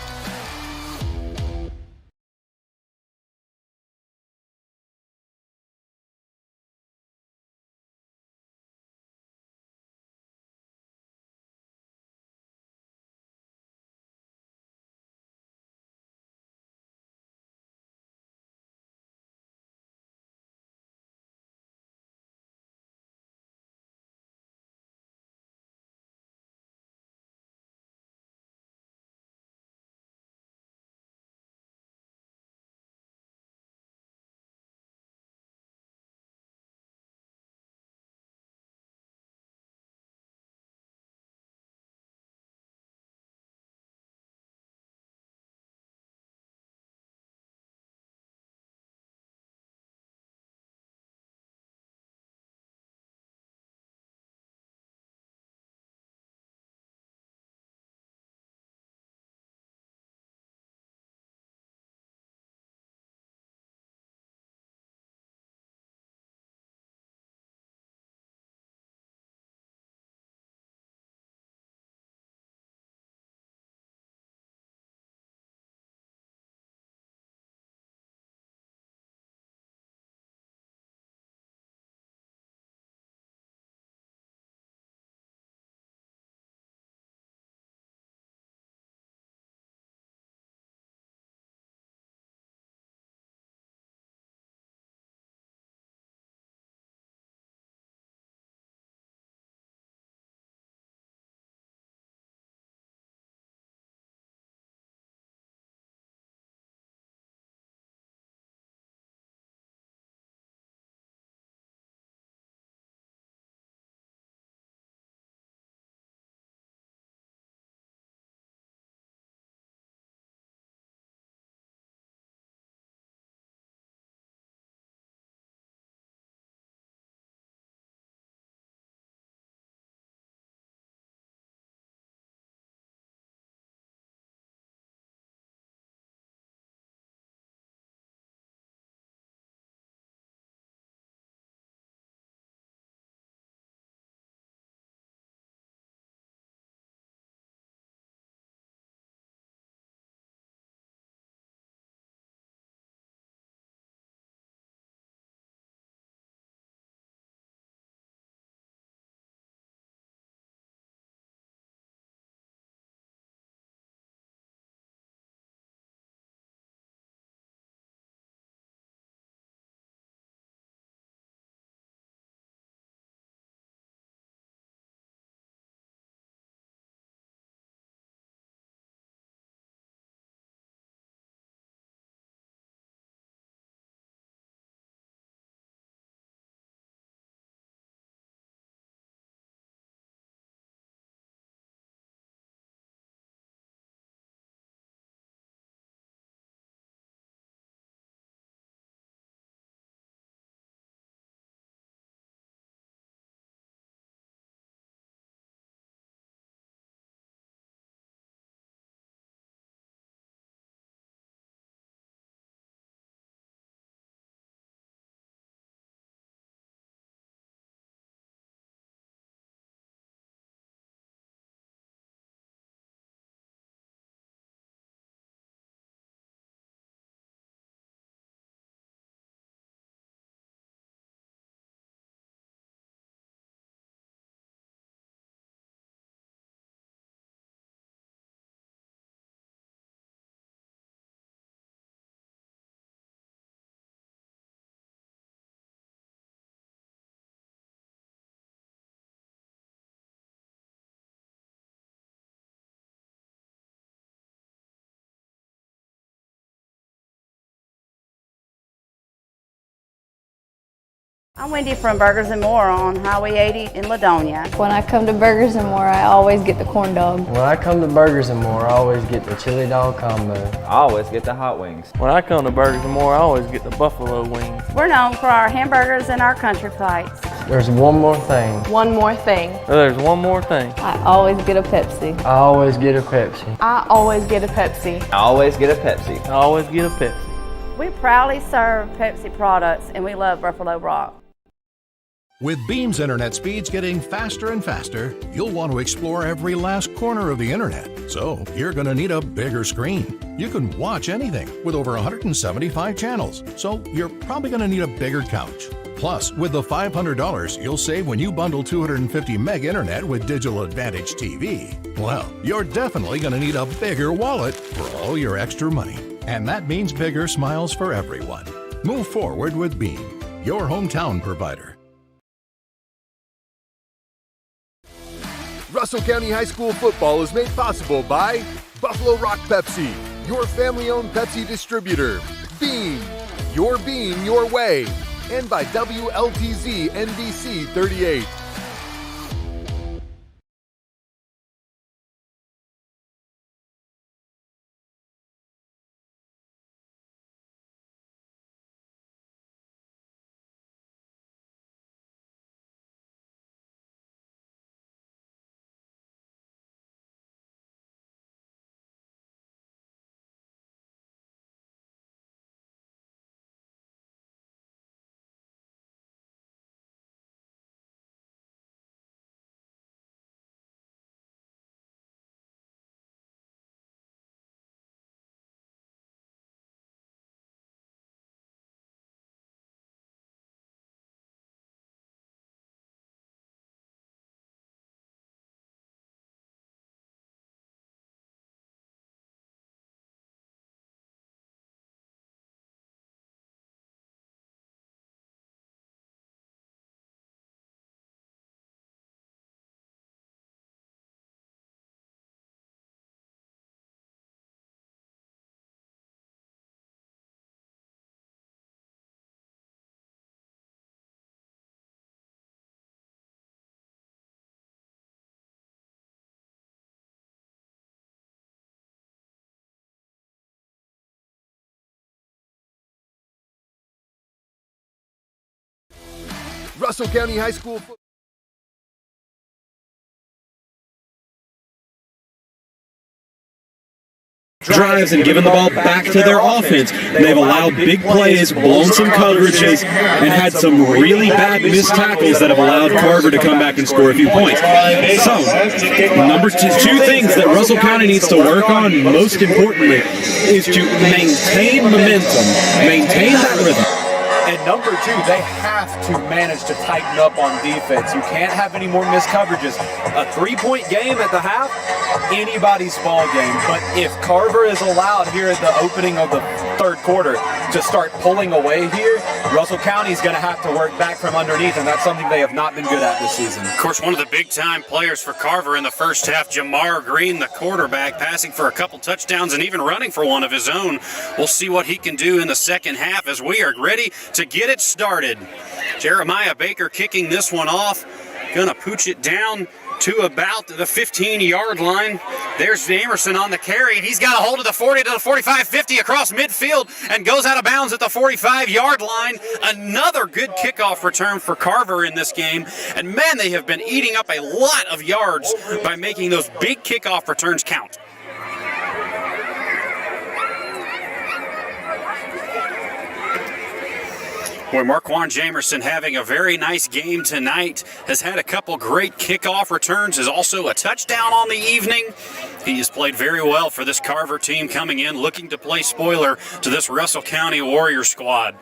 I'm Wendy from Burgers and More on Highway 80 in Ladonia. When I come to Burgers and More, I always get the corn dog. When I come to Burgers and More, I always get the chili dog combo. I always get the hot wings. When I come to Burgers and More, I always get the buffalo wings. We're known for our hamburgers and our country flights. There's one more thing. One more thing. There's one more thing. I always get a Pepsi. I always get a Pepsi. I always get a Pepsi. I always get a Pepsi. I always get a Pepsi. We proudly serve Pepsi products and we love Buffalo Rock. With Beam's internet speeds getting faster and faster, you'll want to explore every last corner of the internet. So you're going to need a bigger screen. You can watch anything with over 175 channels. So you're probably going to need a bigger couch. Plus, with the $500 you'll save when you bundle 250 meg internet with Digital Advantage TV, well, you're definitely going to need a bigger wallet for all your extra money. And that means bigger smiles for everyone. Move forward with Beam, your hometown provider. Russell County High School football is made possible by Buffalo Rock Pepsi, your family-owned Pepsi distributor, Beam, your way, and by WLTZ NBC 38. Russell County High School football. Drives and given the ball back to their offense. They've allowed big plays, blown some coverages, and had some really bad missed tackles that have allowed Carver to come back and score a few points. So, number two things that Russell County needs to work on, most importantly, is to maintain momentum, maintain that rhythm. And number two, they have to manage to tighten up on defense. You can't have any more missed coverages. A 3-point game at the half, anybody's ball game. But if Carver is allowed here at the opening of the third quarter to start pulling away here, Russell County is going to have to work back from underneath, and that's something they have not been good at this season. Of course, one of the big-time players for Carver in the first half, Jamar Green, the quarterback, passing for a couple touchdowns and even running for one of his own. We'll see what he can do in the second half as we are ready to get it started. Jeremiah Baker kicking this one off. Gonna pooch it down to about the 15-yard line. There's Emerson on the carry, and he's got a hold of the 40 to the 45, 50 across midfield and goes out of bounds at the 45-yard line. Another good kickoff return for Carver in this game. And man, they have been eating up a lot of yards by making those big kickoff returns count. Boy, Marquand Jamerson having a very nice game tonight. Has had a couple great kickoff returns, is also a touchdown on the evening. He has played very well for this Carver team coming in, looking to play spoiler to this Russell County Warrior squad.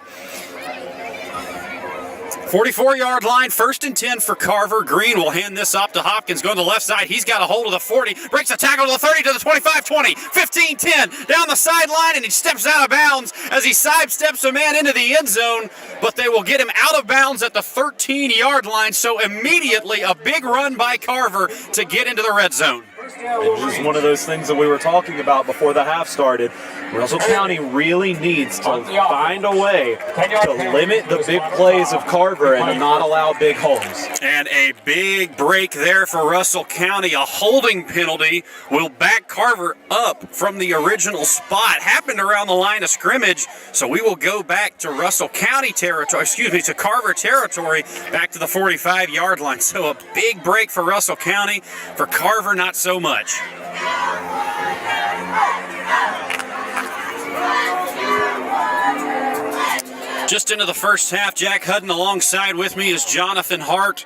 44-yard line, 1st and 10 for Carver. Green will hand this off to Hopkins, going to the left side. He's got a hold of the 40, breaks the tackle to the 30, to the 25, 20, 15, 10, down the sideline, and he steps out of bounds as he sidesteps a man into the end zone, but they will get him out of bounds at the 13-yard line, so immediately a big run by Carver to get into the red zone. And just one of those things that we were talking about before the half started. Russell County really needs to find a way to limit the big plays of Carver and to not allow big holes. And a big break there for Russell County. A holding penalty will back Carver up from the original spot. Happened around the line of scrimmage, so we will go back to Russell County territory, to Carver territory, back to the 45-yard line. So a big break for Russell County. For Carver, not so much. Just into the first half, Jack Hudden alongside with me is Jonathan Hart.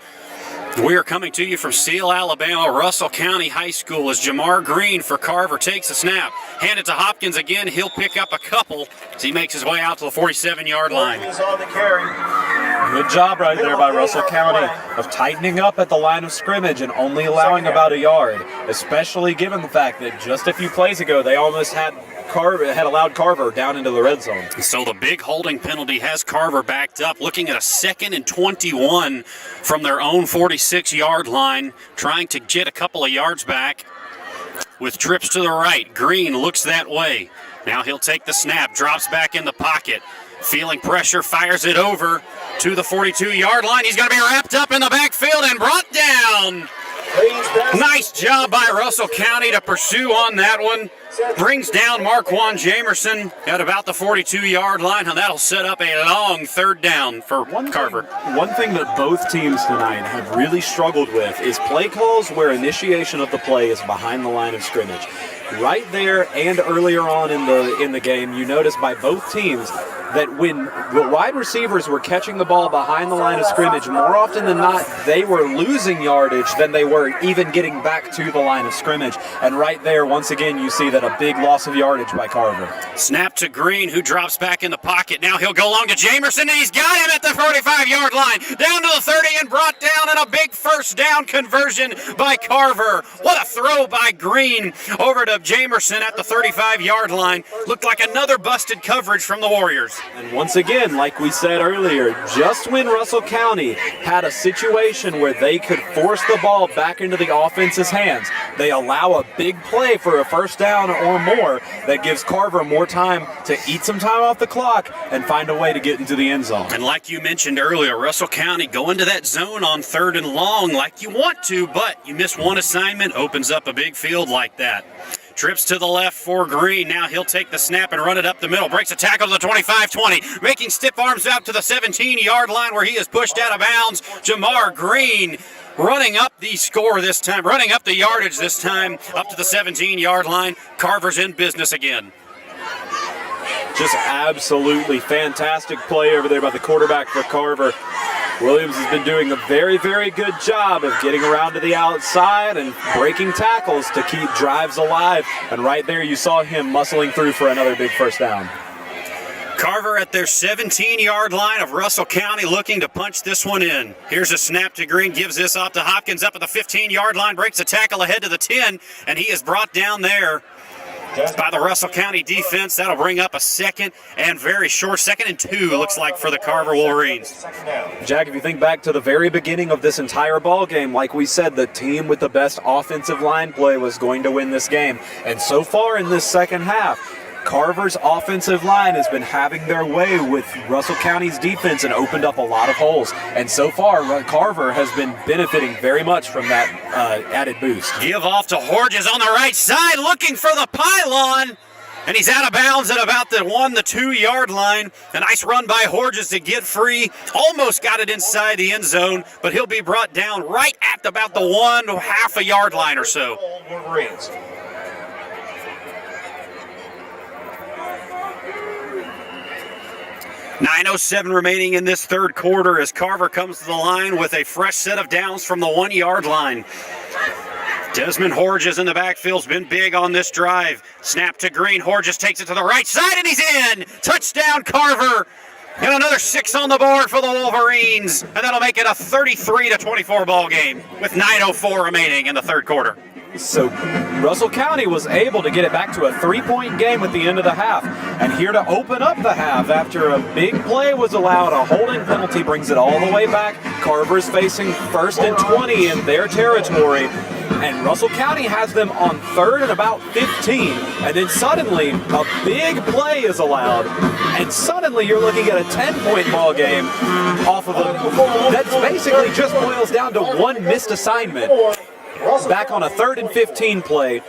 We are coming to you from Seal, Alabama, Russell County High School, as Jamar Green for Carver takes a snap. Hand it to Hopkins again. He'll pick up a couple as he makes his way out to the 47-yard line. Good job right there by Russell County of tightening up at the line of scrimmage and only allowing about a yard, especially given the fact that just a few plays ago they almost had allowed Carver down into the red zone. So the big holding penalty has Carver backed up, looking at a 2nd and 21 from their own 46-yard line, trying to get a couple of yards back with trips to the right. Green looks that way. Now he'll take the snap, drops back in the pocket, feeling pressure, fires it over to the 42-yard line. He's going to be wrapped up in the backfield and brought down. Nice job by Russell County to pursue on that one. Brings down Marquand Jamerson at about the 42-yard line, and that'll set up a long 3rd down for Carver. One thing that both teams tonight have really struggled with is play calls where initiation of the play is behind the line of scrimmage. Right there and earlier on in the game, you notice by both teams that when the wide receivers were catching the ball behind the line of scrimmage, more often than not, they were losing yardage than they were even getting back to the line of scrimmage. And right there, once again, you see that a big loss of yardage by Carver. Snap to Green, who drops back in the pocket. Now he'll go long to Jamerson, and he's got him at the 45-yard line. Down to the 30 and brought down, and a big 1st down conversion by Carver. What a throw by Green over to Jamerson at the 35-yard line. Looked like another busted coverage from the Warriors. And once again, like we said earlier, just when Russell County had a situation where they could force the ball back into the offense's hands, they allow a big play for a 1st down or more that gives Carver more time to eat some time off the clock and find a way to get into the end zone. And like you mentioned earlier, Russell County go into that zone on 3rd and long like you want to, but you miss one assignment, opens up a big field like that. Trips to the left for Green. Now he'll take the snap and run it up the middle. Breaks a tackle to the 25-20. Making stiff arms out to the 17-yard line where he is pushed out of bounds. Jamar Green running up the score this time, running up the yardage this time, up to the 17-yard line. Carver's in business again. Just absolutely fantastic play over there by the quarterback for Carver. Williams has been doing a very, very good job of getting around to the outside and breaking tackles to keep drives alive. And right there you saw him muscling through for another big 1st down. Carver at their 17-yard line of Russell County looking to punch this one in. Here's a snap to Green, gives this off to Hopkins up at the 15-yard line, breaks a tackle ahead to the 10, and he is brought down there by the Russell County defense. That'll bring up a 2nd and very short 2nd and 2, looks like, for the Carver Wolverines. Jack, if you think back to the very beginning of this entire ball game, like we said, the team with the best offensive line play was going to win this game. And so far in this 2nd half, Carver's offensive line has been having their way with Russell County's defense and opened up a lot of holes. And so far, Carver has been benefiting very much from that added boost. Give off to Horges on the right side, looking for the pylon. And he's out of bounds at about the 2-yard line. A nice run by Horges to get free. Almost got it inside the end zone, but he'll be brought down right at about the 1.5 yard line or so. 9:07 remaining in this 3rd quarter as Carver comes to the line with a fresh set of downs from the 1-yard line. Desmond Horges in the backfield's been big on this drive. Snap to Green. Horges takes it to the right side, and he's in. Touchdown, Carver. And another 6 on the board for the Wolverines. And that'll make it a 33-24 ball game with 9:04 remaining in the 3rd quarter. So Russell County was able to get it back to a 3-point game at the end of the half. And here to open up the half after a big play was allowed, a holding penalty brings it all the way back. Carver's facing 1st and 20 in their territory. and Russell County has them on 3rd and about 15, and then suddenly a big play is allowed, and suddenly you're looking at a 10-point ball game off of that basically just boils down to one missed assignment. Back on a 3rd and 15 play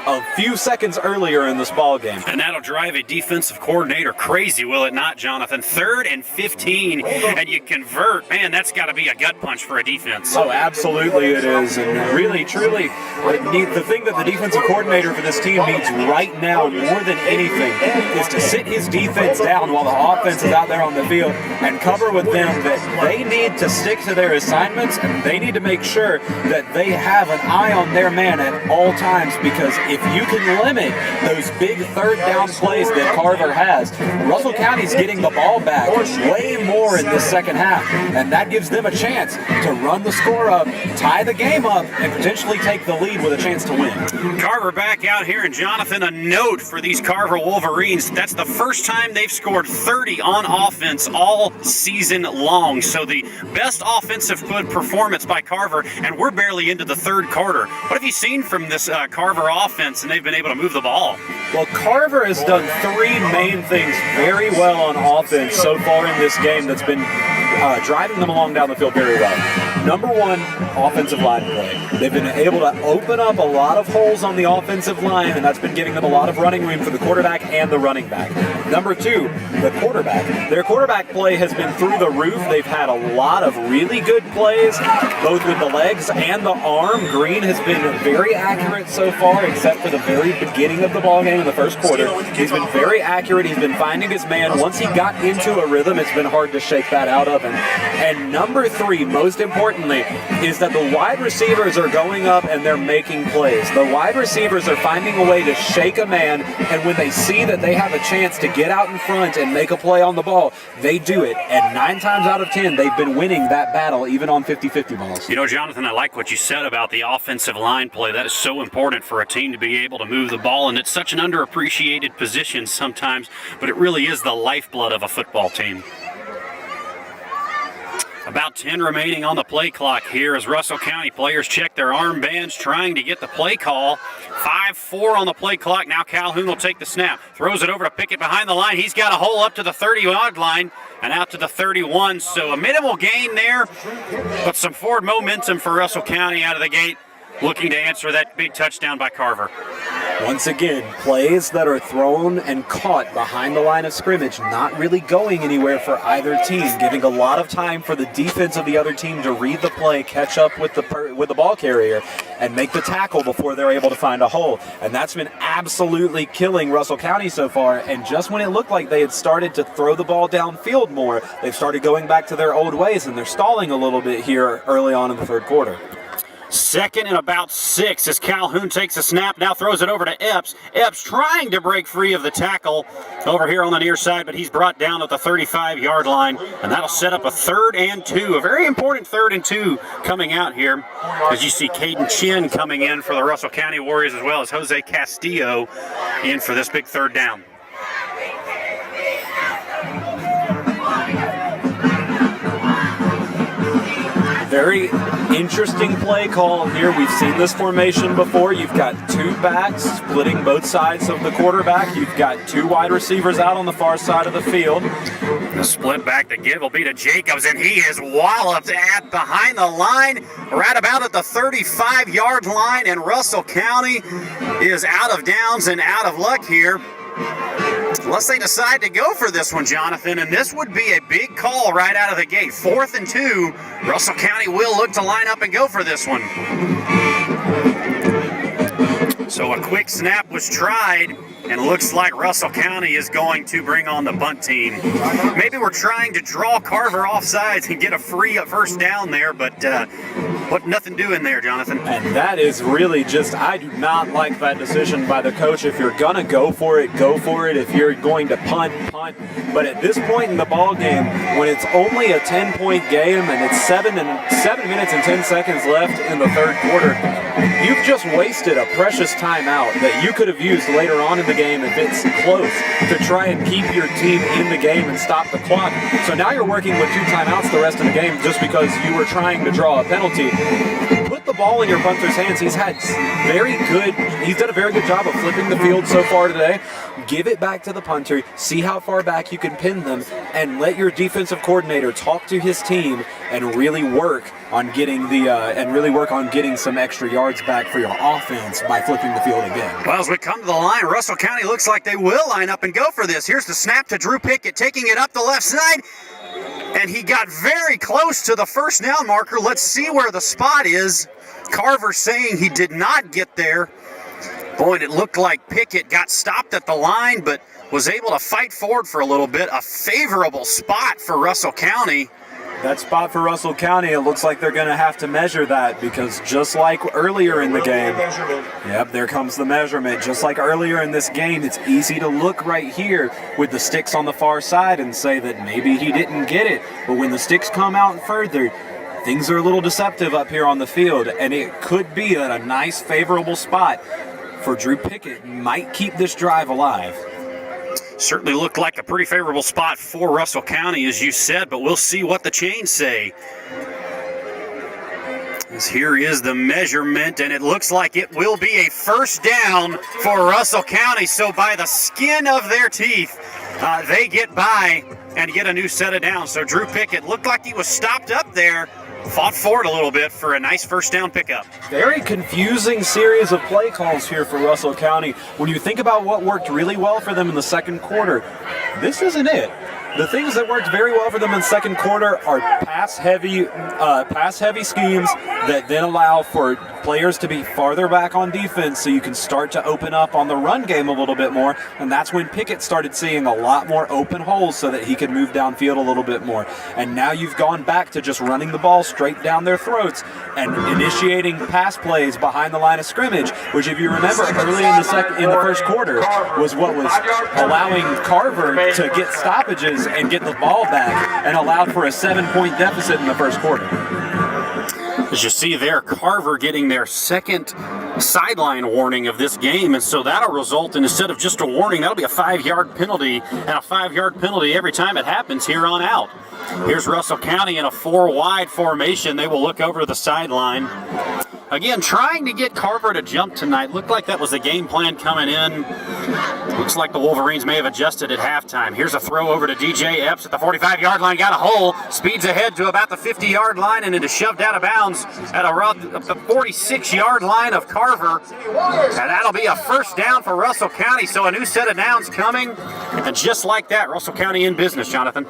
a few seconds earlier in this ball game. And that'll drive a defensive coordinator crazy, will it not, Jonathan? 3rd and 15, and you convert. Man, that's got to be a gut punch for a defense. Oh, absolutely it is. And really, truly, the thing that the defensive coordinator for this team needs right now more than anything is to sit his defense down while the offense is out there on the field and cover with them that they need to stick to their assignments, and they need to make sure that they have an eye on their man at all times, because if you can limit those big 3rd down plays that Carver has, Russell County's getting the ball back way more in this second half, and that gives them a chance to run the score up, tie the game up, and potentially take the lead with a chance to win. Carver back out here, and Jonathan, a note for these Carver Wolverines. That's the first time they've scored 30 on offense all season long. So the best offensive performance by Carver, and we're barely into the 3rd quarter. What have you seen from this Carver offense, and they've been able to move the ball? Well, Carver has done 3 main things very well on offense so far in this game that's been driving them along down the field very well. Number 1, offensive line play. They've been able to open up a lot of holes on the offensive line, and that's been giving them a lot of running room for the quarterback and the running back. Number 2, the quarterback. Their quarterback play has been through the roof. They've had a lot of really good plays, both with the legs and the arm. Green has been very accurate so far, except for the very beginning of the ball game in the first quarter. He's been very accurate. He's been finding his man. Once he got into a rhythm, it's been hard to shake that out of him. And number 3, most importantly, is that the wide receivers are going up and they're making plays. The wide receivers are finding a way to shake a man, and when they see that they have a chance to get out in front and make a play on the ball, they do it. And 9 times out of 10, they've been winning that battle, even on 50-50 balls. You know, Jonathan, I like what you said about the offensive line play. That is so important for a team to be able to move the ball, and it's such an underappreciated position sometimes, but it really is the lifeblood of a football team. About 10 remaining on the play clock here as Russell County players check their armbands, trying to get the play call. 5-4 on the play clock. Now Calhoun will take the snap. Throws it over to Pickett behind the line. He's got a hole up to the 30-yard line and out to the 31. So a minimal gain there, but some forward momentum for Russell County out of the gate, looking to answer that big touchdown by Carver. Once again, plays that are thrown and caught behind the line of scrimmage, not really going anywhere for either team, giving a lot of time for the defense of the other team to read the play, catch up with the ball carrier, and make the tackle before they're able to find a hole. And that's been absolutely killing Russell County so far. And just when it looked like they had started to throw the ball downfield more, they've started going back to their old ways, and they're stalling a little bit here early on in the 3rd quarter. 2nd and about 6 as Calhoun takes a snap, now throws it over to Epps. Epps trying to break free of the tackle over here on the near side, but he's brought down at the 35-yard line, and that'll set up a 3rd and 2, a very important 3rd and 2 coming out here, as you see Caden Chin coming in for the Russell County Warriors, as well as Jose Castillo in for this big 3rd down. Very interesting play call here. We've seen this formation before. You've got 2 backs splitting both sides of the quarterback. You've got 2 wide receivers out on the far side of the field. The split back to give will be to Jacobs, and he is walloped at behind the line, right about at the 35-yard line, and Russell County is out of downs and out of luck here. Unless they decide to go for this one, Jonathan, and this would be a big call right out of the gate. 4th and 2, Russell County will look to line up and go for this one. So a quick snap was tried, and looks like Russell County is going to bring on the bunt team. Maybe we're trying to draw Carver off sides and get a free first down there, but nothing doing there, Jonathan. And that is really just, I do not like that decision by the coach. If you're going to go for it, go for it. If you're going to punt. But at this point in the ball game, when it's only a 10-point game and it's 7 minutes and 10 seconds left in the 3rd quarter, you've just wasted a precious timeout that you could have used later on in the game if it's close to try and keep your team in the game and stop the clock. So now you're working with 2 timeouts the rest of the game just because you were trying to draw a penalty. Put the ball in your punter's hands. He's done a very good job of flipping the field so far today. Give it back to the punter, see how far back you can pin them, and let your defensive coordinator talk to his team and really work on getting some extra yards back for your offense by flipping the field again. Well, as we come to the line, Russell County looks like they will line up and go for this. Here's the snap to Drew Pickett, taking it up the left side, and he got very close to the first down marker. Let's see where the spot is. Carver saying he did not get there. Boy, it looked like Pickett got stopped at the line, but was able to fight forward for a little bit. A favorable spot for Russell County. That spot for Russell County, it looks like they're going to have to measure that, because just like earlier in the game, yep, there comes the measurement. Just like earlier in this game, it's easy to look right here with the sticks on the far side and say that maybe he didn't get it. But when the sticks come out further, things are a little deceptive up here on the field, and it could be that a nice favorable spot for Drew Pickett might keep this drive alive. Certainly looked like a pretty favorable spot for Russell County, as you said, but we'll see what the chains say. As here is the measurement, and it looks like it will be a first down for Russell County. So by the skin of their teeth, they get by and get a new set of downs. So Drew Pickett looked like he was stopped up there, fought forward a little bit for a nice first down pickup. Very confusing series of play calls here for Russell County. When you think about what worked really well for them in the second quarter, this isn't it. The things that worked very well for them in the second quarter are pass-heavy schemes that then allow for players to be farther back on defense so you can start to open up on the run game a little bit more, and that's when Pickett started seeing a lot more open holes so that he could move downfield a little bit more. And now you've gone back to just running the ball straight down their throats and initiating pass plays behind the line of scrimmage, which, if you remember, early in the first quarter was what was allowing Carver to get stoppages and get the ball back and allowed for a 7-point deficit in the first quarter. As you see there, Carver getting their second sideline warning of this game, and so that'll result in, instead of just a warning, that'll be a 5-yard penalty, and a 5-yard penalty every time it happens here on out. Here's Russell County in a 4-wide formation. They will look over the sideline. Again, trying to get Carver to jump tonight. Looked like that was the game plan coming in. Looks like the Wolverines may have adjusted at halftime. Here's a throw over to DJ Epps at the 45-yard line. Got a hole. Speeds ahead to about the 50-yard line, and it is shoved out of bounds at the 46-yard line of Carver. And that'll be a first down for Russell County. So a new set of downs coming. And just like that, Russell County in business, Jonathan.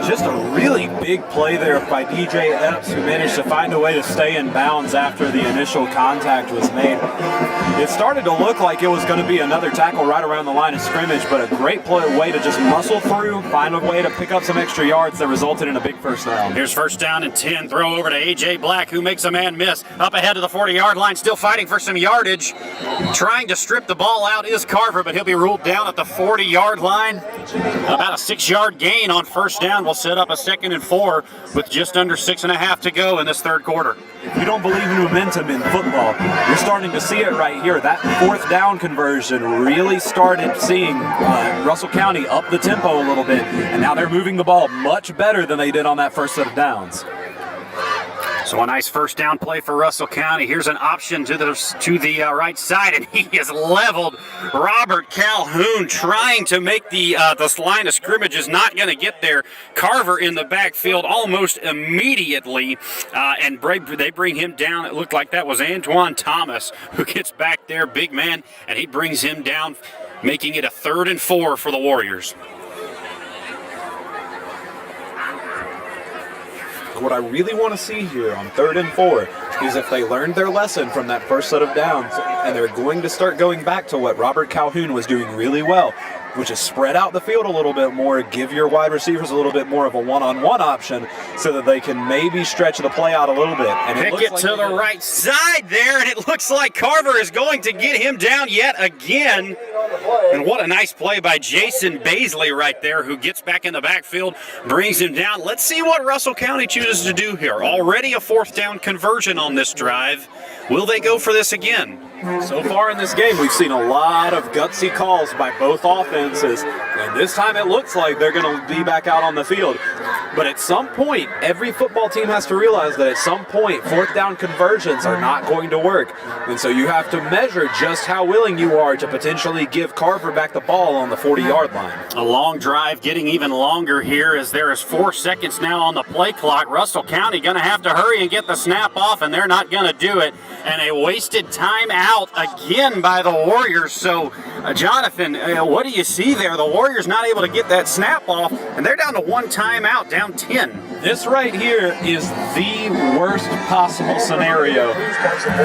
Just a really big play there by DJ Epps, who managed to find a way to stay in bounds after the initial contact was made. It started to look like it was going to be another tackle right around the line of scrimmage, but a great way to just muscle through, find a way to pick up some extra yards that resulted in a big first down. Here's first down and 10. Throw over to A.J. Black, who makes a man miss. Up ahead to the 40-yard line, still fighting for some yardage. Trying to strip the ball out is Carver, but he'll be ruled down at the 40-yard line. About a 6-yard gain on first down will set up a 2nd and 4 with just under 6.5 to go in this third quarter. If you don't believe in momentum in football, you're starting to see it right here. That 4th down conversion really started seeing Russell County up the tempo a little bit, and now they're moving the ball much better than they did on that first set of downs. So a nice first down play for Russell County. Here's an option to the right side, and he has leveled Robert Calhoun, trying to make the line of scrimmage. Is not going to get there. Carver in the backfield almost immediately, and they bring him down. It looked like that was Antoine Thomas who gets back there, big man, and he brings him down, making it a 3rd and 4 for the Warriors. What I really want to see here on 3rd and 4 is if they learned their lesson from that first set of downs, and they're going to start going back to what Robert Calhoun was doing really well, which is spread out the field a little bit more, give your wide receivers a little bit more of a one-on-one option so that they can maybe stretch the play out a little bit. And Pick it to the right side there, and it looks like Carver is going to get him down yet again. And what a nice play by Jason Baisley right there, who gets back in the backfield, brings him down. Let's see what Russell County chooses to do here. Already a 4th down conversion on this drive. Will they go for this again? So far in this game, we've seen a lot of gutsy calls by both offenses, and this time it looks like they're going to be back out on the field. But at some point, every football team has to realize that at some point, fourth down conversions are not going to work. And so you have to measure just how willing you are to potentially give Carver back the ball on the 40-yard line. A long drive getting even longer here as there is 4 seconds now on the play clock. Russell County going to have to hurry and get the snap off, and they're not going to do it. And a wasted timeout again by the Warriors. So, Jonathan, what do you see there? The Warriors not able to get that snap off, and they're down to 1 timeout, down 10. This right here is the worst possible scenario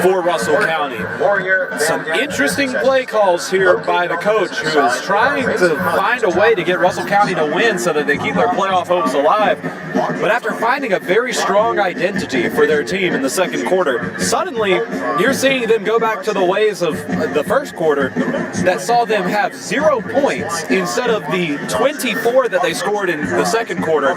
for Russell County. Some interesting play calls here by the coach, who is trying to find a way to get Russell County to win so that they keep their playoff hopes alive. But after finding a very strong identity for their team in the second quarter, suddenly you're seeing them go back to the ways of the first quarter that saw them have 0 points instead of the 24 that they scored in the second quarter.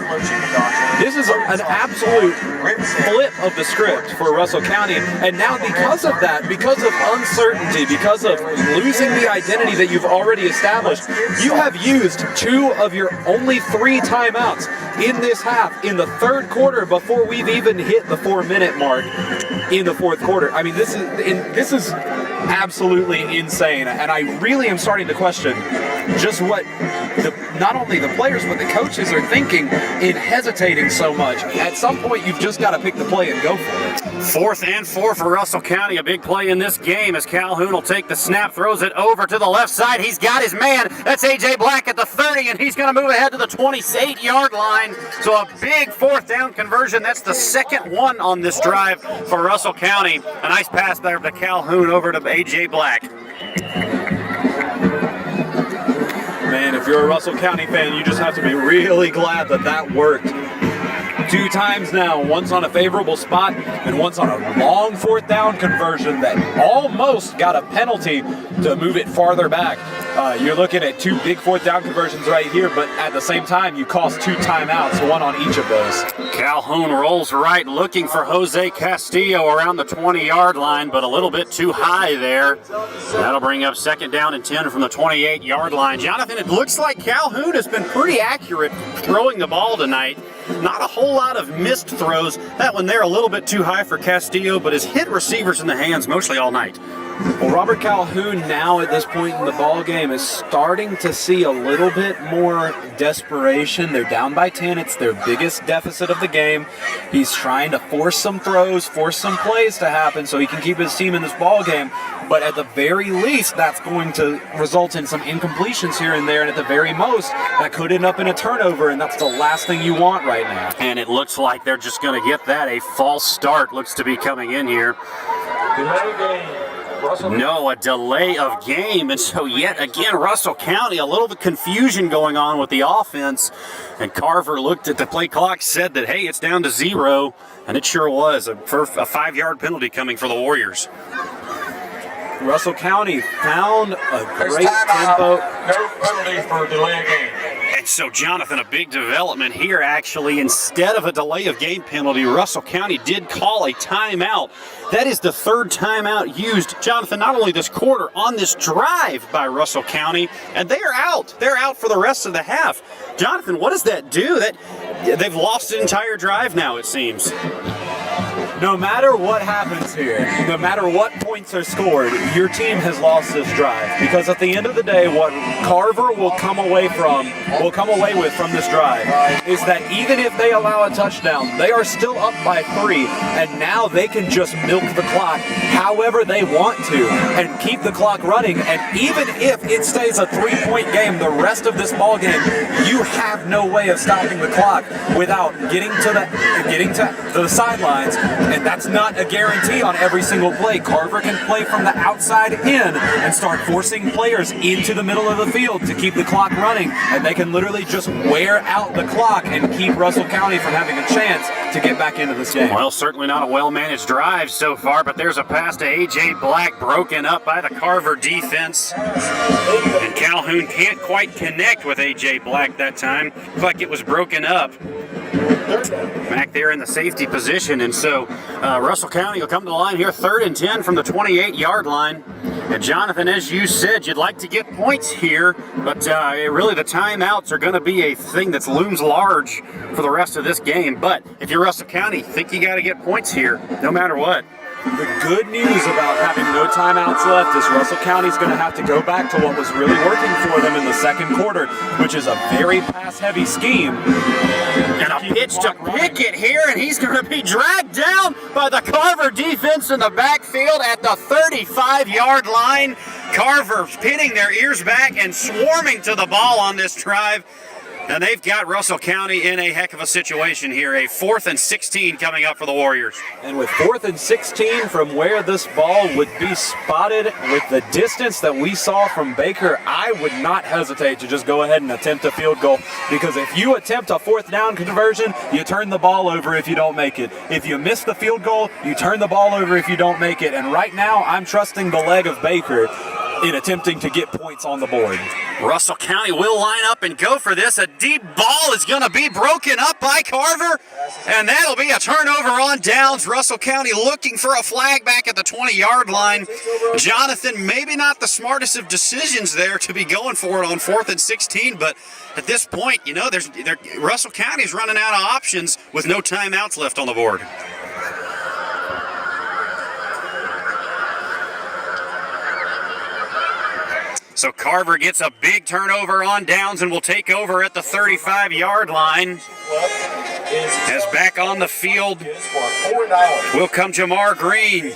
This is an absolute flip of the script for Russell County, and now because of that, because of uncertainty, because of losing the identity that you've already established, you have used 2 of your only 3 timeouts in this half, in the third quarter, before we've even hit the 4-minute mark in the fourth quarter. I mean, this is absolutely insane, and I really am starting to question just what not only the players but the coaches are thinking in hesitating so much. At some point, you've just got to pick the play and go for it. 4th and 4 for Russell County. A big play in this game as Calhoun will take the snap, throws it over to the left side. He's got his man. That's A.J. Black at the 30, and he's going to move ahead to the 28-yard line. So a big 4th down conversion. That's the second one on this drive for Russell County. A nice pass there to Calhoun over to A.J. Black. Man, if you're a Russell County fan, you just have to be really glad that that worked. 2 times now, once on a favorable spot and once on a long 4th down conversion that almost got a penalty to move it farther back. You're looking at 2 big 4th down conversions right here, but at the same time, you cost 2 timeouts, 1 on each of those. Calhoun rolls right, looking for Jose Castillo around the 20-yard line, but a little bit too high there. That'll bring up 2nd down and 10 from the 28-yard line. Jonathan, it looks like Calhoun has been pretty accurate throwing the ball tonight. Not a whole lot of missed throws. That one there a little bit too high for Castillo, but has hit receivers in the hands mostly all night. Well, Robert Calhoun now at this point in the ball game is starting to see a little bit more desperation. They're down by 10. It's their biggest deficit of the game. He's trying to force some throws, force some plays to happen so he can keep his team in this ball game. But at the very least, that's going to result in some incompletions here and there. And at the very most, that could end up in a turnover. And that's the last thing you want right now. And it looks like they're just going to get that. A false start looks to be coming in here. No, a delay of game, and so yet again, Russell County, a little bit confusion going on with the offense, and Carver looked at the play clock, said that, hey, it's down to 0, and it sure was. A 5-yard penalty coming for the Warriors. Russell County found a great tempo. No penalty for delay of game. And so, Jonathan, a big development here, actually. Instead of a delay of game penalty, Russell County did call a timeout. That is the 3rd timeout used, Jonathan, not only this quarter, on this drive by Russell County, and they are out. They're out for the rest of the half. Jonathan, what does that do? They've lost an entire drive now, it seems. No matter what happens here, no matter what points are scored, your team has lost this drive. Because at the end of the day, what Carver will come away with from this drive is that even if they allow a touchdown, they are still up by 3, and now they can just milk the clock however they want to and keep the clock running. And even if it stays a 3-point game the rest of this ball game, you have no way of stopping the clock without getting to the sidelines. And that's not a guarantee on every single play. Carver can play from the outside in and start forcing players into the middle of the field to keep the clock running, and they can literally just wear out the clock and keep Russell County from having a chance to get back into this game. Well, certainly not a well-managed drive so far, but there's a pass to A.J. Black broken up by the Carver defense. And Calhoun can't quite connect with A.J. Black that time. Looks like it was broken up. back there in the safety position. And so Russell County will come to the line here, 3rd and 10 from the 28-yard line. And Jonathan, as you said, you'd like to get points here, but really the timeouts are going to be a thing that looms large for the rest of this game. But if you're Russell County, think you got to get points here, no matter what. The good news about having no timeouts left is Russell County's going to have to go back to what was really working for them in the second quarter, which is a very pass-heavy scheme. And a pitch to Pickett here, and he's going to be dragged down by the Carver defense in the backfield at the 35-yard line. Carver pinning their ears back and swarming to the ball on this drive. And they've got Russell County in a heck of a situation here. A 4th and 16 coming up for the Warriors. And with 4th and 16 from where this ball would be spotted with the distance that we saw from Baker, I would not hesitate to just go ahead and attempt a field goal, because if you attempt a 4th down conversion, you turn the ball over if you don't make it. If you miss the field goal, you turn the ball over if you don't make it. And right now, I'm trusting the leg of Baker in attempting to get points on the board. Russell County will line up and go for this. A deep ball is going to be broken up by Carver, and that'll be a turnover on downs. Russell County looking for a flag back at the 20-yard line. Jonathan, maybe not the smartest of decisions there to be going for it on 4th and 16, but at this point, you know, Russell County's running out of options with no timeouts left on the board. So Carver gets a big turnover on downs and will take over at the 35-yard line. As back on the field will come Jamar Green,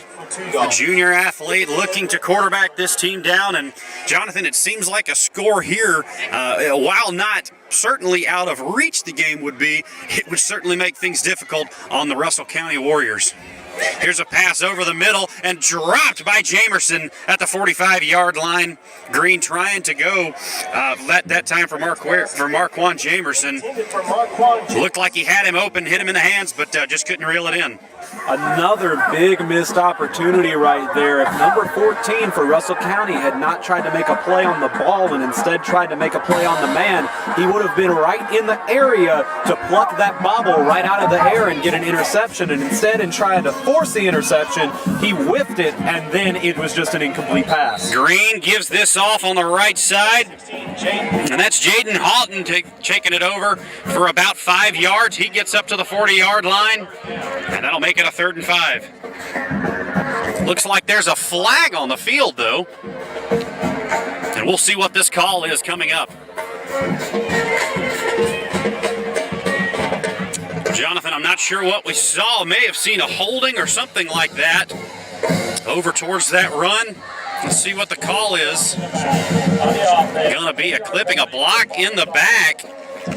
a junior athlete looking to quarterback this team down. And Jonathan, it seems like a score here, while not certainly out of reach the game would be, it would certainly make things difficult on the Russell County Warriors. Here's a pass over the middle and dropped by Jamerson at the 45-yard line. Green trying to go that time for Marquand Jamerson. Looked like he had him open, hit him in the hands, but just couldn't reel it in. Another big missed opportunity right there. If number 14 for Russell County had not tried to make a play on the ball and instead tried to make a play on the man, he would have been right in the area to pluck that bobble right out of the air and get an interception. And instead, in trying to force the interception, he whiffed it, and then it was just an incomplete pass. Green gives this off on the right side, and that's Jaden Houghton taking it over for about 5 yards. He gets up to the 40-yard line, and that'll make it a 3rd and 5. Looks like there's a flag on the field, though, and we'll see what this call is coming up. Jonathan, I'm not sure what we saw. May have seen a holding or something like that over towards that run. Let's see what the call is. Going to be a clipping, a block in the back.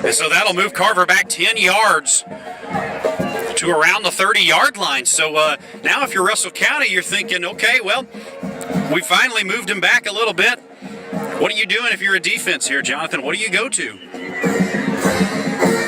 And so that'll move Carver back 10 yards to around the 30-yard line. So now if you're Russell County, you're thinking, okay, well, we finally moved him back a little bit. What are you doing if you're a defense here, Jonathan? What do you go to?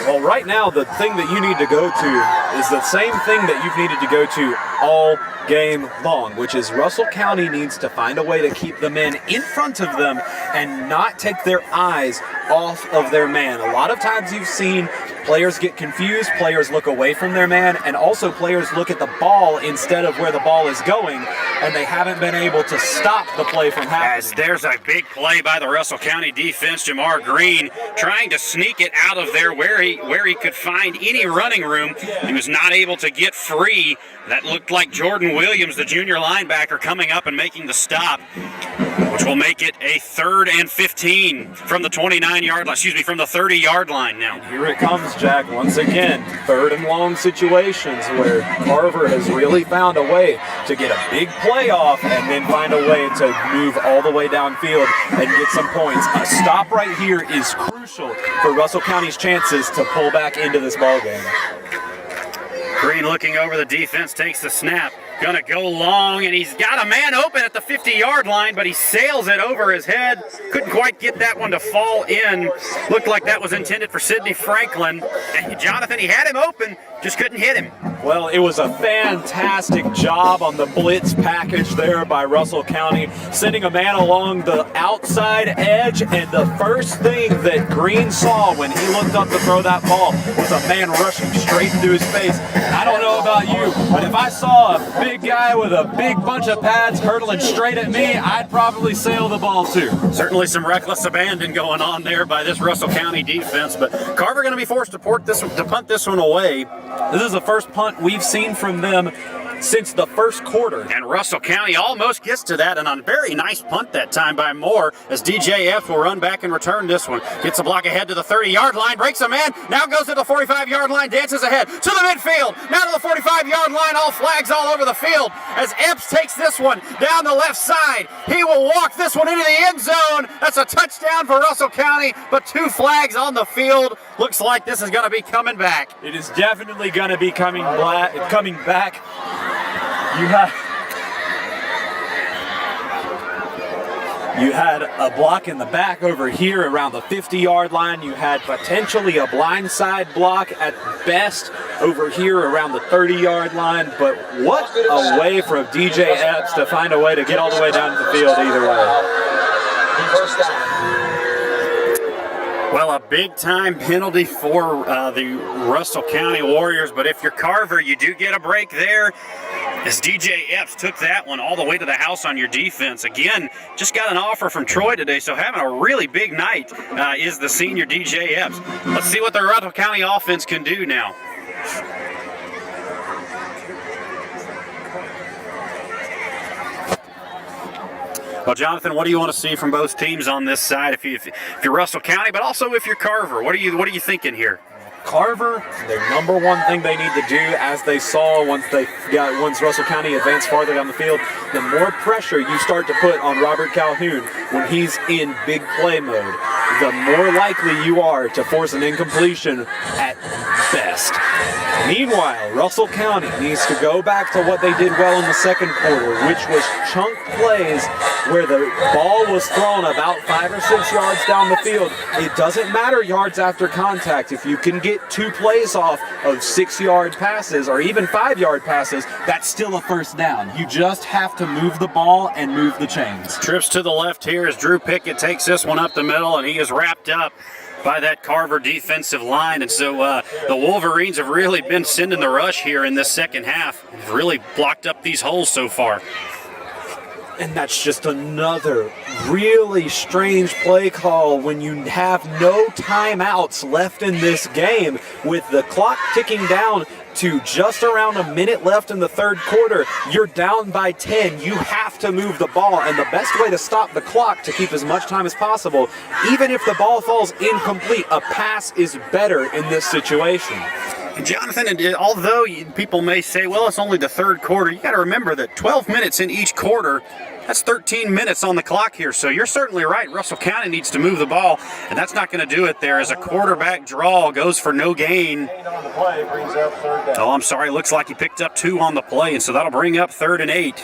Well, right now, the thing that you need to go to is the same thing that you've needed to go to all game long, which is Russell County needs to find a way to keep the men in front of them and not take their eyes off of their man. A lot of times you've seen players get confused, players look away from their man, and also players look at the ball instead of where the ball is going, and they haven't been able to stop the play from happening. As there's a big play by the Russell County defense, Jamar Green trying to sneak it out of there where he could find any running room. He was not able to get free. That looked like Jordan Williams, the junior linebacker, coming up and making the stop, which will make it a 3rd and 15 from the 29-yard line, from the 30-yard line now. Here it comes, Jack, once again. 3rd and long situations where Carver has really found a way to get a big play off and then find a way to move all the way downfield and get some points. A stop right here is crucial for Russell County's chances to pull back into this ballgame. Green looking over the defense, takes the snap. Gonna go long, and he's got a man open at the 50-yard line, but he sails it over his head. Couldn't quite get that one to fall in. Looked like that was intended for Sidney Franklin. And Jonathan, he had him open, just couldn't hit him. Well, it was a fantastic job on the blitz package there by Russell County, sending a man along the outside edge, and the first thing that Green saw when he looked up to throw that ball was a man rushing straight through his face. I don't know about you, but if I saw a big guy with a big bunch of pads hurtling straight at me, I'd probably sail the ball too. Certainly some reckless abandon going on there by this Russell County defense, but Carver going to be forced to punt this one away. This is the first punt we've seen from them since the first quarter. And Russell County almost gets to that, and on a very nice punt that time by Moore, as DJ Epps will run back and return this one. Gets a block ahead to the 30-yard line, breaks a man, now goes to the 45-yard line, dances ahead to the midfield, now to the 45-yard line, all flags all over the field, as Epps takes this one down the left side. He will walk this one into the end zone. That's a touchdown for Russell County, but 2 flags on the field. Looks like this is going to be coming back. It is definitely going to be coming back. You had a block in the back over here around the 50-yard line. You had potentially a blindside block at best over here around the 30-yard line. But what a way for DJ Epps to find a way to get all the way down to the field either way. Well, a big-time penalty for the Russell County Warriors, but if you're Carver, you do get a break there, as DJ Epps took that one all the way to the house on your defense. Again, just got an offer from Troy today, so having a really big night is the senior DJ Epps. Let's see what the Russell County offense can do now. Well, Jonathan, what do you want to see from both teams on this side? If you're Russell County, but also if you're Carver, what are you thinking here? Carver, their number one thing they need to do, as they saw once Russell County advanced farther down the field, the more pressure you start to put on Robert Calhoun when he's in big play mode, the more likely you are to force an incompletion at best. Meanwhile, Russell County needs to go back to what they did well in the second quarter, which was chunk plays where the ball was thrown about 5 or 6 yards down the field. It doesn't matter yards after contact. If you can get 2 plays off of 6-yard passes or even 5-yard passes, that's still a first down. You just have to move the ball and move the chains. Trips to the left here as Drew Pickett takes this one up the middle, and he is wrapped up by that Carver defensive line. And so the Wolverines have really been sending the rush here in this second half. They've really blocked up these holes so far. And that's just another really strange play call when you have no timeouts left in this game, with the clock ticking down to just around a minute left in the third quarter. You're down by 10. You have to move the ball, and the best way to stop the clock to keep as much time as possible, even if the ball falls incomplete, a pass is better in this situation. Jonathan, although people may say, well, it's only the third quarter, you got to remember that 12 minutes in each quarter, that's 13 minutes on the clock here. So you're certainly right. Russell County needs to move the ball, and that's not going to do it there as a quarterback draw goes for no gain. Oh, I'm sorry. Looks like he picked up 2 on the play, and so that'll bring up 3rd and 8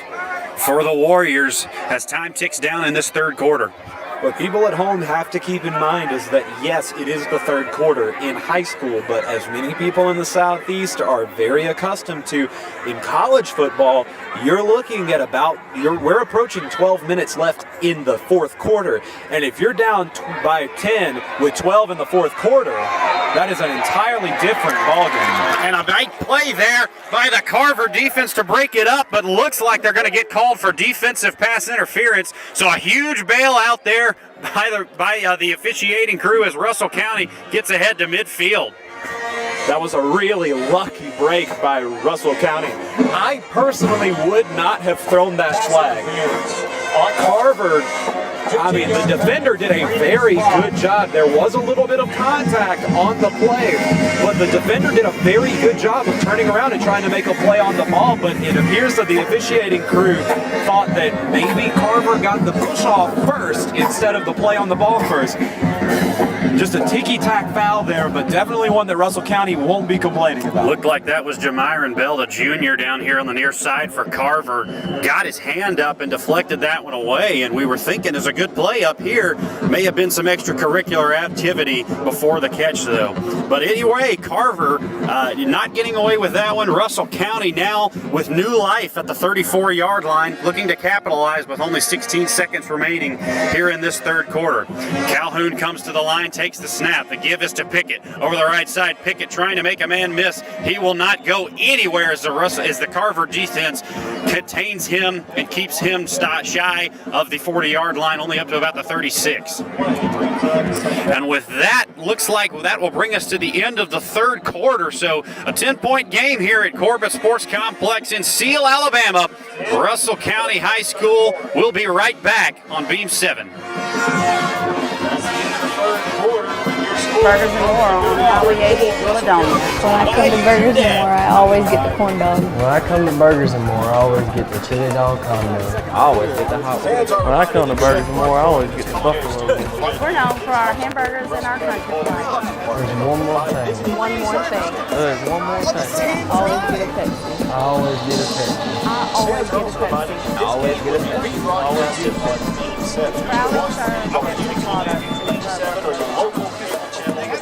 for the Warriors as time ticks down in this third quarter. What people at home have to keep in mind is that, yes, it is the third quarter in high school, but as many people in the Southeast are very accustomed to, in college football, you're looking at we're approaching 12 minutes left in the fourth quarter. And if you're down by 10 with 12 in the fourth quarter, that is an entirely different ballgame. And a big play there by the Carver defense to break it up, but looks like they're going to get called for defensive pass interference. So a huge bail out there by the officiating crew as Russell County gets ahead to midfield. That was a really lucky break by Russell County. I personally would not have thrown that flag. Carver, the defender did a very good job. There was a little bit of contact on the play, but the defender did a very good job of turning around and trying to make a play on the ball, but it appears that the officiating crew thought that maybe Carver got the push off first instead of the play on the ball first. just a ticky-tack foul there, but definitely one that Russell County won't be complaining about. Looked like that was Jamyron Bell, the junior down here on the near side for Carver. Got his hand up and deflected that one away, and we were thinking as a good play up here. May have been some extracurricular activity before the catch, though. But anyway, Carver not getting away with that one. Russell County now with new life at the 34-yard line, looking to capitalize with only 16 seconds remaining here in this third quarter. Calhoun comes to the line, takes the snap. The give is to Pickett. Over the right side, Pickett trying to make a man miss. He will not go anywhere as the Carver defense contains him and keeps him shy of the 40-yard line, only up to about the 36. And with that, looks like that will bring us to the end of the third quarter. So a 10-point game here at Corbett Sports Complex in Seal, Alabama. Russell County High School will be right back on Beam 7. Burgers and More on Highway 80 in Ladona. When I come to Burgers and More, I always get the corn dog. When I come to Burgers and More, I always get the chili dog combo. I always get the hot wings. When I come to Burgers and More, I always get the buffalo wings. We're known for our hamburgers and our country fries. There's one more thing. One more thing. There's one more thing. Always get a Pepsi. I always get a Pepsi. I always get a Pepsi. I always get a Pepsi. Always get a Pepsi. Proudly served products.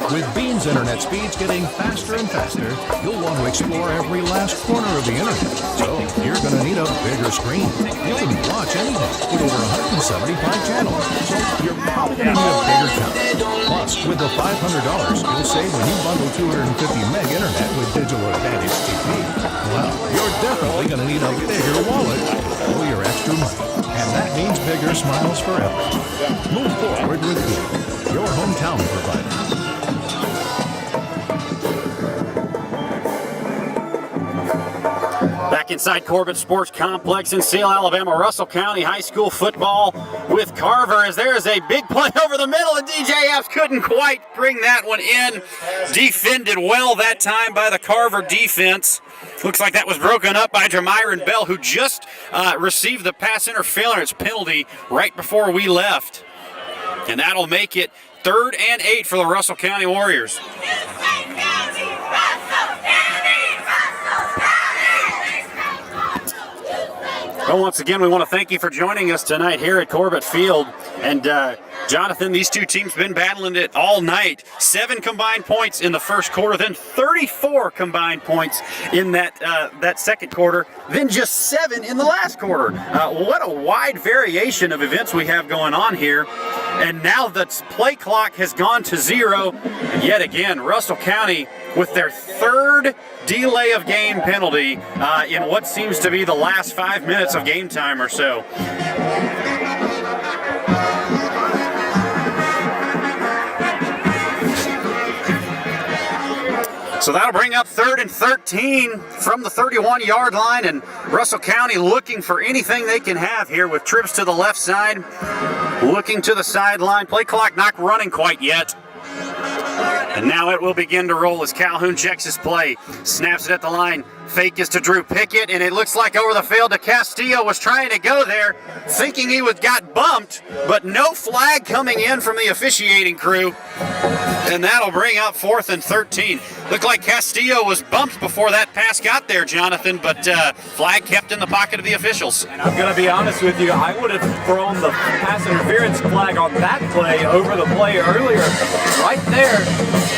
With Beam's internet speeds getting faster and faster, you'll want to explore every last corner of the internet. So you're going to need a bigger screen. You can watch anything with over 175 channels. So you're probably going to need a bigger count. Plus, with the $500, you'll save when you bundle 250 meg internet with Digital Advantage TV. Well, you're definitely going to need a bigger wallet for your extra money. And that means bigger smiles forever. Move forward with Beam, your hometown provider. Back inside Corbett Sports Complex in Seal, Alabama, Russell County High School football with Carver as there is a big play over the middle and DJFs couldn't quite bring that one in. Defended well that time by the Carver defense. Looks like that was broken up by Jamyron Bell, who just received the pass interference penalty right before we left. And that'll make it 3rd and 8 for the Russell County Warriors. Well, once again, we want to thank you for joining us tonight here at Corbett Field. And Jonathan, these two teams been battling it all night. 7 combined points in the first quarter, then 34 combined points in that second quarter, then just 7 in the last quarter. What a wide variation of events we have going on here. And now the play clock has gone to 0. And yet again, Russell County with their 3rd delay of game penalty in what seems to be the last 5 minutes of game time or so. So that'll bring up 3rd and 13 from the 31-yard line, and Russell County looking for anything they can have here with trips to the left side, looking to the sideline. Play clock not running quite yet. And now it will begin to roll as Calhoun checks his play, snaps it at the line. Fake is to Drew Pickett, and it looks like over the field to Castillo. Was trying to go there, thinking he got bumped, but no flag coming in from the officiating crew. And that'll bring up 4th and 13. Looked like Castillo was bumped before that pass got there, Jonathan, but flag kept in the pocket of the officials. And I'm going to be honest with you, I would have thrown the pass interference flag on that play over the play earlier. Right there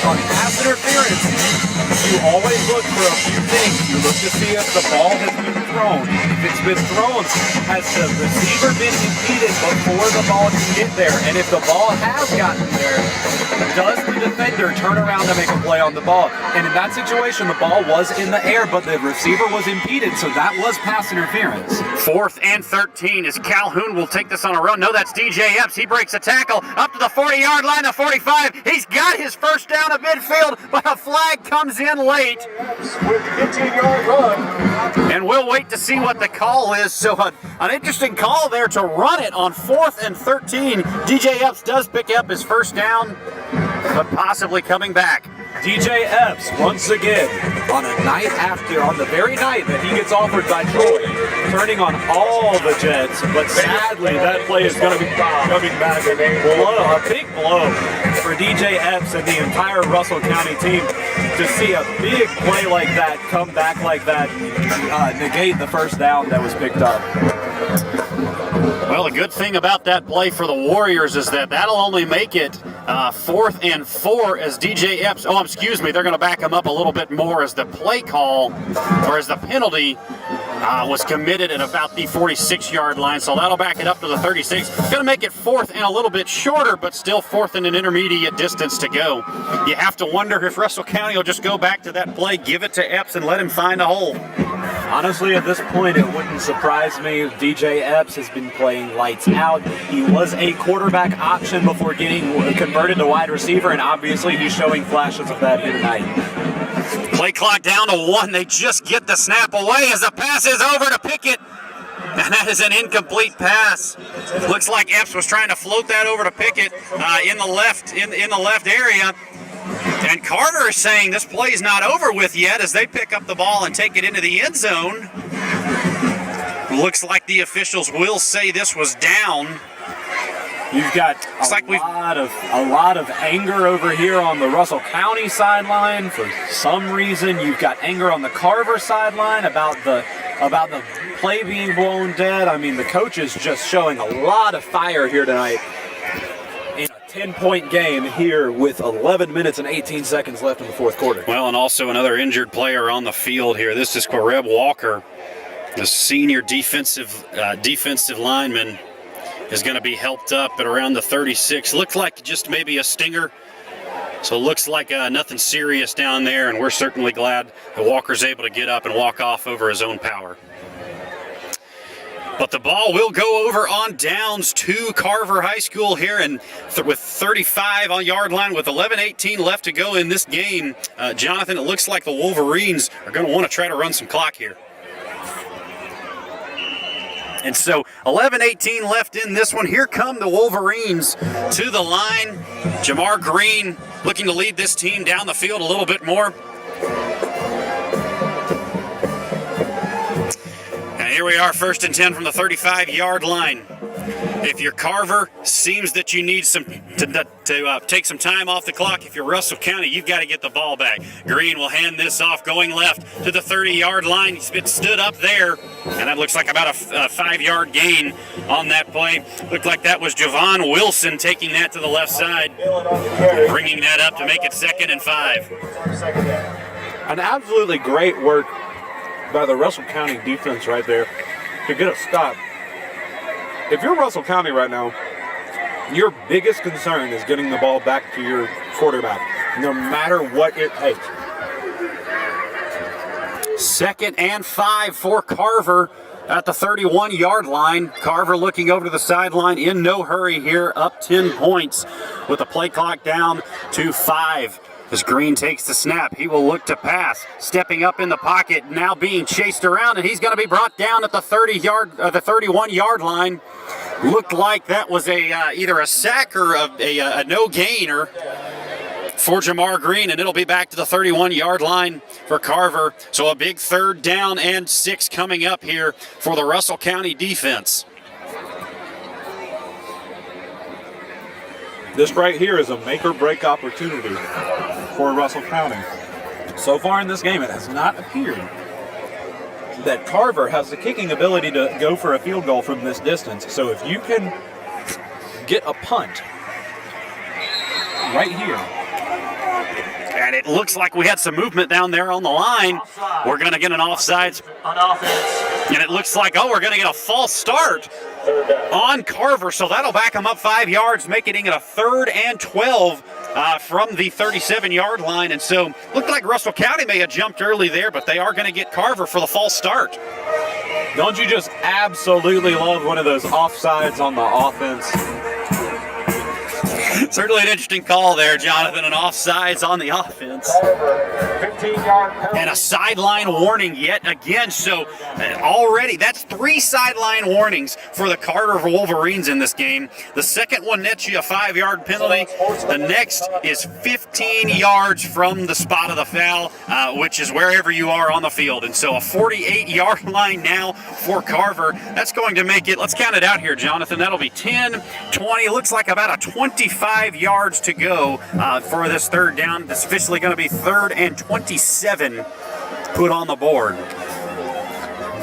on pass interference, you always look for a few things. You look to see if the ball has been thrown. If it's been thrown, has the receiver been impeded before the ball can get there? And if the ball has gotten there, does the defender turn around to make a play on the ball? And in that situation, the ball was in the air, but the receiver was impeded, so that was pass interference. 4th and 13 as Calhoun will take this on a run. No, that's DJ Epps. He breaks a tackle up to the 40-yard line, the 45. He's got his first down at midfield, but a flag comes in late. With 15-yard run. And we'll wait to see what the call is. So an interesting call there to run it on 4th and 13. DJ Epps does pick up his first down, but possibly coming back. DJ Epps, once again, on the very night that he gets offered by Troy, turning on all the Jets, but sadly that play is going to be coming back a big blow for for DJ Epps and the entire Russell County team to see a big play like that come back like that, negate the first down that was picked up. Well, the good thing about that play for the Warriors is that that'll only make it 4th and 4 as DJ Epps. Oh, excuse me. They're going to back him up a little bit more as the play call, or as the penalty was committed at about the 46-yard line. So that'll back it up to the 36. Going to make it 4th and a little bit shorter, but still 4th and an intermediate distance to go. You have to wonder if Russell County will just go back to that play, give it to Epps, and let him find a hole. Honestly, at this point, it wouldn't surprise me. DJ Epps has been playing lights out. He was a quarterback option before getting converted to wide receiver, and obviously he's showing flashes of that here tonight. Play clock down to 1. They just get the snap away as the pass is over to Pickett. And that is an incomplete pass. Looks like Epps was trying to float that over to Pickett in the left area. And Carver is saying this play is not over with yet as they pick up the ball and take it into the end zone. Looks like the officials will say this was down. You've got a lot of anger over here on the Russell County sideline. For some reason, you've got anger on the Carver sideline about the play being blown dead. I mean, the coach is just showing a lot of fire here tonight. 10-point game here with 11 minutes and 18 seconds left in the fourth quarter. Well, and also another injured player on the field here. This is Quareb Walker, the senior defensive lineman, is going to be helped up at around the 36. Looked like just maybe a stinger. So looks like nothing serious down there, and we're certainly glad that Walker's able to get up and walk off over his own power. But the ball will go over on downs to Carver High School here, and with 35 on yard line with 11:18 left to go in this game. Jonathan, it looks like the Wolverines are going to want to try to run some clock here. And so 11:18 left in this one. Here come the Wolverines to the line. Jamar Green looking to lead this team down the field a little bit more. Here we are, 1st and 10 from the 35-yard line. If you're Carver, seems that you need to take some time off the clock. If you're Russell County, you've got to get the ball back. Green will hand this off, going left to the 30-yard line. It stood up there, and that looks like about a 5-yard gain on that play. Looked like that was Javon Wilson taking that to the left side, bringing that up to make it 2nd and 5. An absolutely great work by the Russell County defense right there to get a stop. If you're Russell County right now, your biggest concern is getting the ball back to your quarterback, no matter what it takes. 2nd and 5 for Carver at the 31-yard line. Carver looking over to the sideline in no hurry here, up 10 points with the play clock down to 5. As Green takes the snap, he will look to pass, stepping up in the pocket, now being chased around, and he's going to be brought down at the 31-yard line. Looked like that was either a sack or a no gainer for Jamar Green, and it'll be back to the 31-yard line for Carver. So a big 3rd down and 6 coming up here for the Russell County defense. This right here is a make-or-break opportunity for Russell County. So far in this game, it has not appeared that Carver has the kicking ability to go for a field goal from this distance. So if you can get a punt right here. And it looks like we had some movement down there on the line. We're going to get an offsides. And it looks like, we're going to get a false start on Carver. So that'll back him up 5 yards, making it a 3rd and 12 from the 37-yard line. And so looked like Russell County may have jumped early there, but they are going to get Carver for the false start. Don't you just absolutely love one of those offsides on the offense? Certainly an interesting call there, Jonathan, an offsides on the offense. And a sideline warning yet again. So already, that's 3 sideline warnings for the Carver Wolverines in this game. The second one nets you a 5-yard penalty. The next is 15 yards from the spot of the foul, which is wherever you are on the field. And so a 48-yard line now for Carver. That's going to make it, let's count it out here, Jonathan. That'll be 10, 20, looks like about a 25 35 yards to go for this third down. It's officially going to be 3rd and 27 put on the board.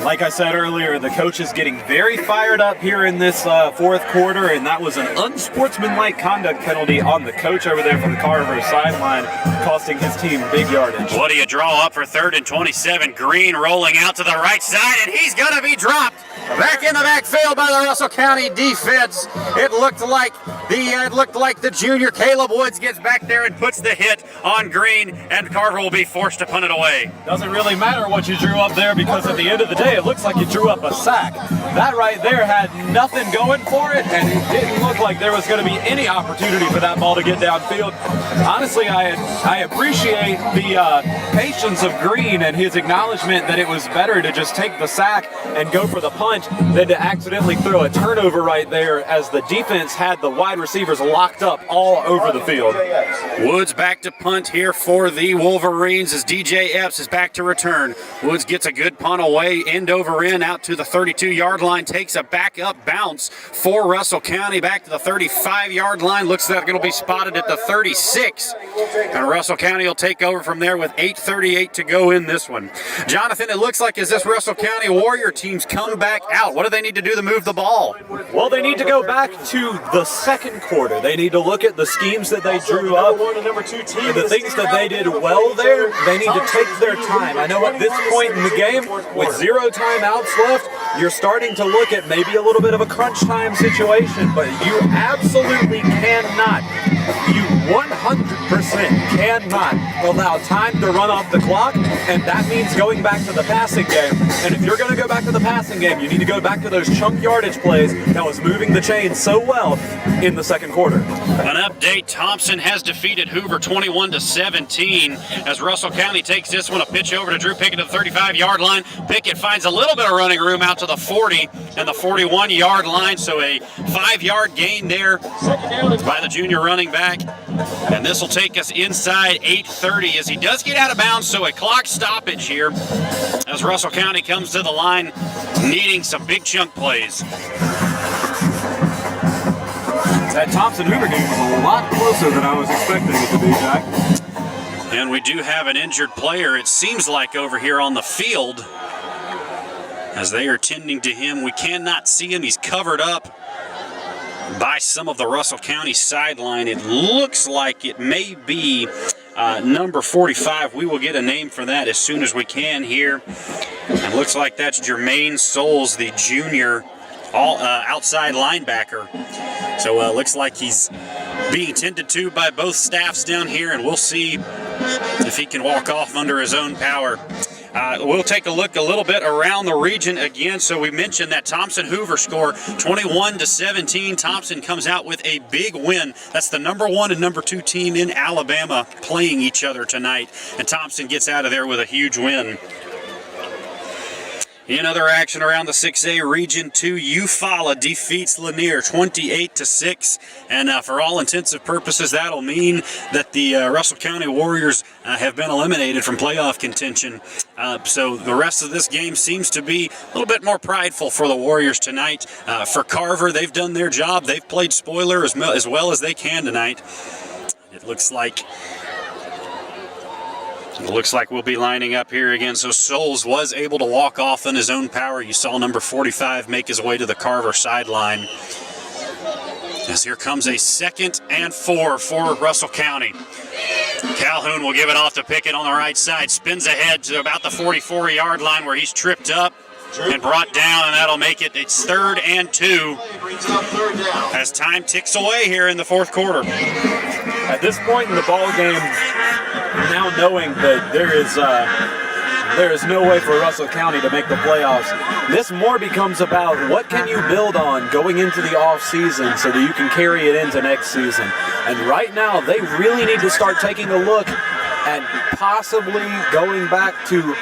Like I said earlier, the coach is getting very fired up here in this fourth quarter, and that was an unsportsmanlike conduct penalty on the coach over there from the Carver sideline, costing his team big yardage. What do you draw up for 3rd and 27? Green rolling out to the right side, and he's going to be dropped. Back in the backfield by the Russell County defense. It looked like the junior Caleb Woods gets back there and puts the hit on Green, and Carver will be forced to punt it away. Doesn't really matter what you drew up there, because at the end of the day, it looks like you drew up a sack. That right there had nothing going for it, and it didn't look like there was going to be any opportunity for that ball to get downfield. Honestly, I appreciate the patience of Green and his acknowledgement that it was better to just take the sack and go for the punt than to accidentally throw a turnover right there, as the defense had the wide receivers locked up all over the field. Woods back to punt here for the Wolverines as DJ Epps is back to return. Woods gets a good punt away, end over end out to the 32-yard line, takes a back up bounce for Russell County back to the 35-yard line. Looks like it'll be spotted at the 36. And Russell County will take over from there with 8:38 to go in this one. Jonathan, it looks like as this Russell County Warrior teams come back out, what do they need to do to move the ball? Well, they need to go back to the second quarter. They need to look at the schemes that they drew up, the things that they did well there. They need to take their time. I know at this point in the game, with 0 timeouts left, you're starting to look at maybe a little bit of a crunch time situation, but you absolutely cannot, you 100% cannot allow time to run off the clock, and that means going back to the passing game. And if you're going to go back to the passing game, you need to go back to those chunk yardage plays that was moving the chain so well in the second quarter. An update, Thompson has defeated Hoover 21-17 as Russell County takes this one, a pitch over to Drew Pickett at the 35-yard line. Pickett finds a little bit of running room out to the 40 and the 41-yard line, so a 5-yard gain there by the junior running back. And this will take us inside 8:30 as he does get out of bounds, so a clock stoppage here as Russell County comes to the line needing some big chunk plays. That Thompson-Hoover game was a lot closer than I was expecting it to be, Jack. And we do have an injured player, it seems like, over here on the field as they are tending to him. We cannot see him. He's covered up by some of the Russell County sideline. It looks like it may be number 45. We will get a name for that as soon as we can here. It looks like that's Jermaine Souls, the junior outside linebacker. So it looks like he's being tended to by both staffs down here, and we'll see if he can walk off under his own power. We'll take a look a little bit around the region again. So we mentioned that Thompson-Hoover score 21-17. Thompson comes out with a big win. That's the number 1 and number 2 team in Alabama playing each other tonight. And Thompson gets out of there with a huge win. In other action around the 6A Region 2, Eufaula defeats Lanier 28-6, and for all intents and purposes, that'll mean that the Russell County Warriors have been eliminated from playoff contention. So the rest of this game seems to be a little bit more prideful for the Warriors tonight. For Carver, they've done their job. They've played spoiler as well as they can tonight. It looks like we'll be lining up here again. So Souls was able to walk off on his own power. You saw number 45 make his way to the Carver sideline. As here comes a 2nd and 4 for Russell County. Calhoun will give it off to Pickett on the right side. Spins ahead to about the 44-yard line where he's tripped up and brought down, and that'll make it. It's 3rd and 2 as time ticks away here in the fourth quarter. At this point in the ball game, now knowing that there is no way for Russell County to make the playoffs, this more becomes about what can you build on going into the off season so that you can carry it into next season. And right now, they really need to start taking a look at possibly going back to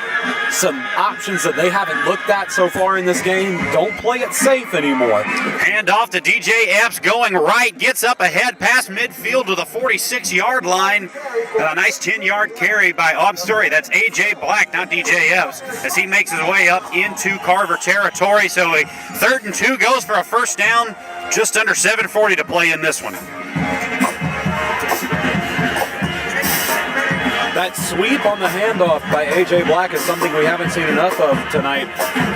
some options that they haven't looked at so far in this game. Don't play it safe anymore. Hand off to DJ Epps going right, gets up ahead past midfield to the 46-yard line. A nice 10-yard carry by, that's AJ Black, not DJ Epps, as he makes his way up into Carver territory. So a 3rd and 2 goes for a first down, just under 7:40 to play in this one. That sweep on the handoff by A.J. Black is something we haven't seen enough of tonight.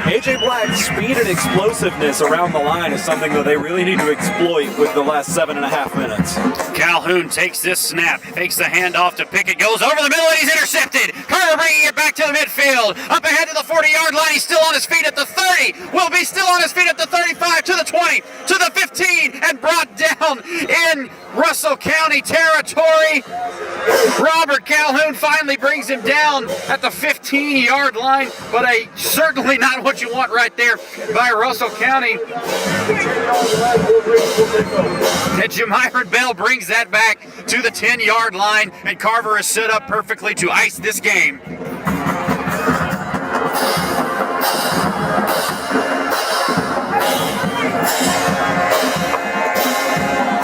A.J. Black's speed and explosiveness around the line is something that they really need to exploit with the last 7.5 minutes. Calhoun takes this snap, fakes the handoff to Pickett, goes over the middle, and he's intercepted. Carver bringing it back to the midfield. Up ahead to the 40-yard line. He's still on his feet at the 30. Will be still on his feet at the 35, to the 20, to the 15, and brought down in Russell County territory. Robert Calhoun finally brings him down at the 15-yard line, but certainly not what you want right there by Russell County. And Jamiron Bell brings that back to the 10-yard line, and Carver is set up perfectly to ice this game.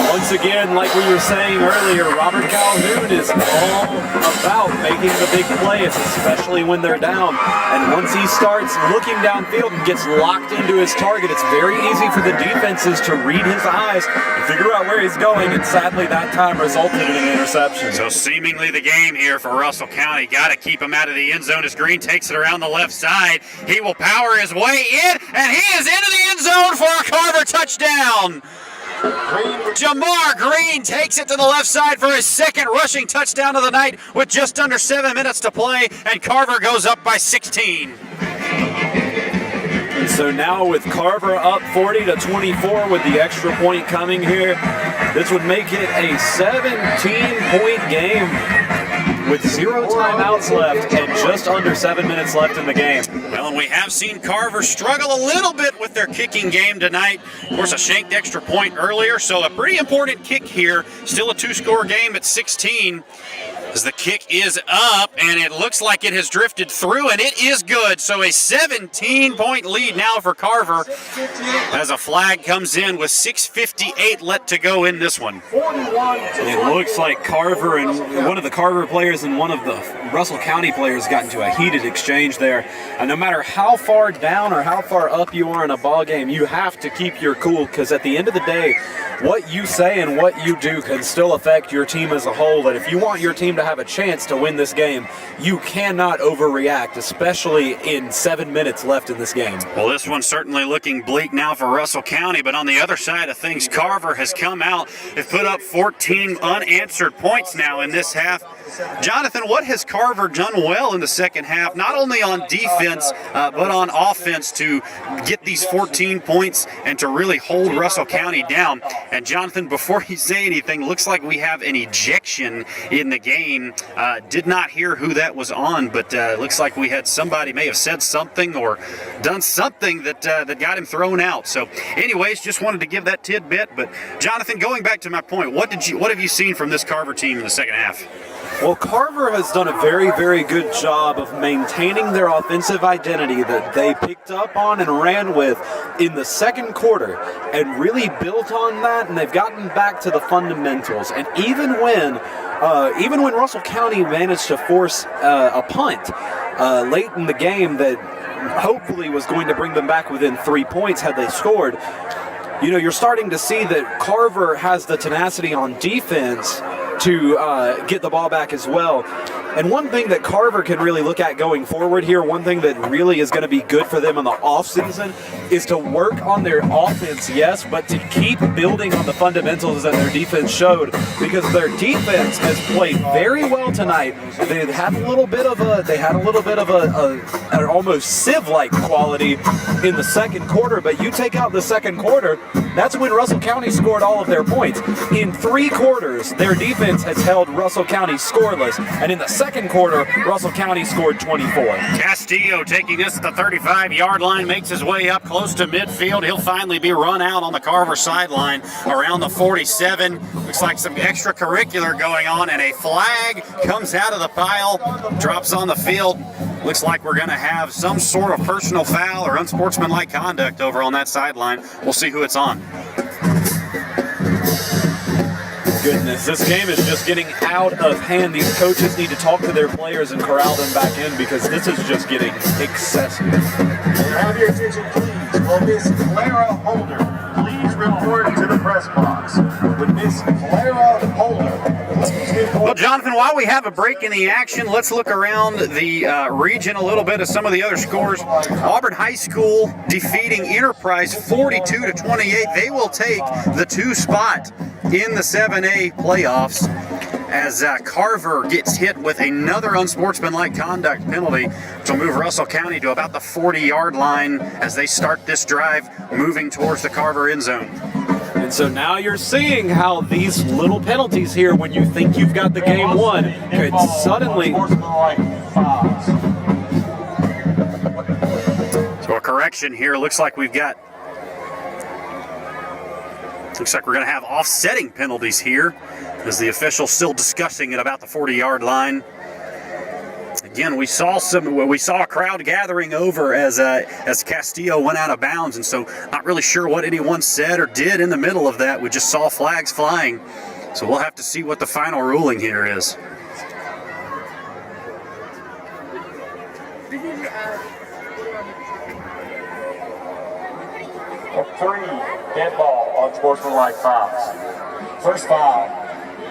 Once again, like we were saying earlier, Robert Calhoun is all about making the big plays, especially when they're down. And once he starts looking downfield and gets locked into his target, it's very easy for the defenses to read his eyes and figure out where he's going. And sadly, that time resulted in an interception. So seemingly the game here for Russell County. Got to keep him out of the end zone as Green takes it around the left side. He will power his way in, and he is into the end zone for a Carver touchdown. Jamar Green takes it to the left side for his second rushing touchdown of the night with just under 7 minutes to play, and Carver goes up by 16. So now with Carver up 40-24 with the extra point coming here, this would make it a 17-point game with 0 timeouts left and just under 7 minutes left in the game. Well, and we have seen Carver struggle a little bit with their kicking game tonight. Of course, a shanked extra point earlier, so a pretty important kick here. Still a 2-score game at 16. As the kick is up, and it looks like it has drifted through, and it is good. So a 17-point lead now for Carver as a flag comes in with 6:58 left to go in this one. It looks like Carver and one of the Carver players and one of the Russell County players got into a heated exchange there. And no matter how far down or how far up you are in a ball game, you have to keep your cool, because at the end of the day, what you say and what you do can still affect your team as a whole. And if you want your team to have a chance to win this game, you cannot overreact, especially in 7 minutes left in this game. Well, this one's certainly looking bleak now for Russell County, but on the other side of things, Carver has come out and put up 14 unanswered points now in this half. Jonathan, what has Carver done well in the second half, not only on defense, but on offense, to get these 14 points and to really hold Russell County down? And Jonathan, before you say anything, looks like we have an ejection in the game. Did not hear who that was on, but looks like we had somebody may have said something or done something that got him thrown out. So anyways, just wanted to give that tidbit. But Jonathan, going back to my point, what have you seen from this Carver team in the second half? Well, Carver has done a very, very good job of maintaining their offensive identity that they picked up on and ran with in the second quarter and really built on that, and they've gotten back to the fundamentals. And even when Russell County managed to force a punt late in the game that hopefully was going to bring them back within 3 points had they scored, you know, you're starting to see that Carver has the tenacity on defense to get the ball back as well. And one thing that Carver can really look at going forward here, one thing that really is going to be good for them in the offseason, is to work on their offense, yes, but to keep building on the fundamentals that their defense showed, because their defense has played very well tonight. They had a little bit of an almost Civ-like quality in the second quarter, but you take out the second quarter, that's when Russell County scored all of their points. In 3 quarters, their defense has held Russell County scoreless, and in the second quarter, Russell County scored 24. Castillo taking this at the 35-yard line, makes his way up close to midfield. He'll finally be run out on the Carver sideline around the 47. Looks like some extracurricular going on, and a flag comes out of the pile, drops on the field. Looks like we're going to have some sort of personal foul or unsportsmanlike conduct over on that sideline. We'll see who it's on. Goodness, this game is just getting out of hand. These coaches need to talk to their players and corral them back in, because this is just getting excessive. Have your attention, please. Will Miss Clara Holder please report to the press box? Would Miss Clara Holder please Well, Jonathan, while we have a break in the action, let's look around the region a little bit of some of the other scores. Auburn High School defeating Enterprise 42-28. They will take the 2 spot in the 7A playoffs as Carver gets hit with another unsportsmanlike conduct penalty to move Russell County to about the 40-yard line as they start this drive moving towards the Carver end zone. And so now you're seeing how these little penalties here, when you think you've got the game won, could suddenly... So a correction here. Looks like we're going to have offsetting penalties here as the official's still discussing it about the 40-yard line. Again, we saw a crowd gathering over as Castillo went out of bounds, and so not really sure what anyone said or did in the middle of that. We just saw flags flying, so we'll have to see what the final ruling here is. Three, dead ball on sportsmanlike fouls. First foul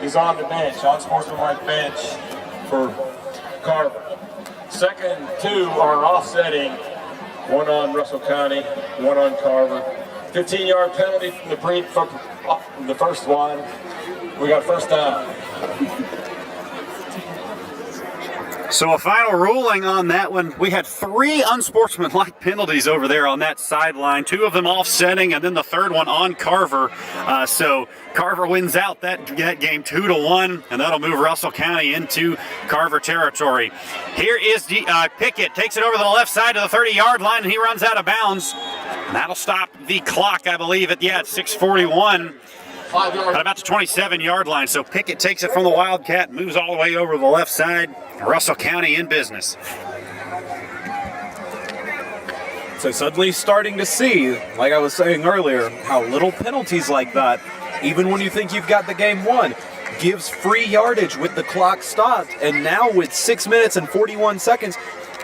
is on the bench, on sportsmanlike bench for Carver. Second 2 are offsetting, one on Russell County, one on Carver. 15-yard penalty from the first one. We got first down. So a final ruling on that one. We had 3 unsportsmanlike penalties over there on that sideline, 2 of them offsetting, and then the third one on Carver. So Carver wins out that game 2-1, and that'll move Russell County into Carver territory. Here is Pickett, takes it over to the left side to the 30-yard line, and he runs out of bounds. And that'll stop the clock, I believe, at 6:41. At about the 27-yard line. So Pickett takes it from the Wildcat, moves all the way over to the left side. Russell County in business. So suddenly starting to see, like I was saying earlier, how little penalties like that, even when you think you've got the game won, gives free yardage with the clock stopped. And now with 6 minutes and 41 seconds,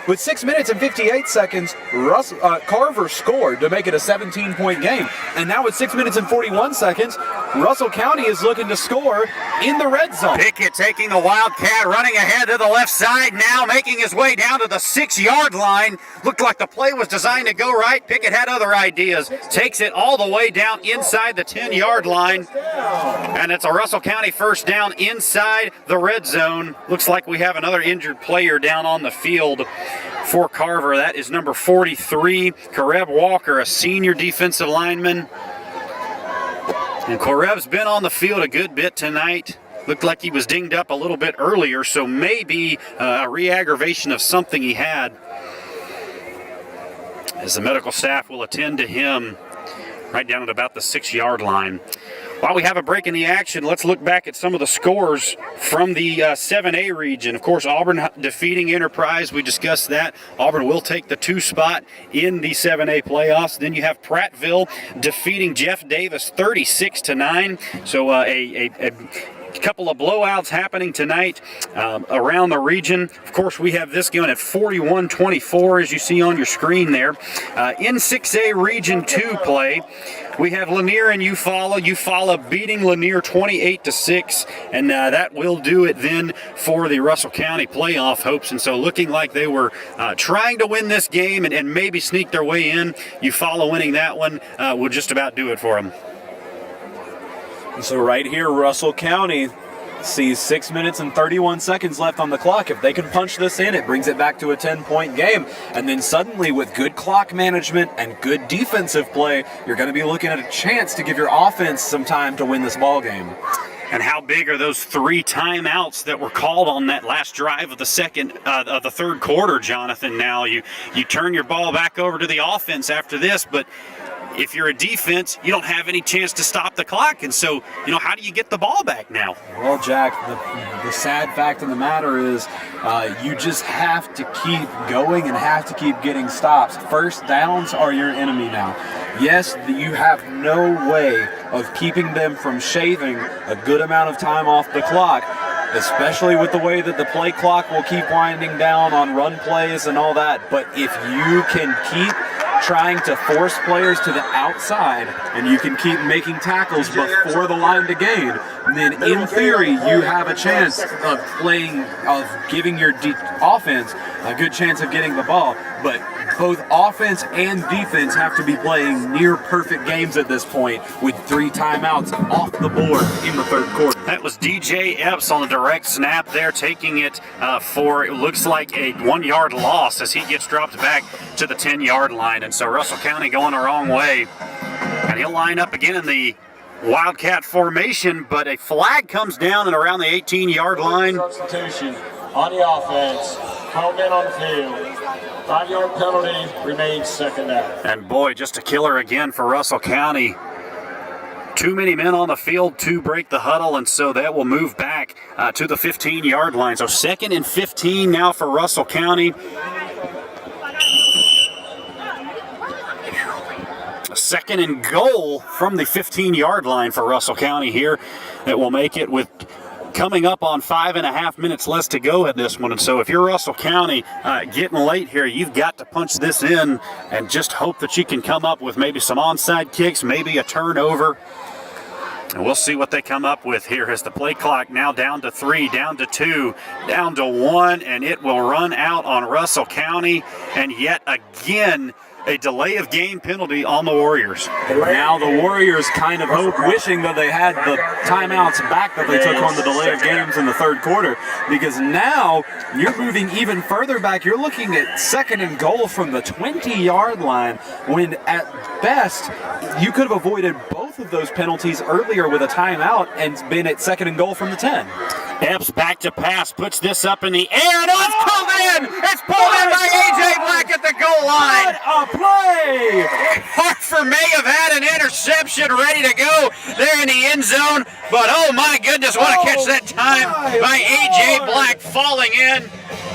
with 6 minutes and 58 seconds, Carver scored to make it a 17-point game. And now with 6 minutes and 41 seconds, Russell County is looking to score in the red zone. Pickett taking the Wildcat, running ahead to the left side now, making his way down to the 6-yard line. Looked like the play was designed to go right. Pickett had other ideas. Takes it all the way down inside the 10-yard line. And it's a Russell County first down inside the red zone. Looks like we have another injured player down on the field for Carver. That is number 43, Kareb Walker, a senior defensive lineman. And Koreb's been on the field a good bit tonight. Looked like he was dinged up a little bit earlier, so maybe a re-aggravation of something he had. As the medical staff will attend to him right down at about the 6-yard line. While we have a break in the action, let's look back at some of the scores from the 7A region. Of course, Auburn defeating Enterprise. We discussed that. Auburn will take the 2 spot in the 7A playoffs. Then you have Prattville defeating Jeff Davis 36-9. So a couple of blowouts happening tonight around the region. Of course, we have this going at 41-24, as you see on your screen there. In 6A Region 2 play, we have Lanier and Eufaula. Eufaula beating Lanier 28-6, and that will do it then for the Russell County playoff hopes. And so looking like they were trying to win this game and maybe sneak their way in. Eufaula winning that one will just about do it for them. So right here, Russell County sees 6 minutes and 31 seconds left on the clock. If they can punch this in, it brings it back to a 10-point game. And then suddenly, with good clock management and good defensive play, you're going to be looking at a chance to give your offense some time to win this ball game. And how big are those 3 timeouts that were called on that last drive of the third quarter, Jonathan? Now you turn your ball back over to the offense after this, but if you're a defense, you don't have any chance to stop the clock. And so, how do you get the ball back now? Well, Jack, the sad fact of the matter is you just have to keep going and have to keep getting stops. First downs are your enemy now. Yes, you have no way of keeping them from shaving a good amount of time off the clock, especially with the way that the play clock will keep winding down on run plays and all that. But if you can keep trying to force players to the outside, and you can keep making tackles before the line to gain, then in theory you have a chance of giving your offense a good chance of getting the ball. But both offense and defense have to be playing near perfect games at this point, with 3 timeouts off the board in the third quarter. That was DJ Epps on the direct snap there, taking it for, it looks like, a 1-yard loss as he gets dropped back to the 10-yard line. And so Russell County going the wrong way. And he'll line up again in the Wildcat formation, but a flag comes down and around the 18-yard line. Substitution on the offense. 12 men on the field. 5-yard penalty, remains second down. And boy, just a killer again for Russell County. Too many men on the field to break the huddle, and so that will move back to the 15-yard line. So 2nd and 15 now for Russell County. A 2nd and goal from the 15-yard line for Russell County here. That will make it with coming up on 5.5 minutes less to go at this one. And so if you're Russell County getting late here, you've got to punch this in and just hope that you can come up with maybe some onside kicks, maybe a turnover. And we'll see what they come up with here as the play clock now down to 3, down to 2, down to 1, and it will run out on Russell County. And yet again, a delay of game penalty on the Warriors. Now the Warriors kind of wishing that they had the timeouts back that they took on the delay of games in the third quarter, because now you're moving even further back. You're looking at 2nd and goal from the 20-yard line, when at best you could have avoided both of those penalties earlier with a timeout and been at 2nd and goal from the 10. Epps back to pass, puts this up in the air, and it's pulled in! It's pulled in by A.J. Black at the goal line! What a play! Carver may have had an interception ready to go there in the end zone, but oh my goodness, what a catch that time by A.J. Black, falling in.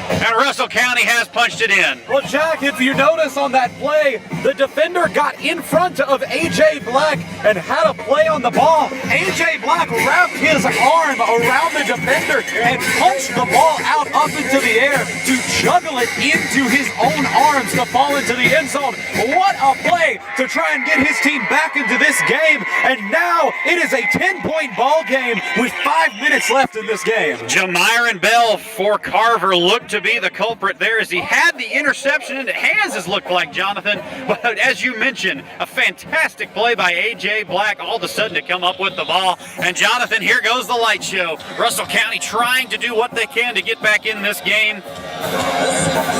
And Russell County has punched it in. Well, Jack, if you notice on that play, the defender got in front of A.J. Black and had a play on the ball. A.J. Black wrapped his arm around the defender and punched the ball out up into the air to juggle it into his own arms to fall into the end zone. What a play to try and get his team back into this game. And now it is a 10-point ball game with 5 minutes left in this game. Jamyron Bell for Carver looked to be the culprit there, as he had the interception in the hands, as looked like, Jonathan. But as you mentioned, a fantastic play by A.J. Black all of a sudden to come up with the ball. And Jonathan, here goes the light show. Russell County trying to do what they can to get back in this game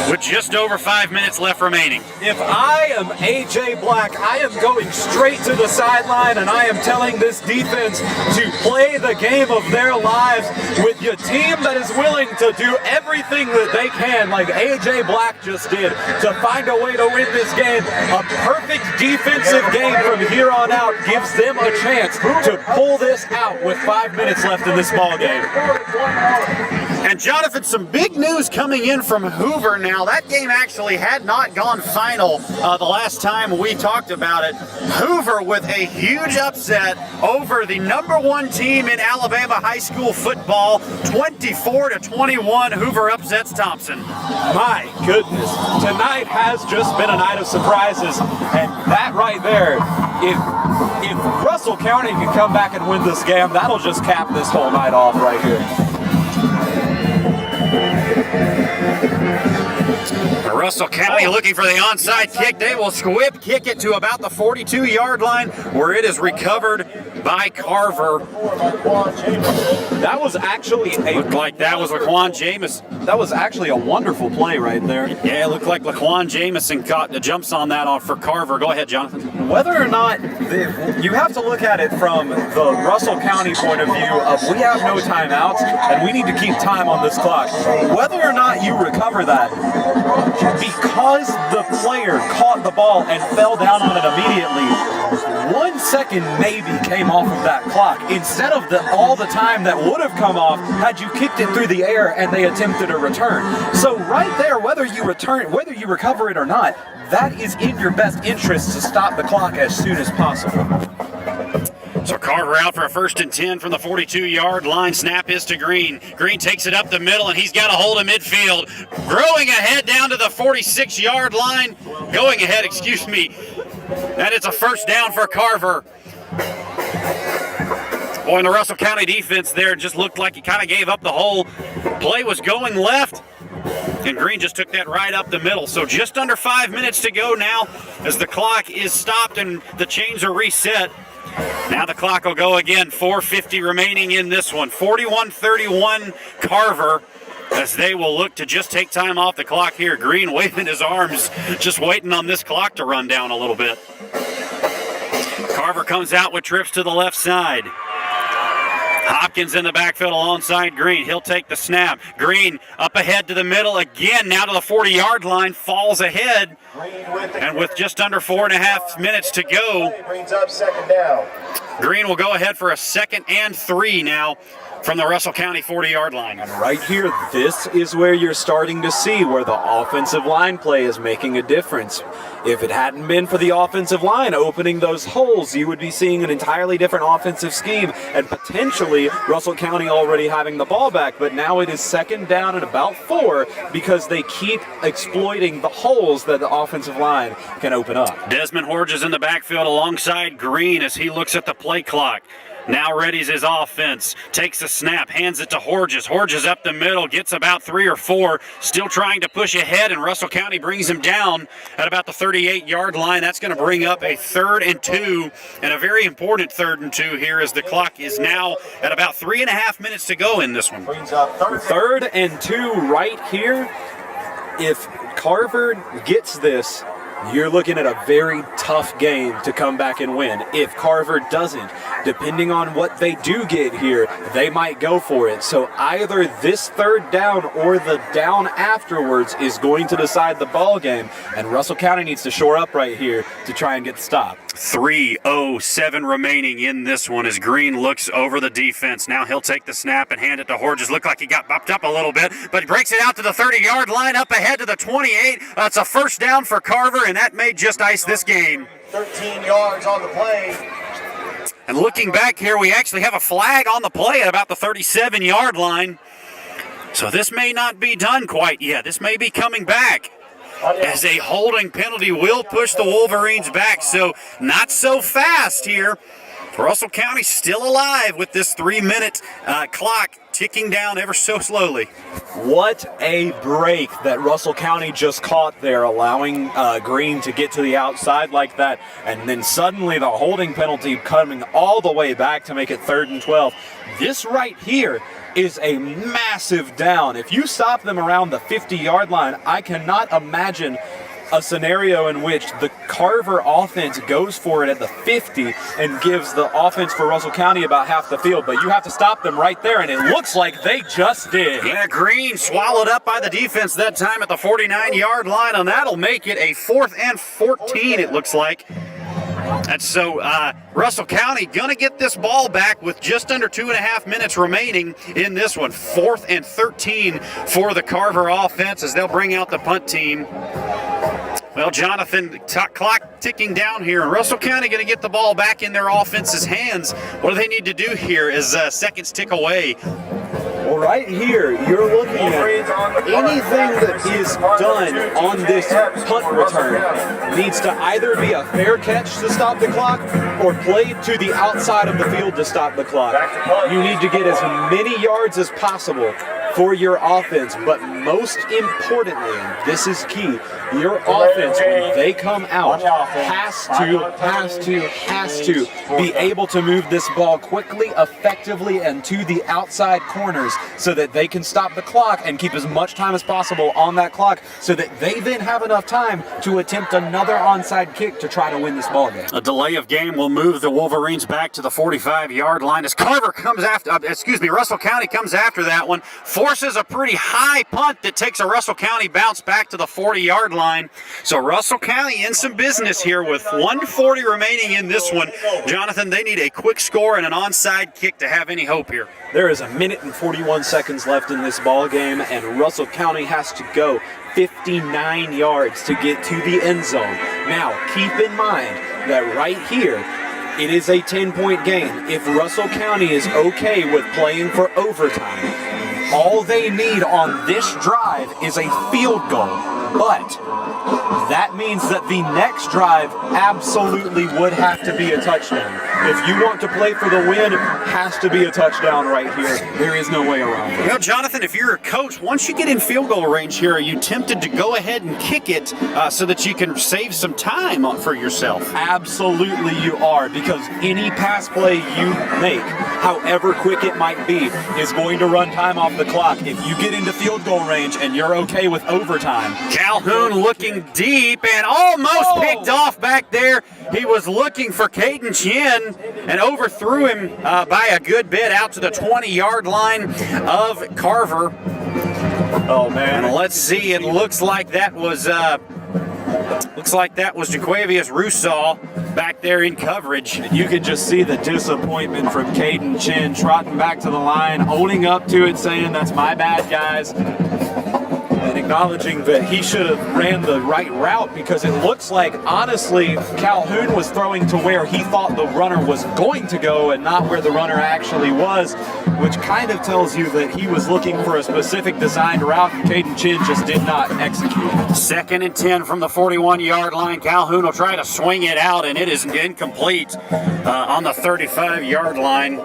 with just over 5 minutes left remaining. If I am A.J. Black, I am going straight to the sideline, and I am telling this defense to play the game of their lives with your team that is willing to do everything that they can, like A.J. Black just did, to find a way to win this game. A perfect defensive game from here on out gives them a chance to pull this out with 5 minutes left in this ball game. And Jonathan, some big news coming in from Hoover now. That game actually had not gone final the last time we talked about it. Hoover with a huge upset over the #1 team in Alabama high school football, 24-21. Hoover upsets Thompson. My goodness, tonight has just been a night of surprises, and that right there, if Russell County can come back and win this game, that'll just cap this whole night off right here. Russell County looking for the onside kick. They will squib kick it to about the 42-yard line, where it is recovered by Carver. That was actually looked like that was Laquan Jamison. That was actually a wonderful play right there. Yeah, it looked like Laquan Jamison caught the jumps on that for Carver. Go ahead, Jonathan. Whether or not you have to look at it from the Russell County point of view of, we have no timeouts and we need to keep time on this clock. Whether or not you recover that, because the player caught the ball and fell down on it immediately, 1 second maybe came off of that clock instead of all the time that would have come off had you kicked it through the air and they attempted a return. So right there, whether you recover it or not, that is in your best interest to stop the clock as soon as possible. So Carver out for a 1st and 10 from the 42-yard line. Snap is to Green. Green takes it up the middle, and he's got a hold of midfield. Growing ahead down to the 46-yard line. going ahead, excuse me. And it's a first down for Carver. Boy, and the Russell County defense there just looked like he kind of gave up the whole play, was going left, and Green just took that right up the middle. So just under 5 minutes to go now as the clock is stopped and the chains are reset. Now the clock will go again, 4:50 remaining in this one. 41-31 Carver, as they will look to just take time off the clock here. Green waving his arms, just waiting on this clock to run down a little bit. Carver comes out with trips to the left side. Hopkins in the backfield alongside Green. He'll take the snap. Green up ahead to the middle again, now to the 40-yard line, falls ahead. And with just under 4.5 minutes to go, Brings up second down. Green will go ahead for a 2nd and 3 now from the Russell County 40-yard line. And right here, this is where you're starting to see where the offensive line play is making a difference. If it hadn't been for the offensive line opening those holes, you would be seeing an entirely different offensive scheme and potentially Russell County already having the ball back. But now it is 2nd down and about 4 because they keep exploiting the holes that the offensive line can open up. Desmond Horges in the backfield alongside Green as he looks at the play clock. Now readies his offense, takes a snap, hands it to Horges. Horges up the middle, gets about 3 or 4, still trying to push ahead, and Russell County brings him down at about the 38-yard line. That's going to bring up a 3rd and 2, and a very important 3rd and 2 here as the clock is now at about 3.5 minutes to go in this one. Brings up 3rd and 2 right here. If Carver gets this, you're looking at a very tough game to come back and win. If Carver doesn't, depending on what they do get here, they might go for it. So either this 3rd down or the down afterwards is going to decide the ball game, and Russell County needs to shore up right here to try and get the stop. 3:07 remaining in this one as Green looks over the defense. Now he'll take the snap and hand it to Horges. Looked like he got bumped up a little bit, but he breaks it out to the 30-yard line, up ahead to the 28. That's a first down for Carver, and that may just ice this game. 13 yards on the play. And looking back here, we actually have a flag on the play at about the 37-yard line. So this may not be done quite yet. This may be coming back, as a holding penalty will push the Wolverines back. So not so fast here. Russell County still alive with this 3-minute clock ticking down ever so slowly. What a break that Russell County just caught there, allowing Green to get to the outside like that, and then suddenly the holding penalty coming all the way back to make it 3rd and 12. This right here is a massive down. If you stop them around the 50-yard line, I cannot imagine a scenario in which the Carver offense goes for it at the 50 and gives the offense for Russell County about half the field, but you have to stop them right there, and it looks like they just did. Yeah, Green swallowed up by the defense that time at the 49-yard line, and that'll make it a 4th and 14, it looks like. And so Russell County going to get this ball back with just under 2.5 minutes remaining in this one. 4th and 13 for the Carver offense as they'll bring out the punt team. Well, Jonathan, clock ticking down here, and Russell County going to get the ball back in their offense's hands. What do they need to do here as seconds tick away? Well, right here, you're looking at anything that is done on this punt return needs to either be a fair catch to stop the clock or played to the outside of the field to stop the clock. You need to get as many yards as possible for your offense, but most importantly, and this is key, your offense, when they come out, has to be able to move this ball quickly, effectively, and to the outside corners so that they can stop the clock and keep as much time as possible on that clock so that they then have enough time to attempt another onside kick to try to win this ball game. A delay of game will move the Wolverines back to the 45-yard line as Carver comes after, Russell County comes after that one, forces a pretty high punt that takes a Russell County bounce back to the 40-yard line. So Russell County in some business here with 1:40 remaining in this one. Jonathan, they need a quick score and an onside kick to have any hope here. There is 1 minute and 41 seconds left in this ball game, and Russell County has to go 59 yards to get to the end zone. Now, keep in mind that right here, it is a 10-point game. If Russell County is okay with playing for overtime, All they need on this drive is a field goal, but that means that the next drive absolutely would have to be a touchdown. If you want to play for the win, it has to be a touchdown right here. There is no way around it. Well, Jonathan, if you're a coach, once you get in field goal range here, are you tempted to go ahead and kick it so that you can save some time for yourself? Absolutely you are, because any pass play you make, however quick it might be, is going to run time off the clock. If you get into field goal range and you're okay with overtime. Calhoun looking deep and almost picked off back there. He was looking for Caden Chin and overthrew him by a good bit out to the 20-yard line of Carver. Oh man! And let's see. It looks like that was Jaquavius Rousseau back there in coverage. You can just see the disappointment from Caden Chin, trotting back to the line, owning up to it, saying, "That's my bad, guys." And acknowledging that he should have ran the right route, because it looks like, honestly, Calhoun was throwing to where he thought the runner was going to go and not where the runner actually was, which kind of tells you that he was looking for a specific designed route and Caden Chin just did not execute. 2nd and 10 from the 41-yard line. Calhoun will try to swing it out, and it is incomplete on the 35-yard line.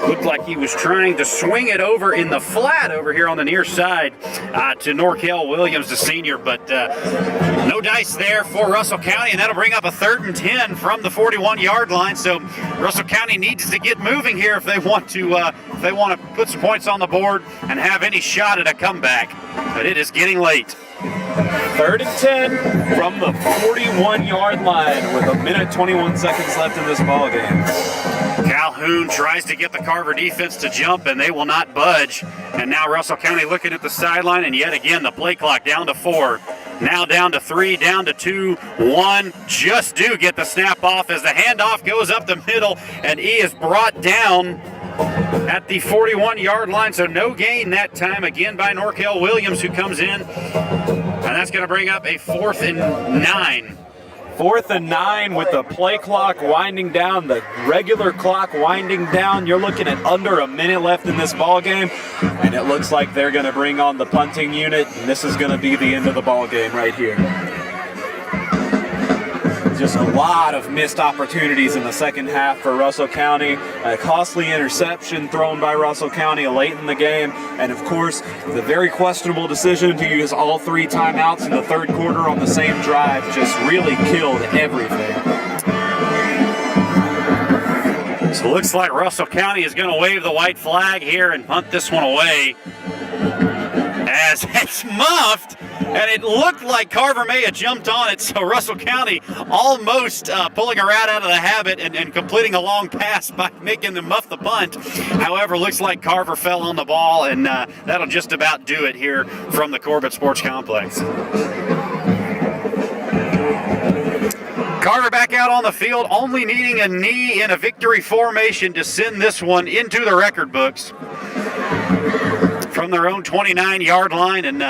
Looked like he was trying to swing it over in the flat over here on the near side to Norkel Williams, the senior, but no dice there for Russell County, and that'll bring up a 3rd and 10 from the 41-yard line. So Russell County needs to get moving here if they want to put some points on the board and have any shot at a comeback. But it is getting late. 3rd and 10 from the 41-yard line with 1:21 left in this ball game. Calhoun tries to get the Carver defense to jump, and they will not budge. And now Russell County looking at the sideline, and yet again the play clock down to 4. Now down to 3, down to 2, 1. Just do get the snap off as the handoff goes up the middle, and he is brought down at the 41-yard line. So no gain that time, again by Norkel Williams, who comes in. And that's going to bring up a 4th and 9. 4th and 9 with the play clock winding down, the regular clock winding down. You're looking at under a minute left in this ball game, and it looks like they're going to bring on the punting unit, and this is going to be the end of the ball game right here. Just a lot of missed opportunities in the second half for Russell County. A costly interception thrown by Russell County late in the game. And of course, the very questionable decision to use all 3 timeouts in the 3rd quarter on the same drive just really killed everything. So it looks like Russell County is going to wave the white flag here and punt this one away, as it's muffed, and it looked like Carver may have jumped on it, so Russell County almost pulling a rat out of the habit and completing a long pass by making them muff the punt. However, looks like Carver fell on the ball, and that'll just about do it here from the Corbett Sports Complex. Carver back out on the field, only needing a knee in a victory formation to send this one into the record books from their own 29-yard line. And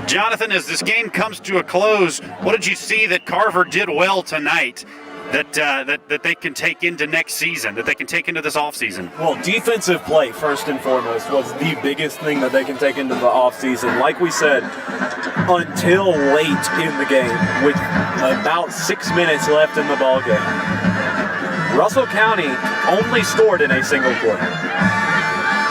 Jonathan, as this game comes to a close, what did you see that Carver did well tonight that they can take into next season, that they can take into this offseason? Well, defensive play, first and foremost, was the biggest thing that they can take into the offseason. Like we said, until late in the game, with about 6 minutes left in the ball game, Russell County only scored in a single quarter.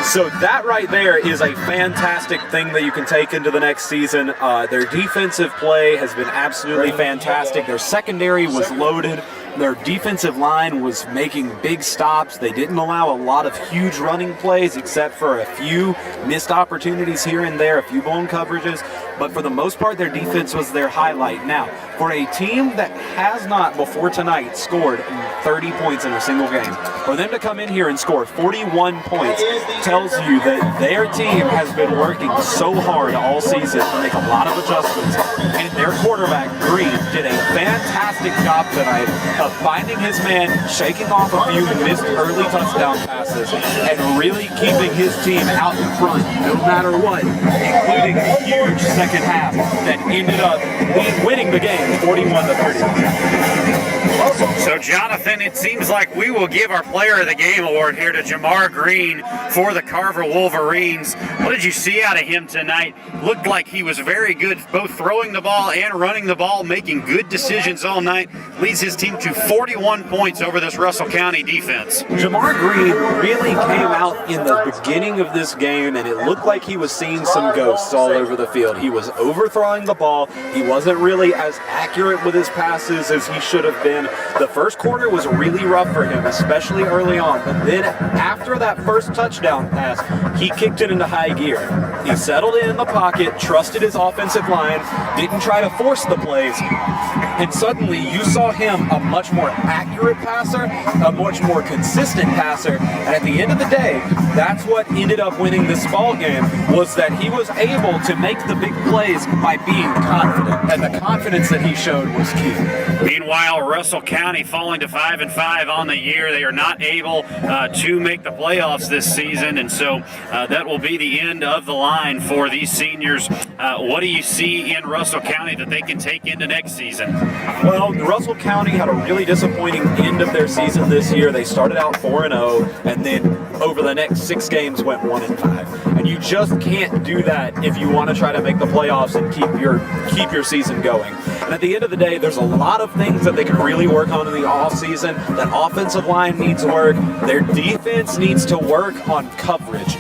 So that right there is a fantastic thing that you can take into the next season. Their defensive play has been absolutely fantastic. Their secondary was loaded. Their defensive line was making big stops. They didn't allow a lot of huge running plays except for a few missed opportunities here and there, a few blown coverages. But for the most part, their defense was their highlight. Now, for a team that has not, before tonight, scored 30 points in a single game, for them to come in here and score 41 points tells you that their team has been working so hard all season to make a lot of adjustments. And their quarterback, Green, did a fantastic job tonight of finding his man, shaking off a few missed early touchdown passes, and really keeping his team out in front no matter what, including a huge second half that ended up winning the game 41-30. So, Jonathan, it seems like we will give our Player of the Game award here to Jamar Green for the Carver Wolverines. What did you see out of him tonight? Looked like he was very good, both throwing the ball and running the ball, making good decisions all night. Leads his team to 41 points over this Russell County defense. Jamar Green really came out in the beginning of this game, and it looked like he was seeing some ghosts all over the field. He was overthrowing the ball. He wasn't really as accurate with his passes as he should have been. The first quarter was really rough for him, especially early on. But then after that first touchdown pass, he kicked it into high gear. He settled in the pocket, trusted his offensive line, didn't try to force the plays, and suddenly you saw him a much more accurate passer, a much more consistent passer, and at the end of the day, that's what ended up winning this ball game, was that he was able to make the big plays by being confident, and the confidence that he showed was key. Meanwhile, Russell County falling to 5-5 on the year. They are not able to make the playoffs this season, and so that will be the end of the line for these seniors. What do you see in Russell County that they can take into next season? Well, Russell County had a really disappointing end of their season this year. They started out 4-0, and then over the next 6 games went 1-5. And you just can't do that if you want to try to make the playoffs and keep your season going. And at the end of the day, there's a lot of things that they can really work on in the offseason. That offensive line needs work. Their defense needs to work on coverage,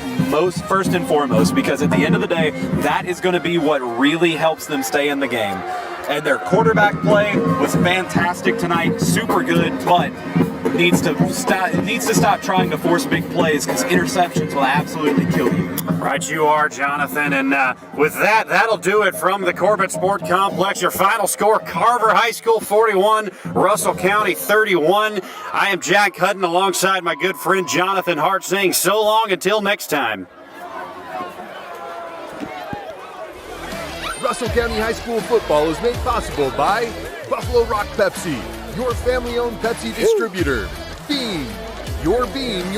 first and foremost, because at the end of the day, that is going to be what really helps them stay in the game. And their quarterback play was fantastic tonight, super good, but needs to stop trying to force big plays, because interceptions will absolutely kill you. Right you are, Jonathan. And with that, that'll do it from the Corbett Sport Complex. Your final score, Carver High School 41, Russell County 31. I am Jack Hutton alongside my good friend Jonathan Hart, saying so long until next time. Russell County High School football is made possible by Buffalo Rock Pepsi, your family-owned Pepsi distributor. Beam, your way.